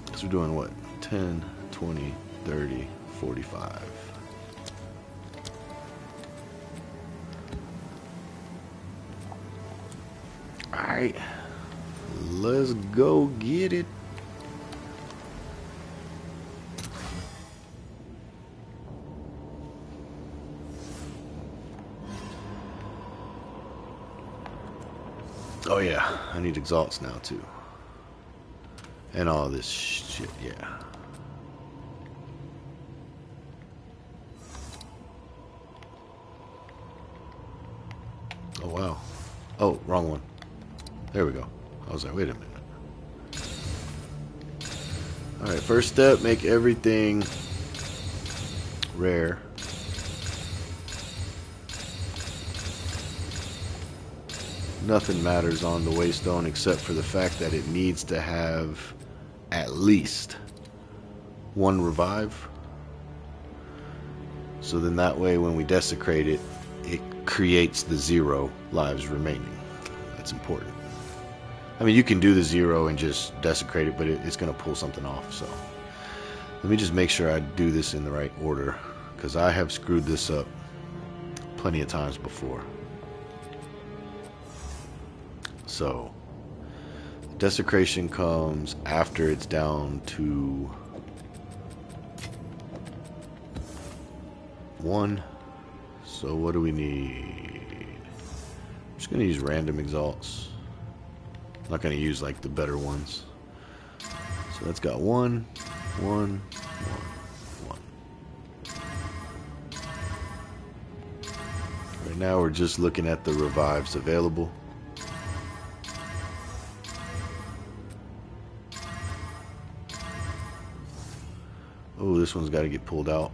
Because we're doing what? 10, 20, 30, 45. Alright. Let's go get it. Oh yeah, I need exalts now too. And all this shit, yeah. Oh wow. Oh, wrong one. There we go. I was like, wait a minute. Alright, first step, make everything rare. Nothing matters on the Waystone except for the fact that it needs to have at least one revive. So then that way when we desecrate it, it creates the 0 lives remaining. That's important. I mean, you can do the 0 and just desecrate it, but it's going to pull something off. So let me just make sure I do this in the right order, because I have screwed this up plenty of times before. So desecration comes after it's down to 1. So what do we need? I'm just going to use random exalts. I'm not going to use like the better ones. So that's got 1, 1, 1, 1. now we're just looking at the revives available. Oh, this one's got to get pulled out.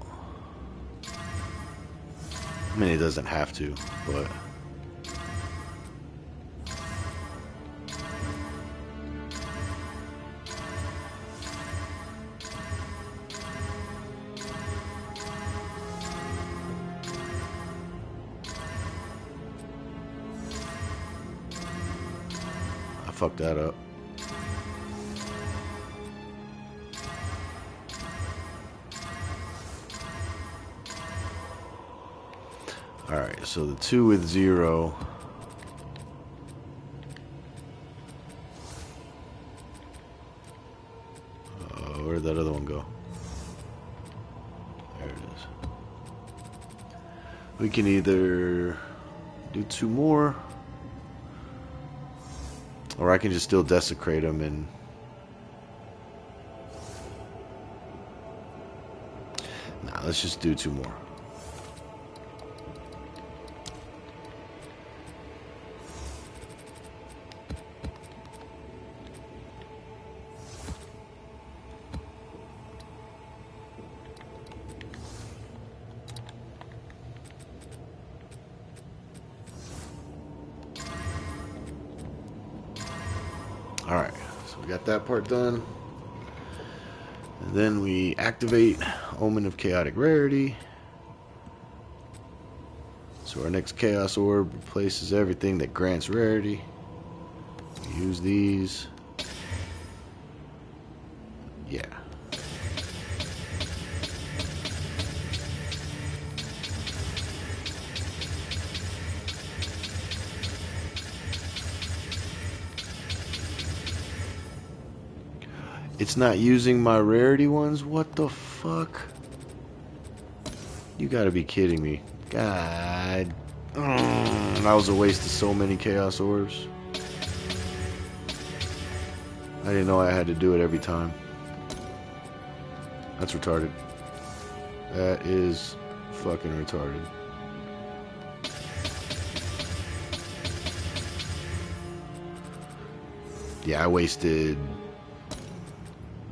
I mean, it doesn't have to, but... I fucked that up. Alright, so the 2 with 0. Where'd that other one go? There it is. We can either do 2 more, or I can just still desecrate them and... Nah, let's just do 2 more. Alright, so we got that part done. And then we activate Omen of Chaotic Rarity. So our next Chaos Orb replaces everything that grants rarity. We use these. Yeah. It's not using my rarity ones? What the fuck? You gotta be kidding me. God. That was a waste of so many Chaos Orbs. I didn't know I had to do it every time. That's retarded. That is fucking retarded. Yeah, I wasted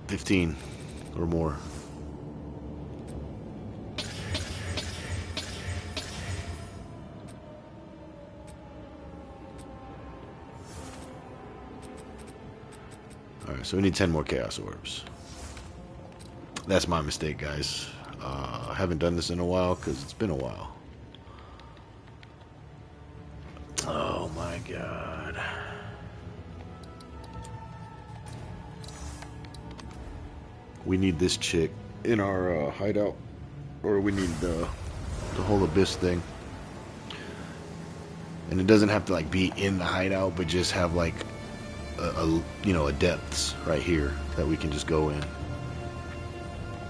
15 or more. Alright, so we need 10 more Chaos Orbs. That's my mistake, guys. I haven't done this in a while because it's been a while. Oh my god. We need this chick in our hideout, or we need the whole abyss thing. And it doesn't have to like be in the hideout, but just have like a depths right here that we can just go in.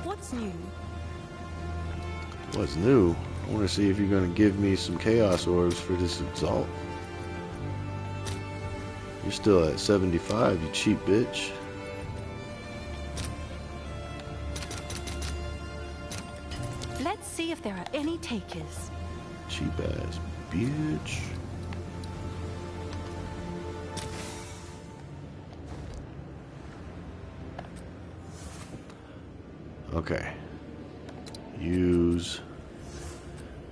What's new? What's new? I want to see if you're gonna give me some Chaos Orbs for this Exalt. You're still at 75, you cheap bitch. Let's see if there are any takers. Cheap ass bitch. Okay. Use.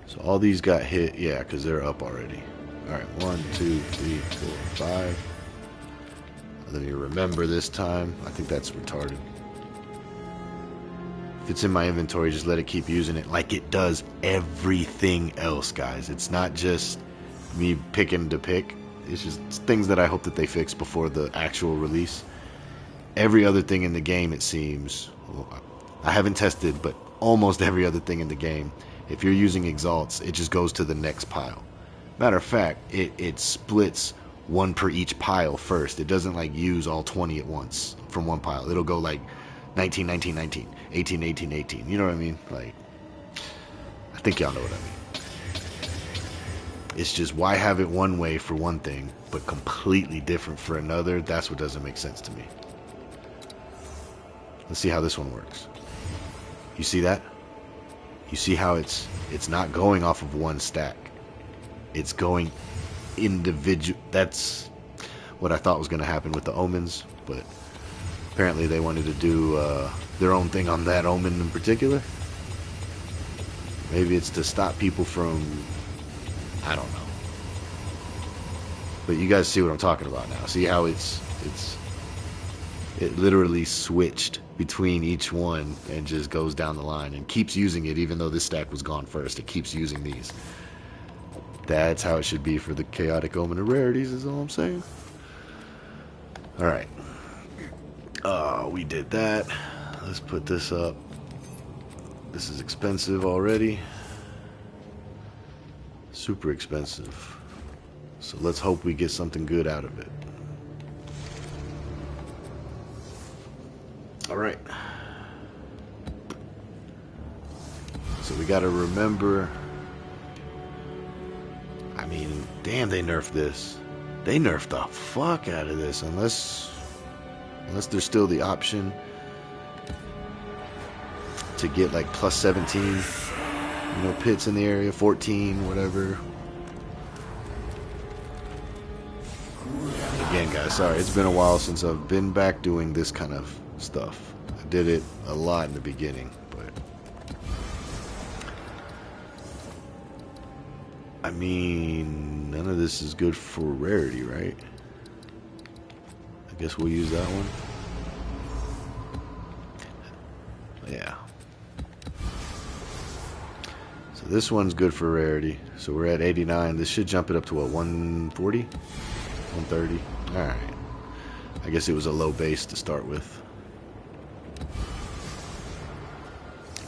So all these got hit, yeah, because they're up already. Alright, 1, 2, 3, 4, 5. Let me remember this time. I think that's retarded. If it's in my inventory, just let it keep using it like it does everything else, guys. It's not just me picking to pick. It's just things that I hope that they fix before the actual release. Every other thing in the game, it seems... Well, I haven't tested, but almost every other thing in the game, if you're using Exalts, it just goes to the next pile. Matter of fact, it splits one per each pile first. It doesn't like use all 20 at once from one pile. It'll go like 19, 19, 19, 18, 18, 18. You know what I mean? Like, I think y'all know what I mean. It's just, why have it one way for one thing, but completely different for another? That's what doesn't make sense to me. Let's see how this one works. You see that? You see how it's not going off of one stack. it's going individual. That's what I thought was going to happen with the omens, but apparently they wanted to do their own thing on that omen in particular. Maybe it's to stop people from, I don't know. But you guys see what I'm talking about now. See how it literally switched between each one and just goes down the line and keeps using it, even though this stack was gone first. It keeps using these. That's how it should be for the chaotic omen of rarities, is all I'm saying. Alright. We did that. Let's put this up. This is expensive already. Super expensive. So let's hope we get something good out of it. Alright. So we gotta remember. I mean, damn, they nerfed this. They nerfed the fuck out of this, unless there's still the option to get like plus 17, you know, pits in the area, 14, whatever. Again, guys, sorry, it's been a while since I've been back doing this kind of stuff. I did it a lot in the beginning, but I mean, none of this is good for rarity, right? I guess we'll use that one. Yeah. So this one's good for rarity. So we're at 89. This should jump it up to what, 140? 130? Alright. I guess it was a low base to start with.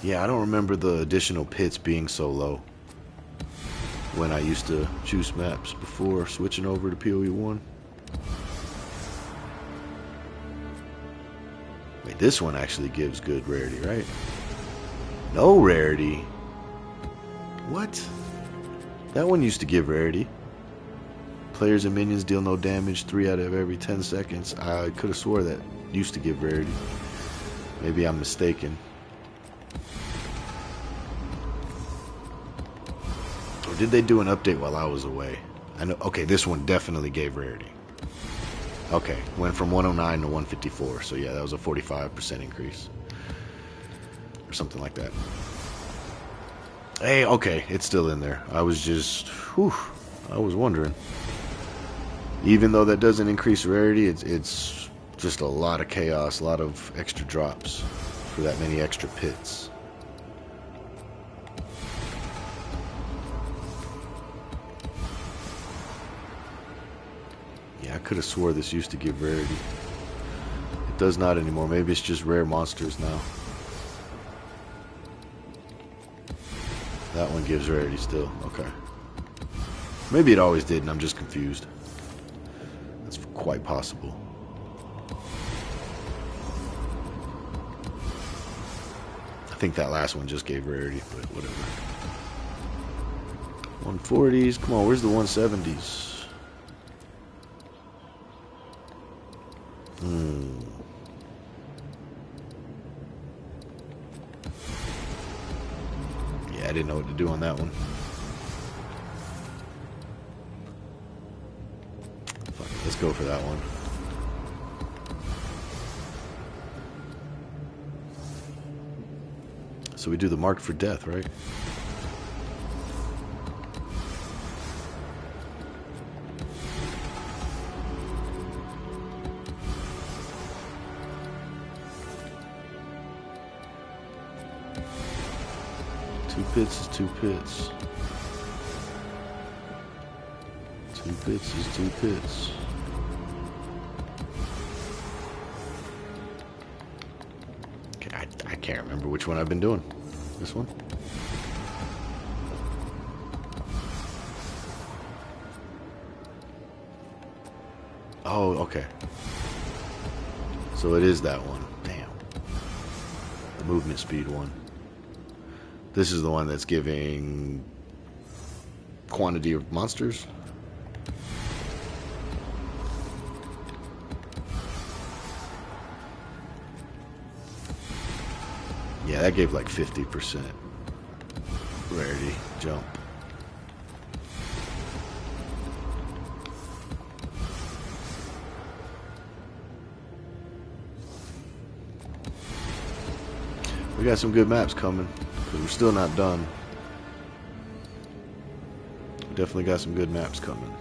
Yeah, I don't remember the additional pits being so low when I used to choose maps before switching over to PoE 1. Wait, this one actually gives good rarity, right? No rarity? What? That one used to give rarity. Players and minions deal no damage 3 out of every 10 seconds. I could have swore that used to give rarity. Maybe I'm mistaken. Or did they do an update while I was away? I know. Okay, this one definitely gave rarity. Okay, went from 109 to 154. So yeah, that was a 45% increase. Or something like that. Hey, okay, it's still in there. I was just, I was wondering. Even though that doesn't increase rarity, it's just a lot of chaos, a lot of extra drops for that many extra pits. Yeah, I could have swore this used to give rarity. It does not anymore. Maybe it's just rare monsters now. That one gives rarity still. Okay. Maybe it always did and I'm just confused. That's quite possible. I think that last one just gave rarity, but whatever. 140s. Come on, where's the 170s? Yeah, I didn't know what to do on that one. Fuck it, let's go for that one. So we do the mark for death, right? Two pits is two pits. Two pits is two pits. Okay, I can't remember which one I've been doing. This one? Oh, okay. So it is that one. Damn. The movement speed one. This is the one that's giving quantity of monsters. Yeah, that gave like 50% rarity jump. We got some good maps coming, because we're still not done. Definitely got some good maps coming.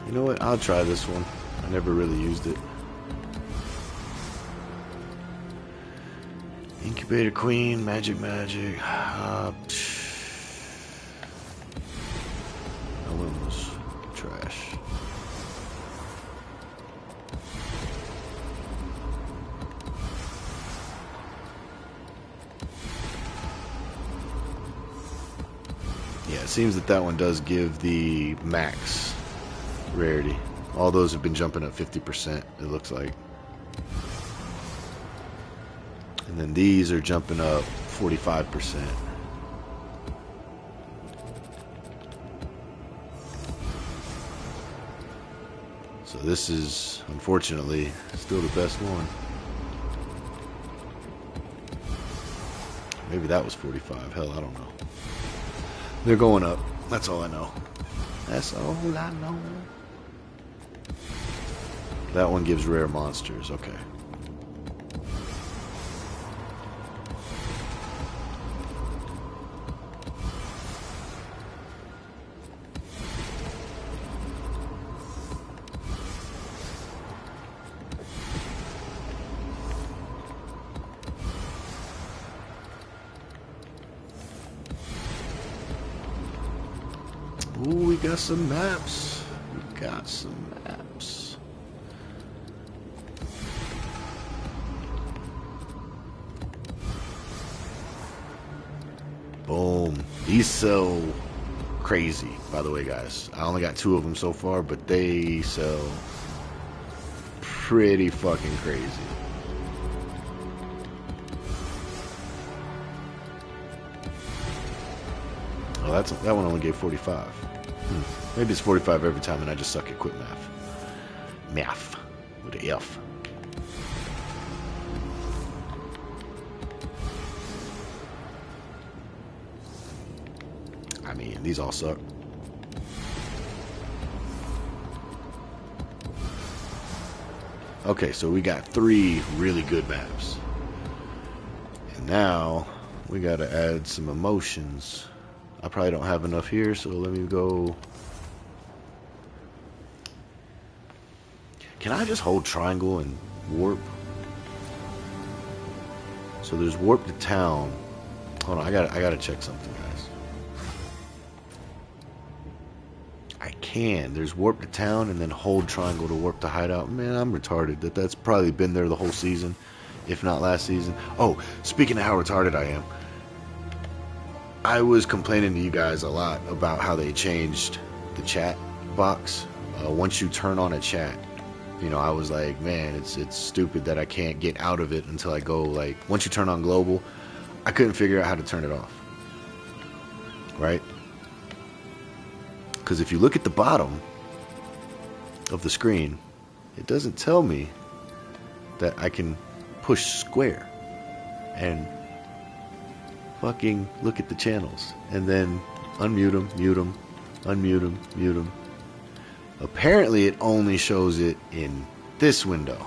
You know what? I'll try this one. I never really used it. Incubator Queen, Magic. That one was trash. Yeah, it seems that that one does give the max rarity. All those have been jumping up 50%, it looks like. And then these are jumping up 45%. So this is, unfortunately, still the best one. Maybe that was 45. Hell, I don't know. They're going up. That's all I know. That's all I know. That one gives rare monsters. Okay. Ooh, we got some maps. We got some maps. Boom. These sell crazy, by the way, guys. I only got 2 of them so far, but they sell pretty fucking crazy. Oh, that one only gave 45. Maybe it's 45 every time and I just suck at quick math. Math. With an F. I mean, these all suck. Okay, so we got 3 really good maps. And now we gotta add some emotions. I probably don't have enough here, so let me go. Can I just hold triangle and warp? So there's warp to town. Hold on, I gotta check something, guys. I can. There's warp to town and then hold triangle to warp to hideout. Man, I'm retarded. That's probably been there the whole season, if not last season. Oh, speaking of how retarded I am. I was complaining to you guys a lot about how they changed the chat box. Once you turn on a chat, you know, I was like, man, it's stupid that I can't get out of it until I go, like, once you turn on global, I couldn't figure out how to turn it off. Right? Because if you look at the bottom of the screen, it doesn't tell me that I can push square and fucking look at the channels and then unmute them, mute them, unmute them, mute them. Apparently it only shows it in this window.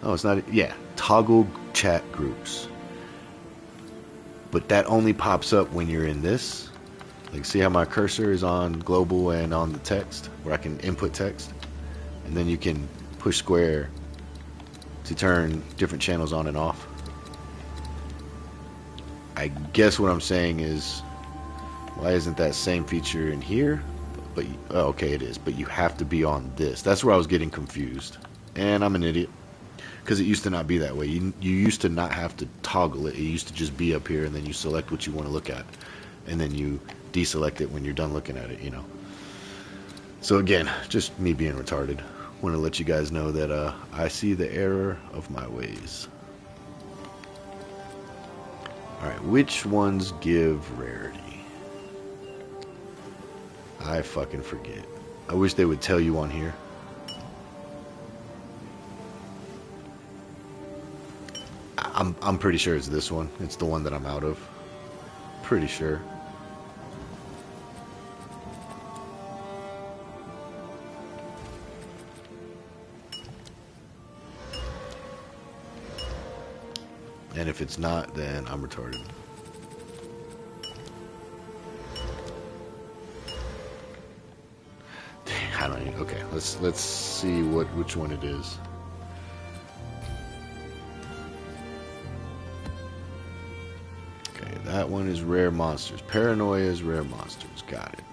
Oh, it's not. Yeah, toggle chat groups. But that only pops up when you're in this. Like, see how my cursor is on global and on the text, where I can input text, and then you can push square to turn different channels on and off. I guess what I'm saying is, why isn't that same feature in here? But oh, okay, it is. But you have to be on this. That's where I was getting confused, and I'm an idiot because it used to not be that way. You used to not have to toggle it. It used to just be up here, and then you select what you want to look at, and then you deselect it when you're done looking at it. You know. So again, just me being retarded. Want to let you guys know that I see the error of my ways. Alright, which ones give rarity? I fucking forget. I wish they would tell you on here. I'm pretty sure it's this one. It's the one that I'm out of. Pretty sure. And if it's not, then I'm retarded. I don't even, okay, let's see which one it is. Okay, that one is rare monsters. Paranoia is rare monsters. Got it.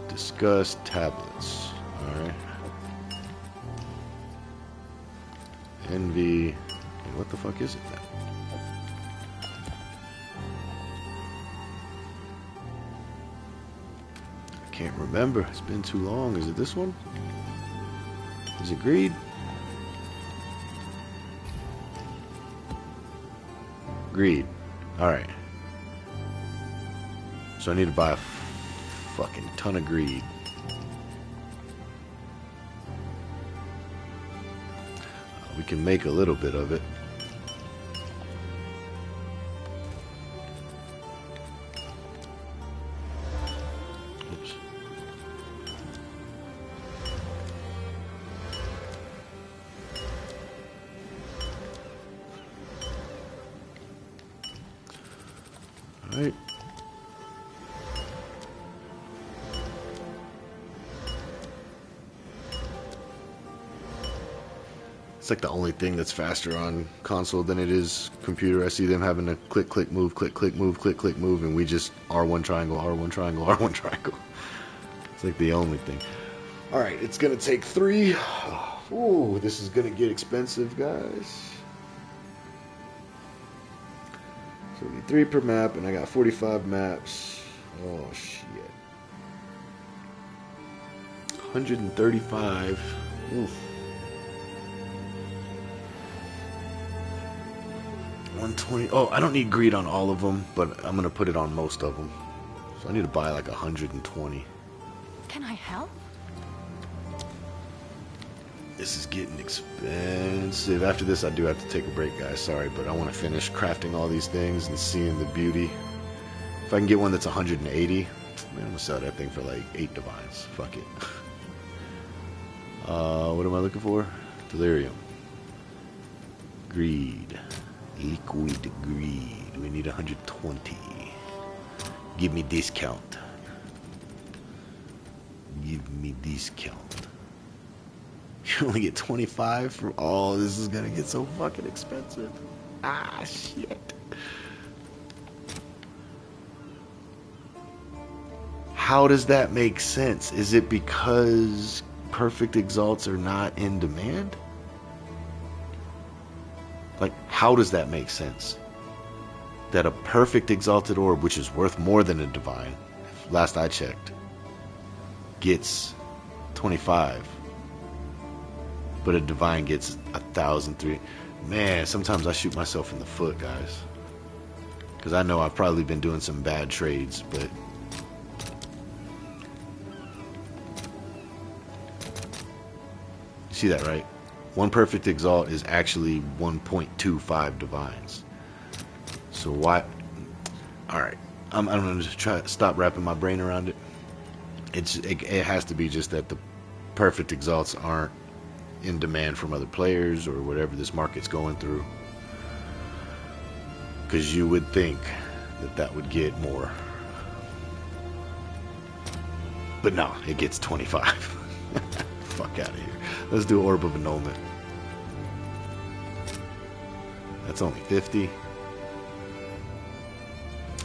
Discuss tablets. Alright. Envy. Okay, what the fuck is it then? I can't remember. It's been too long. Is it this one? Is it greed? Greed. Alright. So I need to buy a fucking ton of greed. We can make a little bit of it. Oops. All right. It's like the only thing that's faster on console than it is computer. I see them having to click, click, move, click, click, move, click, click, move, and we just R1 triangle, R1 triangle, R1 triangle. It's like the only thing. Alright, it's gonna take 3. Ooh, this is gonna get expensive, guys. So we need 3 per map, and I got 45 maps. Oh, shit. 135. Oof. 120. Oh, I don't need greed on all of them, but I'm gonna put it on most of them. So I need to buy like 120. Can I help? This is getting expensive. After this, I do have to take a break, guys. Sorry, but I want to finish crafting all these things and seeing the beauty. If I can get one that's 180, man, I'm gonna sell that thing for like 8 divines. Fuck it. What am I looking for? Delirium. Greed. Liquid greed. We need 120. Give me discount. Give me discount. You only get 25 from all. This is gonna get so fucking expensive. Ah, shit. How does that make sense? Is it because perfect exalts are not in demand? Like, how does that make sense? That a perfect exalted orb, which is worth more than a divine, last I checked, gets 25. But a divine gets 1,003. Man, sometimes I shoot myself in the foot, guys. Because I know I've probably been doing some bad trades, but... See that, right? One perfect exalt is actually 1.25 divines. So why? Alright. I'm going to try to stop wrapping my brain around it. It has to be just that the perfect exalts aren't in demand from other players or whatever this market's going through. Because you would think that that would get more. But no, it gets 25. Fuck out of here. Let's do Orb of Annulment. That's only 50.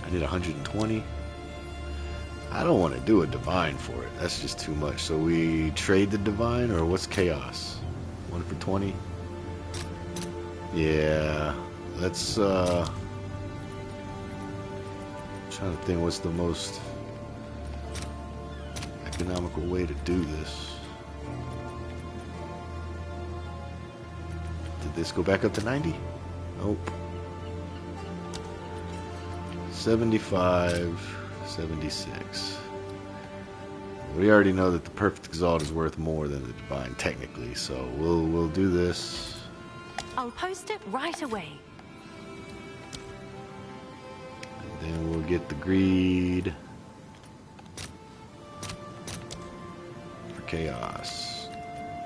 I need 120. I don't want to do a divine for it. That's just too much. So we trade the divine, or what's chaos? 1 for 20? Yeah. Let's trying to think what's the most economical way to do this. Did this go back up to 90? Nope. 75, 76. We already know that the perfect exalt is worth more than the divine technically, so we'll do this. I'll post it right away. And then we'll get the greed for chaos.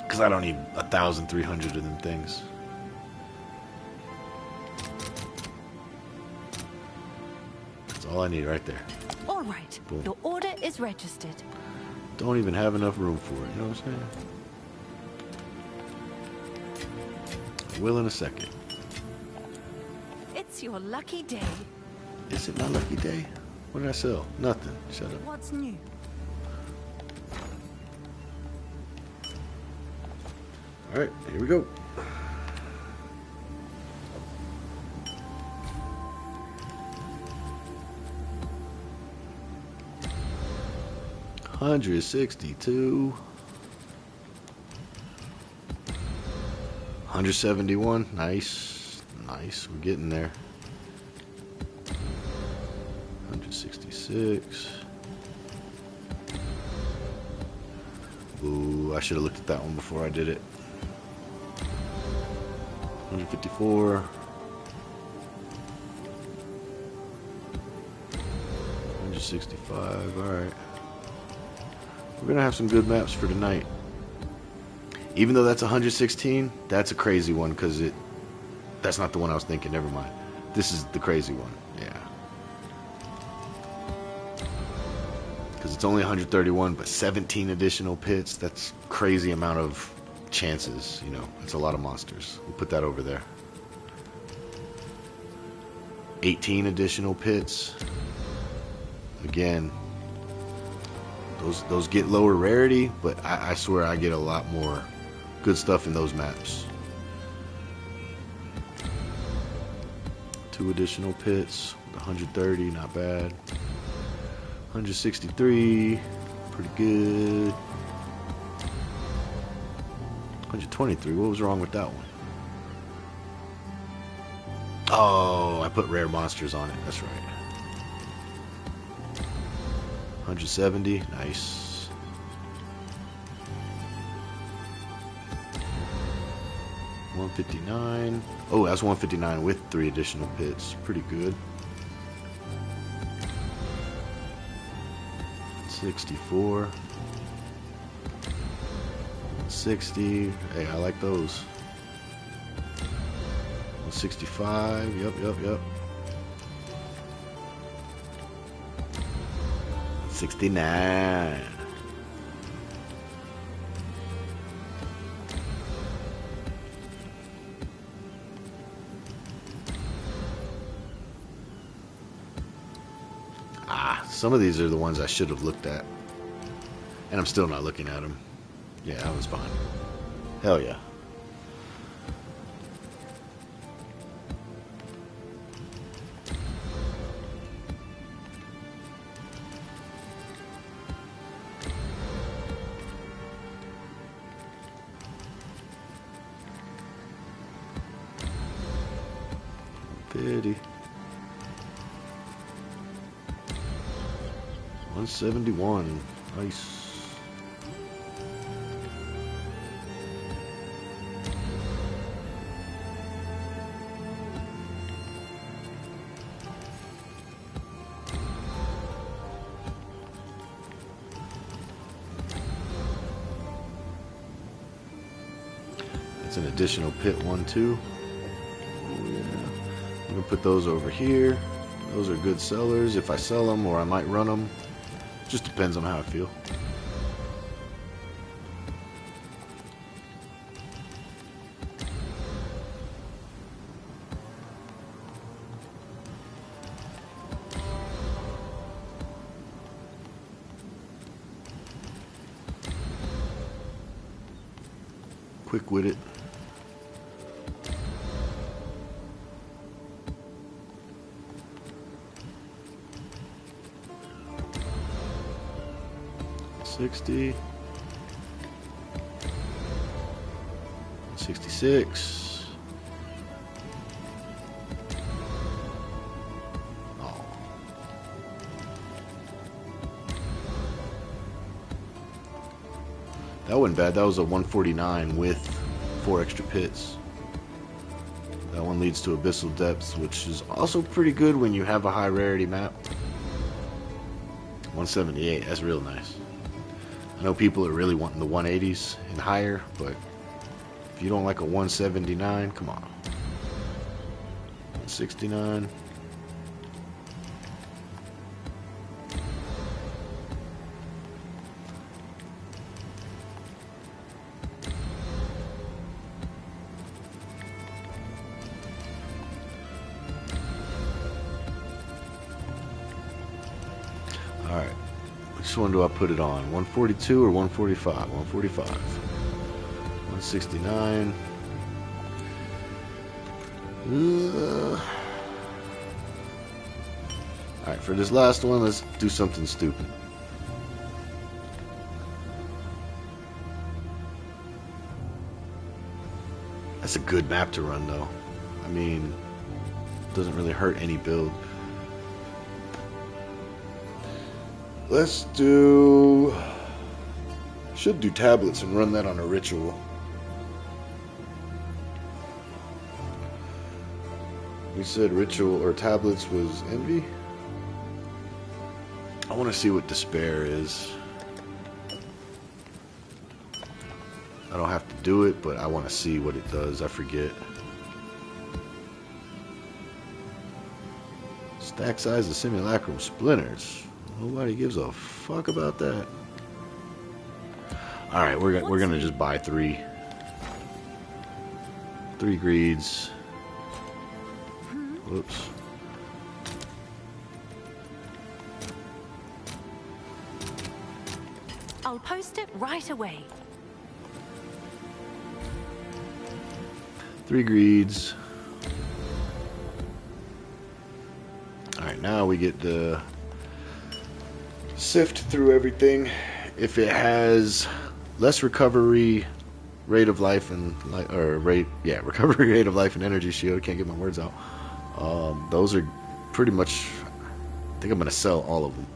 Because Because I don't need 1,300 of them things. That's all I need right there. All right. Boom. Your order is registered. Don't even have enough room for it, you know what I'm saying? I will in a second. It's your lucky day. Is it my lucky day? What did I sell? Nothing. Shut up. What's new? Alright, here we go. $162. 171. Nice. Nice. We're getting there. 166. Ooh, I should have looked at that one before I did it. 154. 165. Alright. We're gonna have some good maps for tonight. Even though that's 116, that's a crazy one because that's not the one I was thinking. Never mind. This is the crazy one. Yeah. Because it's only 131, but 17 additional pits. That's crazy amount of chances. You know, it's a lot of monsters. We'll put that over there. 18 additional pits. Again, those get lower rarity, but I swear I get a lot more good stuff in those maps. 2 additional pits, 130, not bad. 163, pretty good. 123, what was wrong with that one? Oh, I put rare monsters on it, that's right. 170, nice. 159. Oh, that's 159 with 3 additional pits. Pretty good. 64. 60. Hey, I like those. 165. Yep. 69. Some of these are the ones I should have looked at. And I'm still not looking at them. Yeah, that was fine. Hell yeah. Pity. 171. Nice. That's an additional pit 1, 2. Oh yeah. I'm gonna put those over here. Those are good sellers if I sell them, or I might run them. Just depends on how I feel. Quick with it. $60. 66. Oh. That wasn't bad. That was a 149 with 4 extra pits. That one leads to Abyssal Depths, which is also pretty good when you have a high rarity map. 178, that's real nice. I know people are really wanting the 180s and higher, but if you don't like a 179, come on. 169. Alright, which one do I put it on? 142 or 145? 145. 169. Alright, for this last one, let's do something stupid. That's a good map to run, though. I mean, it doesn't really hurt any build. Let's do... should do tablets and run that on a ritual. We said ritual or tablets was envy. I want to see what despair is. I don't have to do it, but I want to see what it does. I forget. Stack size of simulacrum splinters. Nobody gives a fuck about that. All right, we're gonna just buy 3 greeds. Whoops. I'll post it right away. 3 greeds. Alright, now we get to sift through everything. If it has less recovery rate of life and recovery rate of life and energy shield, can't get my words out. Those are pretty much, I think I'm gonna sell all of them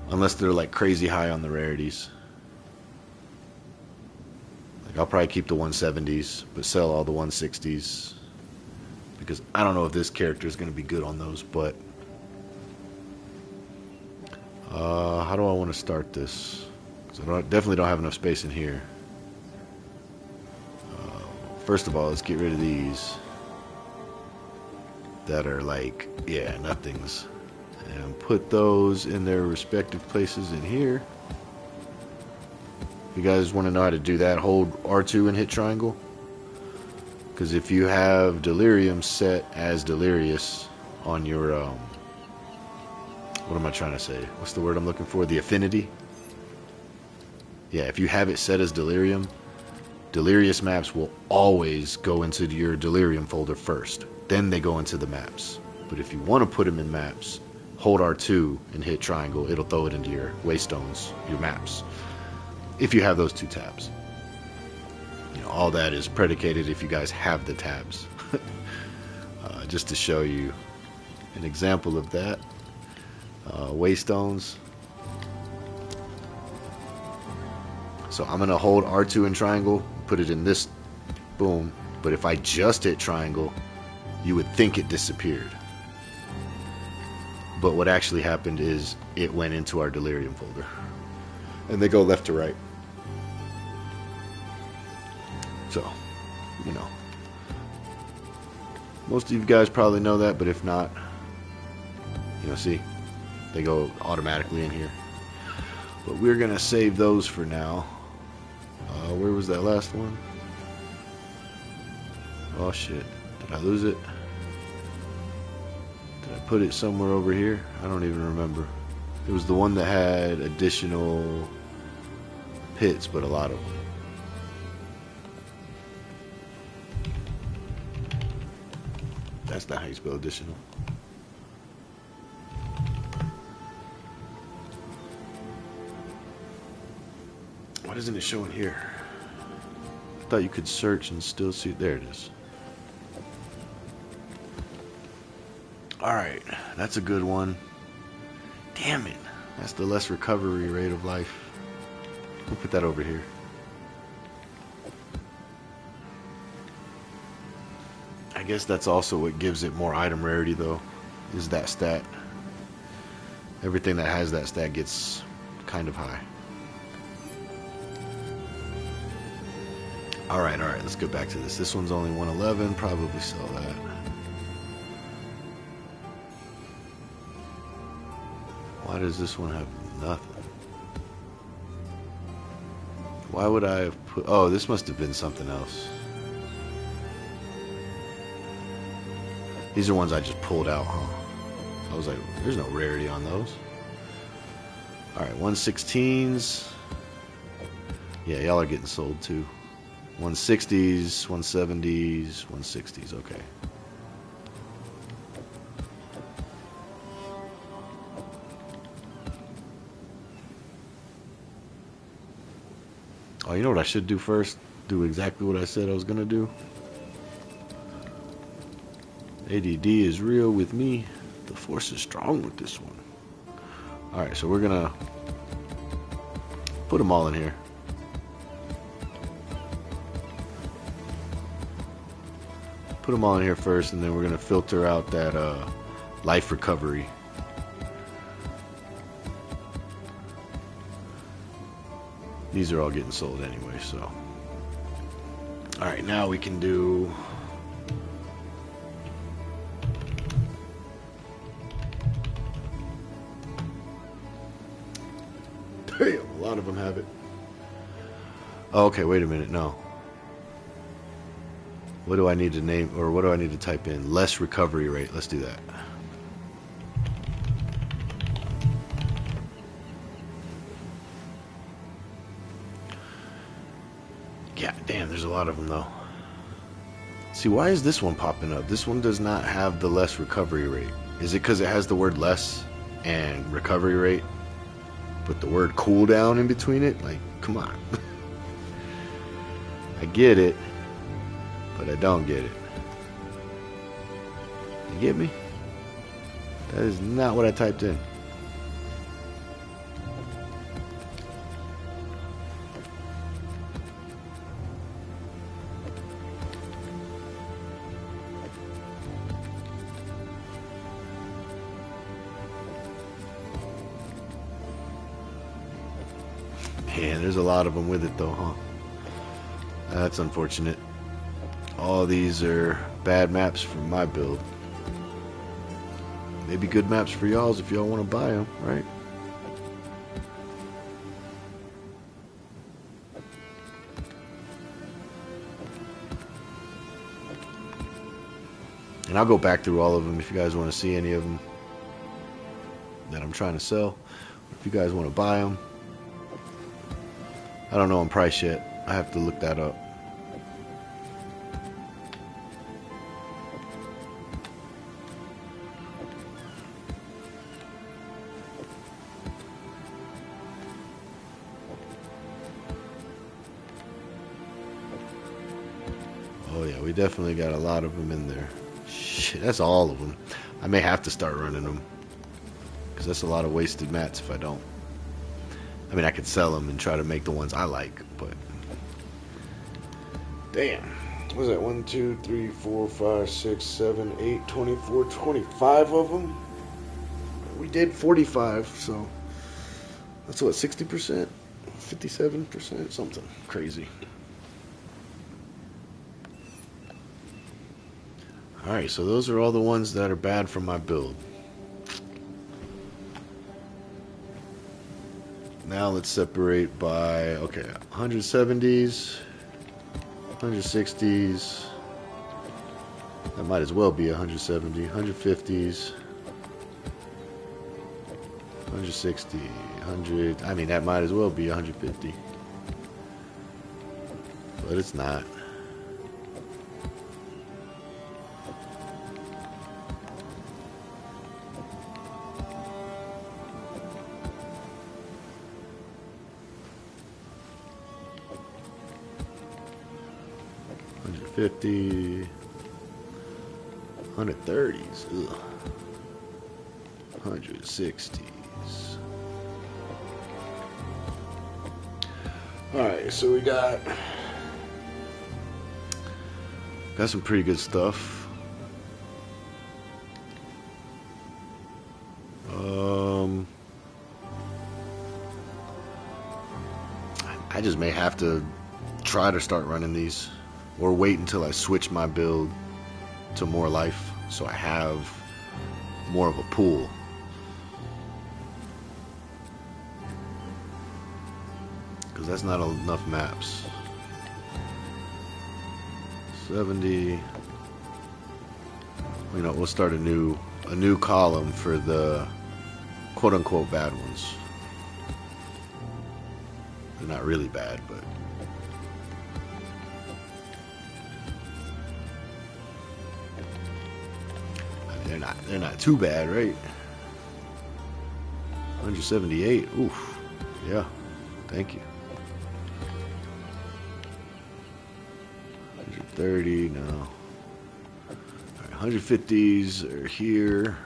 unless they're like crazy high on the rarities. Like I'll probably keep the 170s but sell all the 160s because I don't know if this character is gonna be good on those. But how do I want to start this? So I definitely don't have enough space in here. First of all, let's get rid of these that are like, yeah, nothings, and put those in their respective places in here. If you guys want to know how to do that, hold R2 and hit triangle, because if you have delirium set as delirious on your what am I trying to say, what's the word I'm looking for, the affinity, yeah, if you have it set as delirium, delirious maps will always go into your delirium folder first, then they go into the maps. But if you want to put them in maps, hold R2 and hit triangle, it'll throw it into your waystones, your maps, if you have those 2 tabs. You know, all that is predicated if you guys have the tabs. Just to show you an example of that, waystones. So I'm gonna hold R2 and triangle, put it in this, boom, but if I just hit triangle, you would think it disappeared. But what actually happened is it went into our delirium folder. And they go left to right. So, you know. Most of you guys probably know that, but if not, you know, see, they go automatically in here. But we're gonna save those for now. Where was that last one? Oh shit, did I lose it? Did I put it somewhere over here? I don't even remember. It was the one that had additional pits, but a lot of them. That's not how you spell additional. Why isn't it showing here? I thought you could search and still see. There it is. Alright, that's a good one. Damn it. That's the less recovery rate of life. We'll put that over here. I guess that's also what gives it more item rarity, though, is that stat. Everything that has that stat gets kind of high. Alright, let's get back to this. This one's only 111, probably sell that. Why does this one have nothing? Why would I have put... Oh, this must have been something else. These are ones I just pulled out, huh? I was like, there's no rarity on those. Alright, 116s. Yeah, y'all are getting sold too. 160s, 170s, 160s, okay. Oh, you know what I should do first? Do exactly what I said I was gonna do. ADD is real with me. The force is strong with this one. Alright, so we're gonna put them all in here. Put them all in here first, and then we're gonna filter out that life recovery. These are all getting sold anyway, so. Alright, now we can do... Damn, a lot of them have it. Oh, okay, wait a minute, no. What do I need to name, or what do I need to type in? Less recovery rate, let's do that. Yeah, damn, there's a lot of them though. See, why is this one popping up? This one does not have the less recovery rate. Is it because it has the word less and recovery rate, but the word cooldown in between it? Like, come on. I get it, but I don't get it. You get me? That is not what I typed in. Man, there's a lot of them with it though, huh? That's unfortunate. All these are bad maps for my build. Maybe good maps for y'all's if y'all want to buy them, right? And I'll go back through all of them if you guys want to see any of them that I'm trying to sell. If you guys want to buy them. I don't know on price yet. I have to look that up. Oh yeah, we definitely got a lot of them in there. Shit, that's all of them. I may have to start running them, because that's a lot of wasted mats if I don't. I mean, I could sell them and try to make the ones I like, but... Damn. What was that? 1, 2, 3, 4, 5, 6, 7, 8, 24, 25 of them? We did 45, so... That's what, 60%? 57%? Something crazy. Alright, so those are all the ones that are bad from my build. Now let's separate by, okay, 170s, 160s, that might as well be 170, 150s, 160, 100, I mean that might as well be 150, but it's not. $150, 130s, ugh. 160s. Alright, so we got some pretty good stuff. I just may have to try to start running these, or wait until I switch my build to more life, so I have more of a pool. Because that's not enough maps. 70. You know, we'll start a new column for the quote-unquote bad ones. They're not really bad, but I mean, they're not too bad, right? 178. Oof. Yeah. Thank you. 130. No. All right, 150s are here.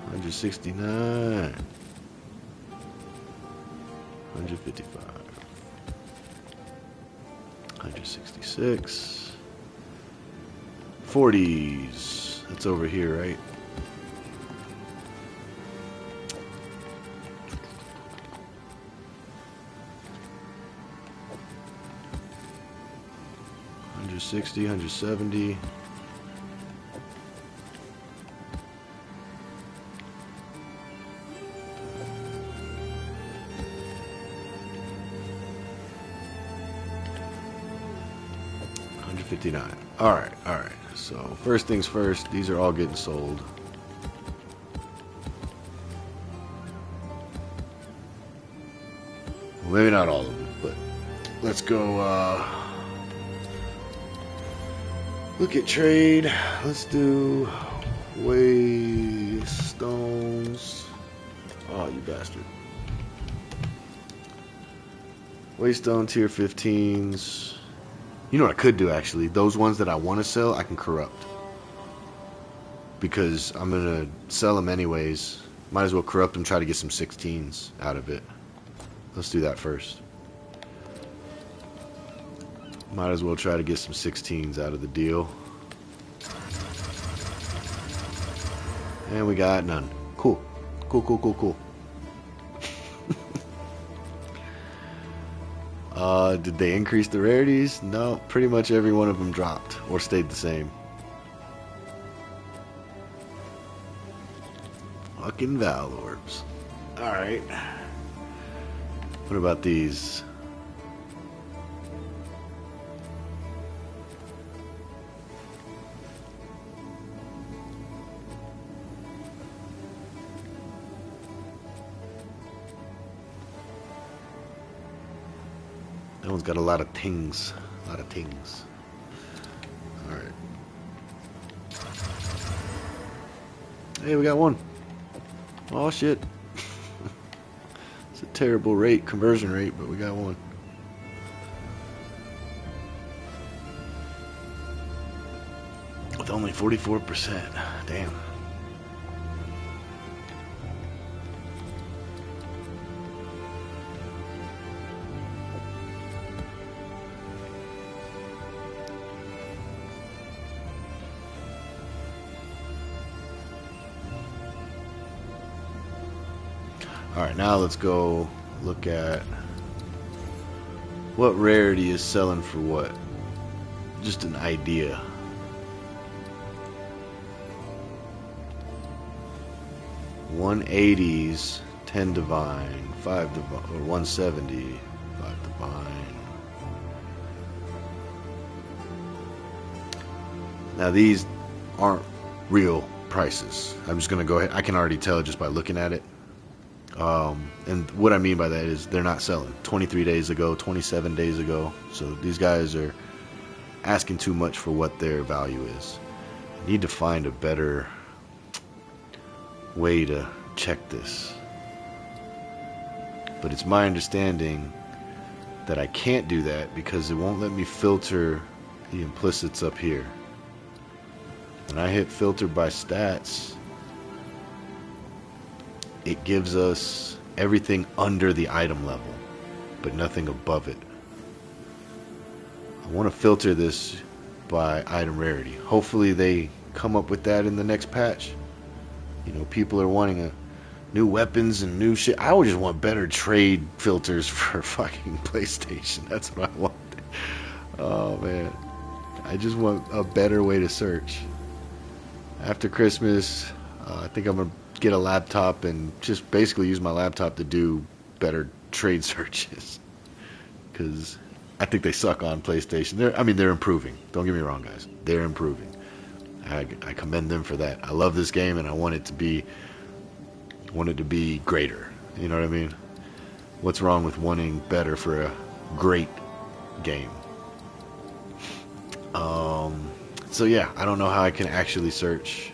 169. 155. 166. 40s. That's over here, right? $160, $170. $159. All right. So first things first, these are all getting sold. Well, maybe not all of them, but let's go look at trade. Let's do Waystones. Oh, you bastard. Waystone tier 15s. You know what I could do, actually? Those ones that I want to sell, I can corrupt. Because I'm going to sell them anyways. Might as well corrupt them, try to get some 16s out of it. Let's do that first. Might as well try to get some 16s out of the deal. And we got none. Cool. Cool. Did they increase the rarities? No, pretty much every one of them dropped or stayed the same. Fucking Val orbs. Alright. What about these? That one's got a lot of tings. Alright. Hey, we got one. Oh shit. It's a terrible conversion rate, but we got one. With only 44%. Damn. Alright, now let's go look at what rarity is selling for what. Just an idea. $180s, 10 divine, 5 divine, or 170, 5 divine. Now these aren't real prices. I'm just gonna go ahead. I can already tell just by looking at it. And what I mean by that is they're not selling 23 days ago, 27 days ago. So these guys are asking too much for what their value is. I need to find a better way to check this. But it's my understanding that I can't do that because it won't let me filter the implicits up here. When I hit filter by stats, it gives us everything under the item level, but nothing above it. I want to filter this by item rarity. Hopefully they come up with that in the next patch. You know, people are wanting new weapons and new shit. I would just want better trade filters for fucking PlayStation. That's what I want. Oh man, I just want a better way to search. After Christmas, I think I'm gonna get a laptop and just basically use my laptop to do better trade searches. Because I think they suck on PlayStation. They're improving. Don't get me wrong, guys. They're improving. I commend them for that. I love this game, and I want it to be greater. You know what I mean? What's wrong with wanting better for a great game? So yeah, I don't know how I can actually search.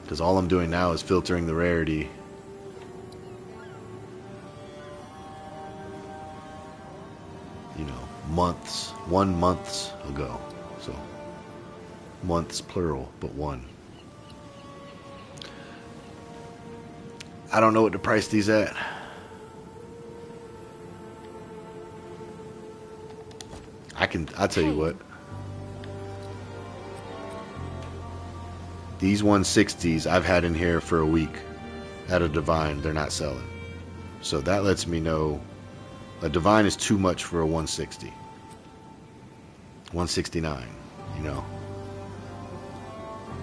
Because all I'm doing now is filtering the rarity. You know, months, 1 month ago. So, months plural, but one. I don't know what to price these at. I'll tell you what. These 160s I've had in here for a week at a Divine, they're not selling. So that lets me know a Divine is too much for a 160. 169, you know.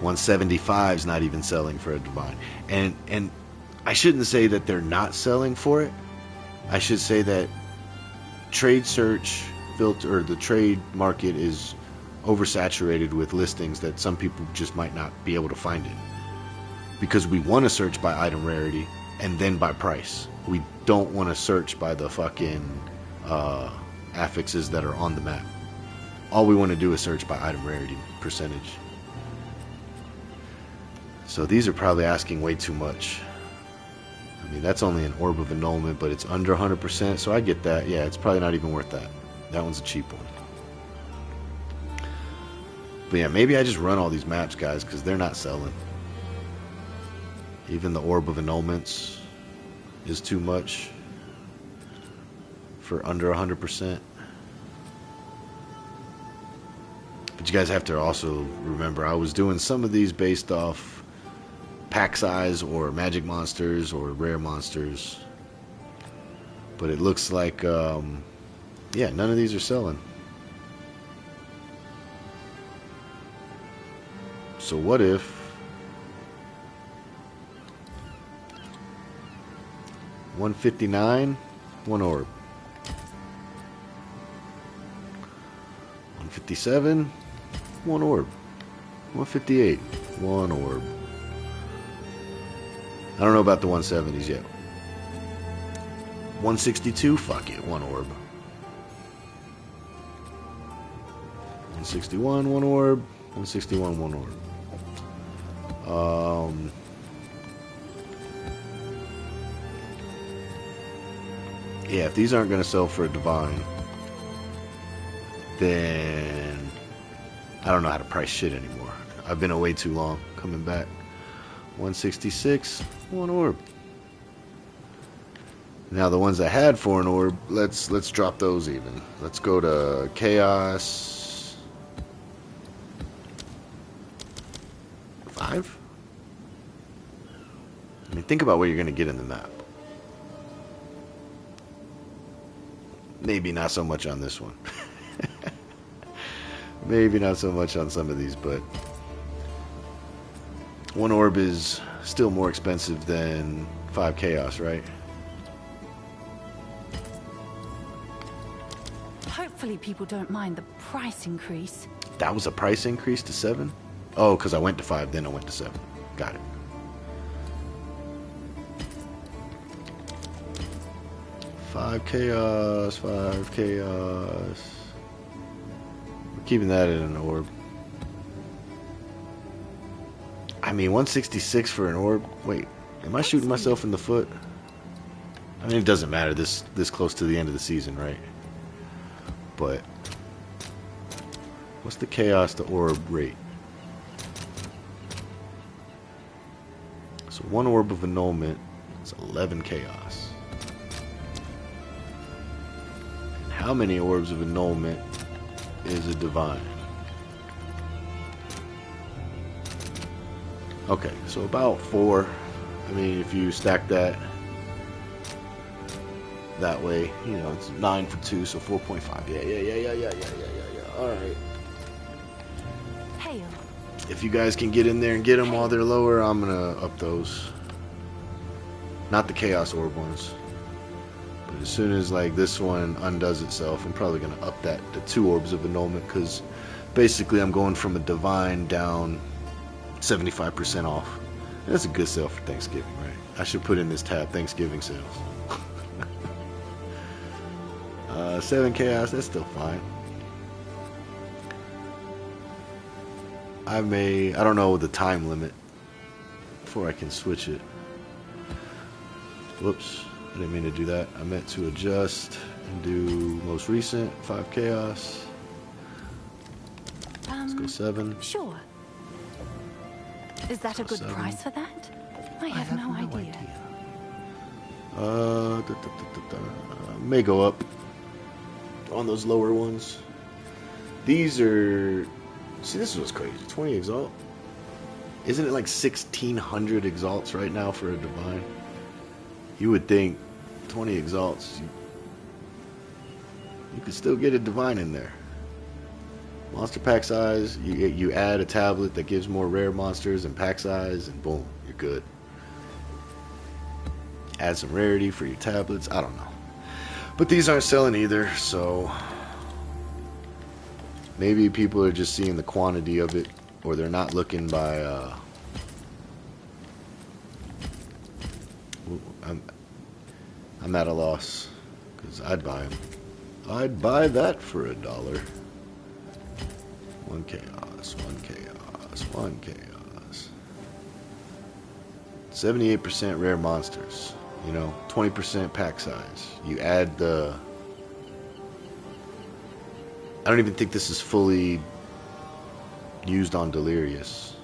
175 is not even selling for a Divine. And I shouldn't say that they're not selling for it. I should say that trade search filter, or the trade market, is oversaturated with listings that some people just might not be able to find it. Because we want to search by item rarity and then by price. We don't want to search by the fucking affixes that are on the map. All we want to do is search by item rarity percentage. So these are probably asking way too much. I mean, that's only an Orb of Annulment, but it's under 100%, so I get that. Yeah, it's probably not even worth that. That one's a cheap one. But yeah, maybe I just run all these maps, guys, because they're not selling. Even the Orb of Annulments is too much for under 100%. But you guys have to also remember, I was doing some of these based off pack size or magic monsters or rare monsters. But it looks like, yeah, none of these are selling. So what if $159, one orb. $157, one orb. $158, one orb. I don't know about the 170s yet. $162, fuck it, one orb. $161, one orb. $161, one orb. Yeah, if these aren't going to sell for a Divine, then I don't know how to price shit anymore. I've been away too long coming back. 166, one orb. Now the ones I had for an orb, let's drop those even. Let's go to Chaos 5. I mean, think about what you're going to get in the map. Maybe not so much on this one. Maybe not so much on some of these, but one orb is still more expensive than 5 Chaos, right? Hopefully people don't mind the price increase. That was a price increase to 7? Oh, because I went to 5, then I went to 7. Got it. Five Chaos, 5 Chaos. We're keeping that in an orb. I mean, 166 for an orb. Wait, am I shooting myself in the foot? I mean, it doesn't matter this close to the end of the season, right? But what's the Chaos to orb rate? So one orb of annulment is 11 Chaos. And how many orbs of annulment is a Divine? Okay, so about 4. I mean, if you stack that way, you know, it's 9 for 2, so 4.5. Yeah. All right. Hail. If you guys can get in there and get them while they're lower, I'm gonna up those. Not the Chaos Orb ones. But as soon as like this one undoes itself, I'm probably gonna up that to 2 Orbs of Annulment, because basically I'm going from a Divine down 75% off. And that's a good sale for Thanksgiving, right? I should put in this tab, Thanksgiving sales. 7 Chaos, that's still fine. I don't know the time limit before I can switch it. Whoops, I didn't mean to do that. I meant to adjust and do most recent, 5 Chaos. Let's go 7. Sure. Is that a good 7. price for that? I have no idea. May go up on those lower ones. These are... See, this is what's crazy. 20 Exalt? Isn't it like 1,600 Exalts right now for a Divine? You would think 20 Exalts, you could still get a Divine in there. Monster pack size, you add a tablet that gives more rare monsters and pack size, and boom, you're good. Add some rarity for your tablets, I don't know. But these aren't selling either, so maybe people are just seeing the quantity of it, or they're not looking by I'm at a loss, because I'd buy them. I'd buy that for $1. 1 Chaos, 1 Chaos, 1 Chaos. 78% rare monsters. You know, 20% pack size. You add the... I don't even think this is fully used on Delirious.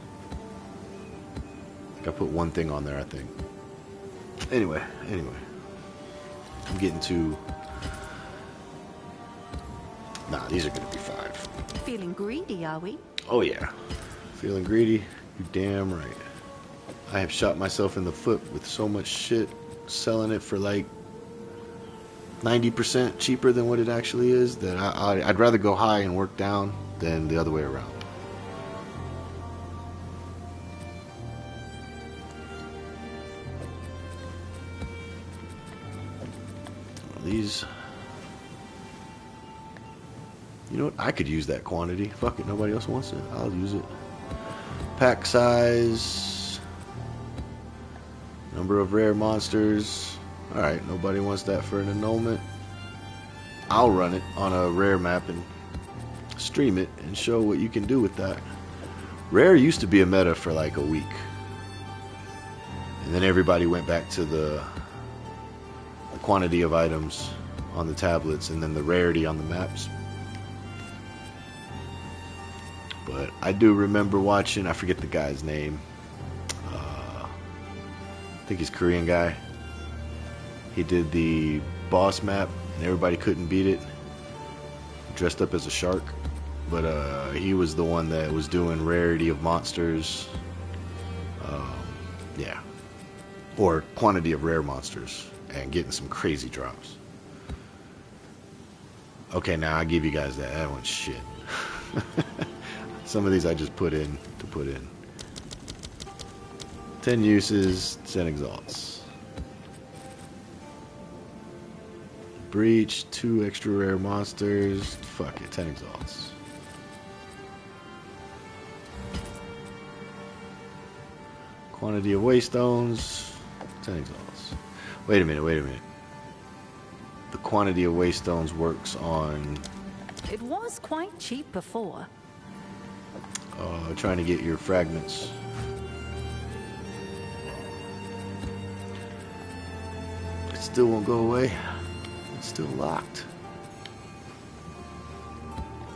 I put one thing on there, I think. Anyway. I'm getting to... Nah, these are going to be 5. Feeling greedy, are we? Oh yeah. Feeling greedy? You're damn right. I have shot myself in the foot with so much shit, selling it for like 90% cheaper than what it actually is, that I'd rather go high and work down than the other way around. These... You know what? I could use that quantity. Fuck it, nobody else wants it. I'll use it. Pack size. Number of rare monsters. Alright, nobody wants that for an annulment. I'll run it on a rare map and stream it and show what you can do with that. Rare used to be a meta for like a week. And then everybody went back to the quantity of items on the tablets and then the rarity on the maps. But I do remember watching, I forget the guy's name. I think he's a Korean guy. He did the boss map and everybody couldn't beat it. Dressed up as a shark. But he was the one that was doing rarity of monsters. Yeah. Or quantity of rare monsters. And getting some crazy drops. Okay, now I'll give you guys that. That one's shit. Some of these I just put in to put in. 10 uses, 10 exalts. Breach, 2 extra rare monsters. Fuck it, 10 exalts. Quantity of waystones, 10 exalts. Wait a minute. The quantity of waystones works on... It was quite cheap before. Trying to get your fragments. It still won't go away. It's still locked.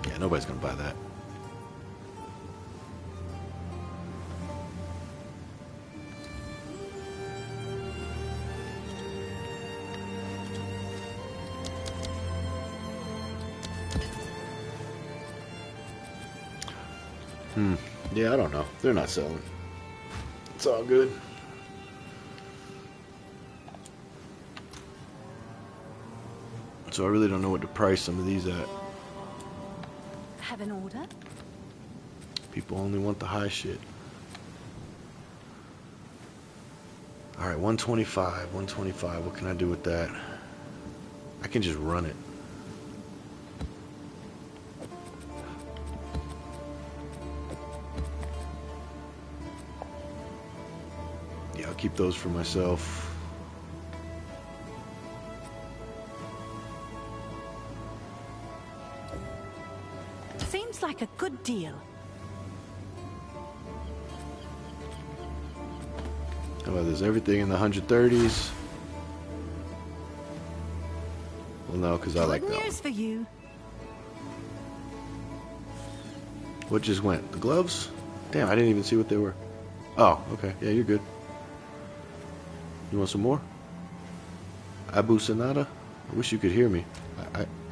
Yeah, nobody's gonna buy that. Yeah, I don't know. They're not selling. It's all good. So I really don't know what to price some of these at. Have an order? People only want the high shit. Alright, 125, 125. What can I do with that? I can just run it. Yeah, I'll keep those for myself. Seems like a good deal. Oh, there's everything in the 130s. Well, no, because I like that one. News for you. What just went? The gloves? Damn, I didn't even see what they were. Oh, okay. Yeah, you're good. You want some more? Abu Sanada? I wish you could hear me.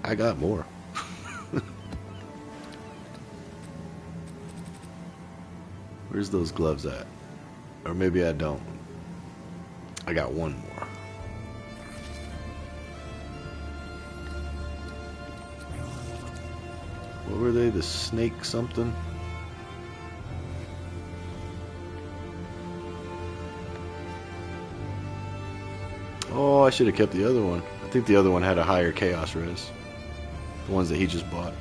I got more. Where's those gloves at? Or maybe I don't. I got one more. What were they? The snake something? Oh, I should have kept the other one. I think the other one had a higher chaos res. The ones that he just bought.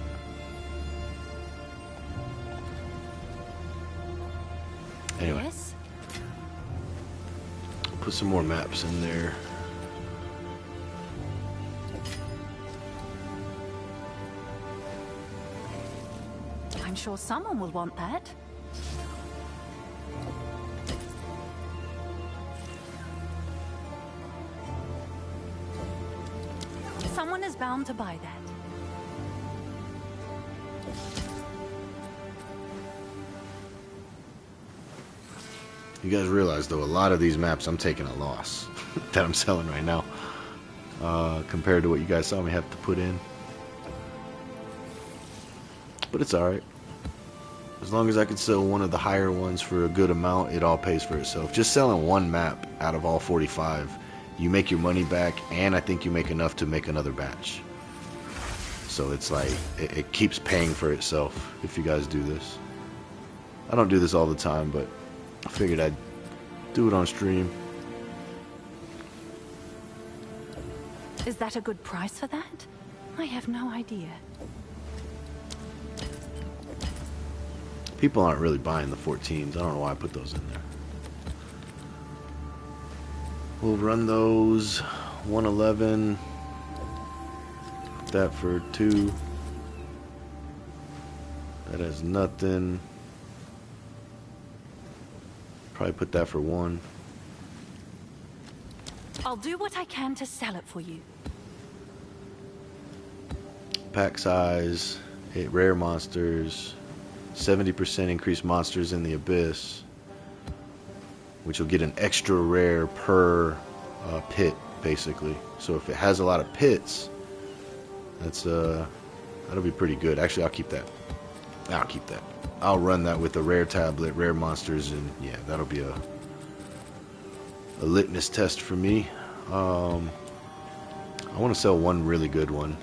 Anyway. Yes. Put some more maps in there. I'm sure someone will want that. Someone is bound to buy that. You guys realize, though, a lot of these maps I'm taking a loss that I'm selling right now compared to what you guys saw me have to put in. But it's alright. As long as I can sell one of the higher ones for a good amount, it all pays for itself. Just selling one map out of all 45, you make your money back, and I think you make enough to make another batch. So it's like, it keeps paying for itself if you guys do this. I don't do this all the time, but I figured I'd do it on stream. Is that a good price for that? I have no idea. People aren't really buying the 14s. I don't know why I put those in there. We'll run those 111. Put that for 2. That has nothing. Probably put that for 1. I'll do what I can to sell it for you. Pack size, 8 rare monsters, 70% increased monsters in the abyss, which will get an extra rare per pit, basically. So if it has a lot of pits, that's that'll be pretty good. Actually, I'll keep that. I'll keep that. I'll run that with a rare tablet, rare monsters, and yeah, that'll be a litmus test for me. I want to sell one really good one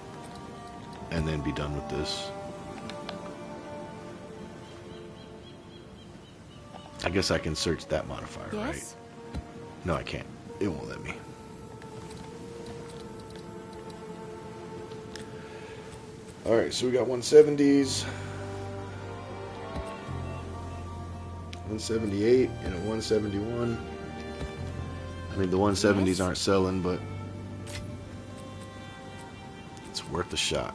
and then be done with this. I guess I can search that modifier, yes? Right? No, I can't. It won't let me. Alright, so we got 170s, 178, and a 171. I mean, the 170s aren't selling, but it's worth a shot.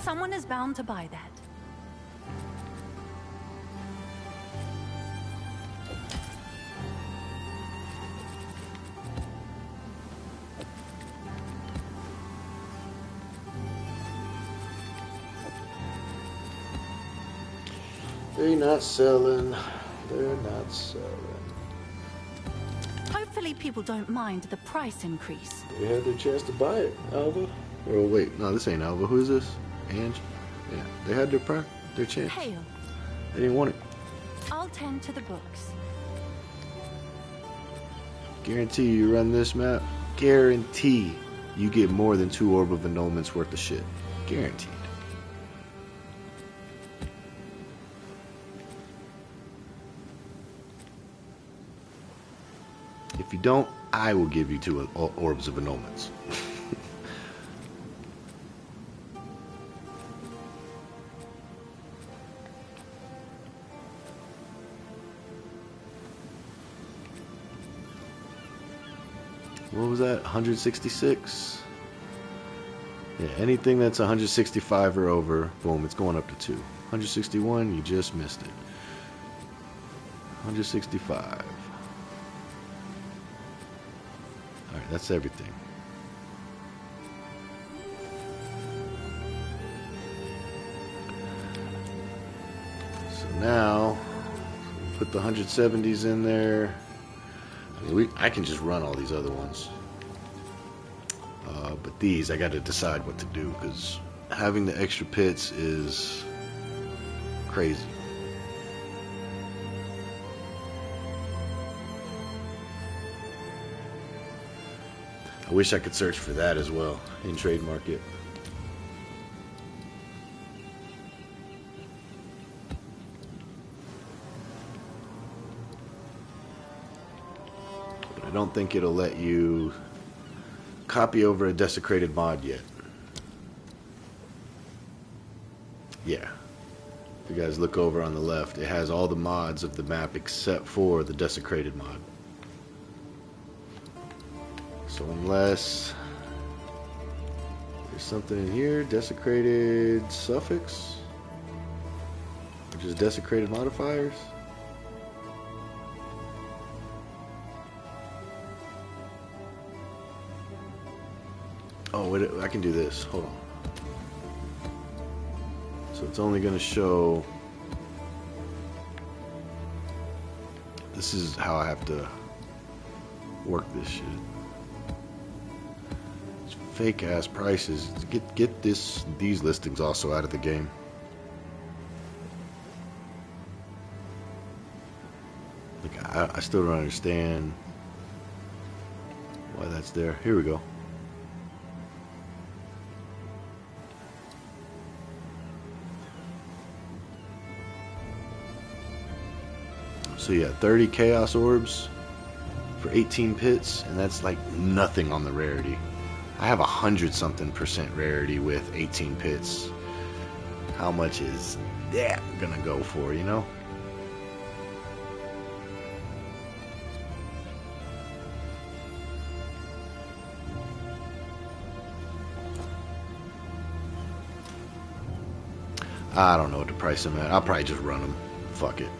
Someone is bound to buy that. They're not selling. They're not selling. Hopefully people don't mind the price increase. They had their chance to buy it, Alva. Oh, wait. No, this ain't Alva. Who is this? Ange? Yeah, they had their chance. Hail. They didn't want it. I'll tend to the books. Guarantee you run this map. Guarantee you get more than 2 Orb of Annulment's worth of shit. Guaranteed. If you don't, I will give you 2 Orbs of Annulments. What was that? 166? Yeah, anything that's 165 or over, boom, it's going up to 2. 161, you just missed it. 165. Alright, that's everything. So now, put the 170s in there. I can just run all these other ones. But these, I got to decide what to do, because having the extra pits is crazy. I wish I could search for that as well in Trade Market. But I don't think it'll let you copy over a desecrated mod yet. Yeah. If you guys look over on the left, it has all the mods of the map except for the desecrated mod. So unless there's something in here, desecrated suffix, which is desecrated modifiers. Oh, wait, I can do this. Hold on. So it's only going to show. This is how I have to work this shit. It's fake ass prices. Get these listings also out of the game. Like I still don't understand why that's there. Here we go. So yeah, 30 Chaos Orbs for 18 pits, and that's like nothing on the rarity. I have 100-something% rarity with 18 pits. How much is that gonna go for, you know? I don't know what to price them at. I'll probably just run them. Fuck it.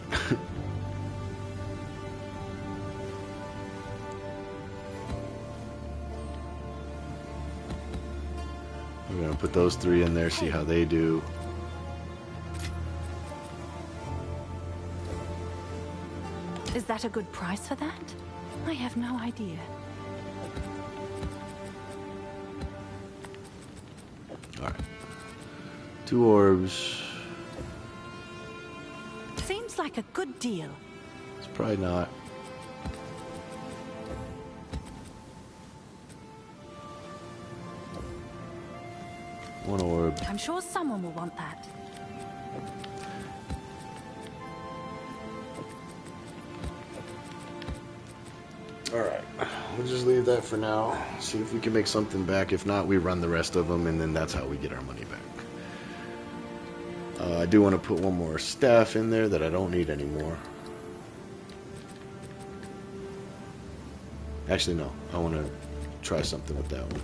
I'm gonna put those 3 in there, see how they do. Is that a good price for that? I have no idea. Alright. 2 orbs. Seems like a good deal. It's probably not. One orb. I'm sure someone will want that. Alright, we'll just leave that for now. See if we can make something back. If not, we run the rest of them, and then that's how we get our money back. I do want to put one more staff in there that I don't need anymore. Actually, no. I want to try something with that one.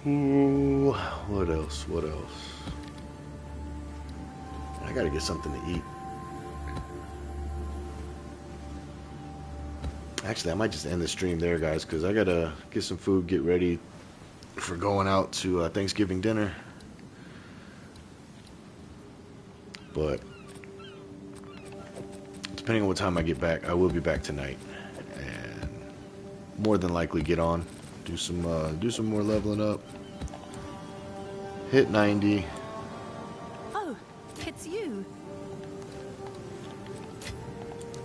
Ooh, what else? What else? I gotta get something to eat. Actually, I might just end the stream there, guys, because I gotta get some food, get ready for going out to Thanksgiving dinner. But depending on what time I get back, I will be back tonight, and more than likely get on, do some more leveling up. hit 90. Oh, it's you.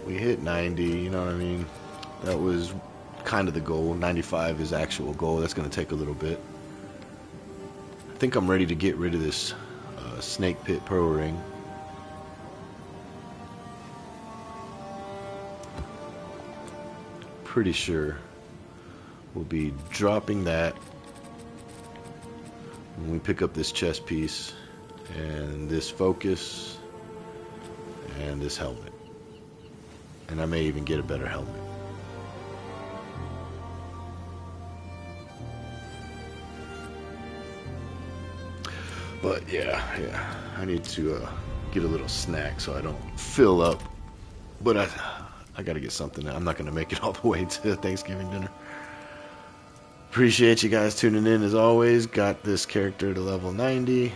We hit 90, you know what I mean? That was kind of the goal. 95 is actual goal. That's going to take a little bit. I think I'm ready to get rid of this Snake Pit Pro Ring. Pretty sure we'll be dropping that when we pick up this chest piece and this focus and this helmet. And I may even get a better helmet. But yeah, I need to get a little snack so I don't fill up. But I gotta get something. I'm not gonna make it all the way to Thanksgiving dinner. Appreciate you guys tuning in as always. Got this character to level 90.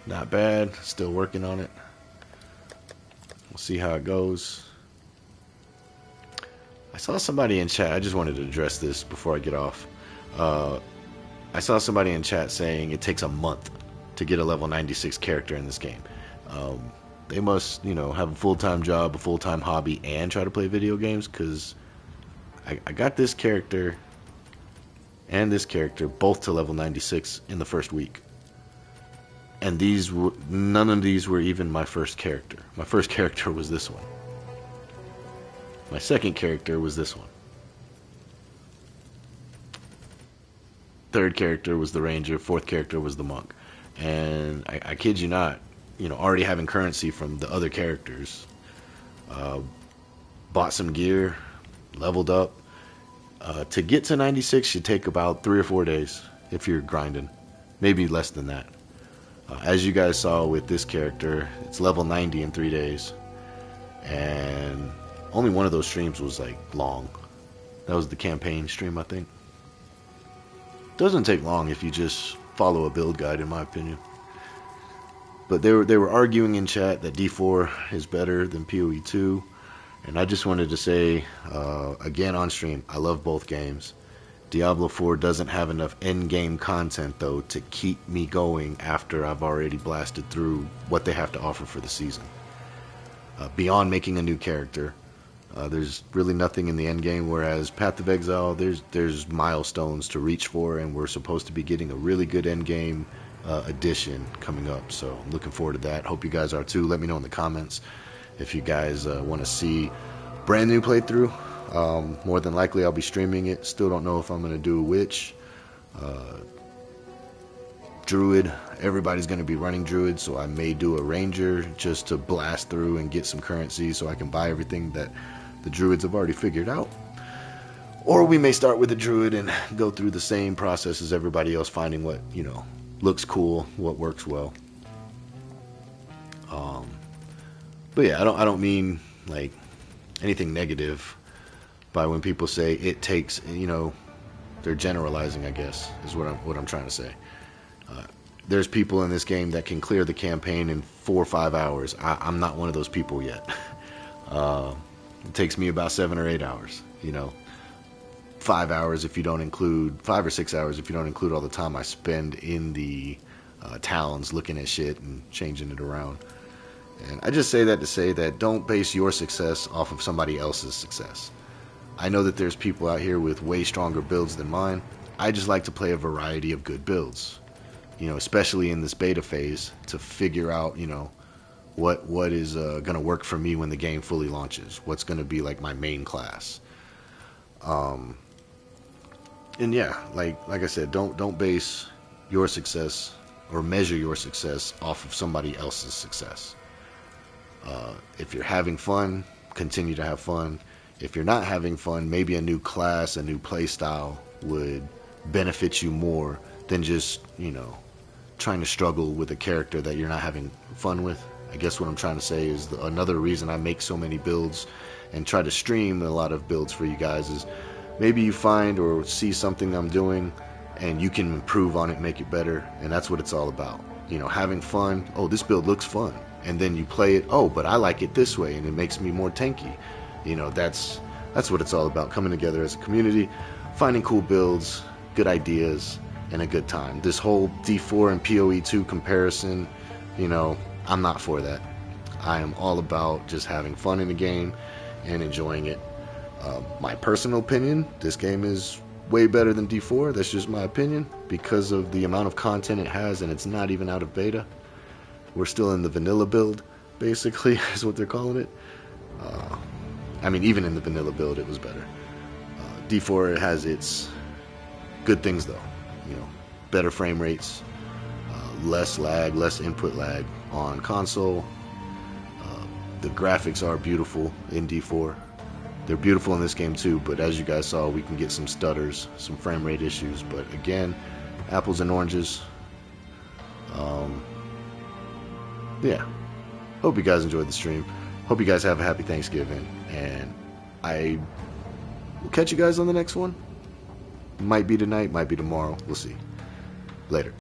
Not bad. Still working on it. We'll see how it goes. I saw somebody in chat. I just wanted to address this before I get off. I saw somebody in chat saying it takes a month to get a level 96 character in this game. They must, you know, have a full-time job, a full-time hobby, and try to play video games, because I got this character and this character both to level 96 in the first week. And these were, none of these were even my first character. My first character was this one. My second character was this one. Third character was the ranger. Fourth character was the monk. And I kid you not, you know, already having currency from the other characters, bought some gear, leveled up. To get to 96 should take about 3 or 4 days if you're grinding, maybe less than that. As you guys saw with this character, it's level 90 in 3 days, and only one of those streams was like long. That was the campaign stream, I think. Doesn't take long if you just follow a build guide, in my opinion. But they were arguing in chat that D4 is better than PoE 2, and I just wanted to say again on stream, I love both games. Diablo 4 doesn't have enough end-game content, though, to keep me going after I've already blasted through what they have to offer for the season. Beyond making a new character, there's really nothing in the end game, whereas Path of Exile, there's milestones to reach for, and we're supposed to be getting a really good end game addition coming up. So I'm looking forward to that. Hope you guys are too. Let me know in the comments if you guys want to see brand new playthrough. More than likely I'll be streaming it. Still don't know if I'm going to do which. Druid, everybody's going to be running Druid, so I may do a Ranger just to blast through and get some currency so I can buy everything that the Druids have already figured out. Or we may start with a Druid and go through the same process as everybody else, finding what, you know, looks cool, what works well. But yeah, I don't mean like anything negative by when people say it takes, you know, they're generalizing, I guess, is what I'm trying to say. There's people in this game that can clear the campaign in 4 or 5 hours. I'm not one of those people yet. It takes me about 7 or 8 hours, you know. 5 hours if you don't include, 5 or 6 hours if you don't include all the time I spend in the towns looking at shit and changing it around. And I just say that to say that don't base your success off of somebody else's success. I know that there's people out here with way stronger builds than mine. I just like to play a variety of good builds, you know, especially in this beta phase, to figure out, you know, what is going to work for me when the game fully launches. What's going to be like my main class. And yeah, like I said, don't base your success or measure your success off of somebody else's success. If you're having fun, continue to have fun. If you're not having fun, maybe a new class, a new play style would benefit you more than just, you know, trying to struggle with a character that you're not having fun with. I guess what I'm trying to say is another reason I make so many builds and try to stream a lot of builds for you guys is maybe you find or see something I'm doing and you can improve on it, make it better, and that's what it's all about. You know, having fun. Oh, this build looks fun. And then you play it, oh, but I like it this way and it makes me more tanky. You know, that's what it's all about, coming together as a community, finding cool builds, good ideas, and a good time. This whole D4 and PoE2 comparison, you know, I'm not for that. I am all about just having fun in the game and enjoying it. My personal opinion, this game is way better than D4. That's just my opinion because of the amount of content it has, and it's not even out of beta. We're still in the vanilla build, basically, is what they're calling it. I mean, even in the vanilla build, it was better. D4 has its good things, though. You know, better frame rates, less lag, less input lag on console. The graphics are beautiful in D4. They're beautiful in this game too, but as you guys saw, we can get some stutters, some frame rate issues. But again, apples and oranges. Yeah. Hope you guys enjoyed the stream. Hope you guys have a happy Thanksgiving. And I will catch you guys on the next one. Might be tonight, might be tomorrow. We'll see. Later.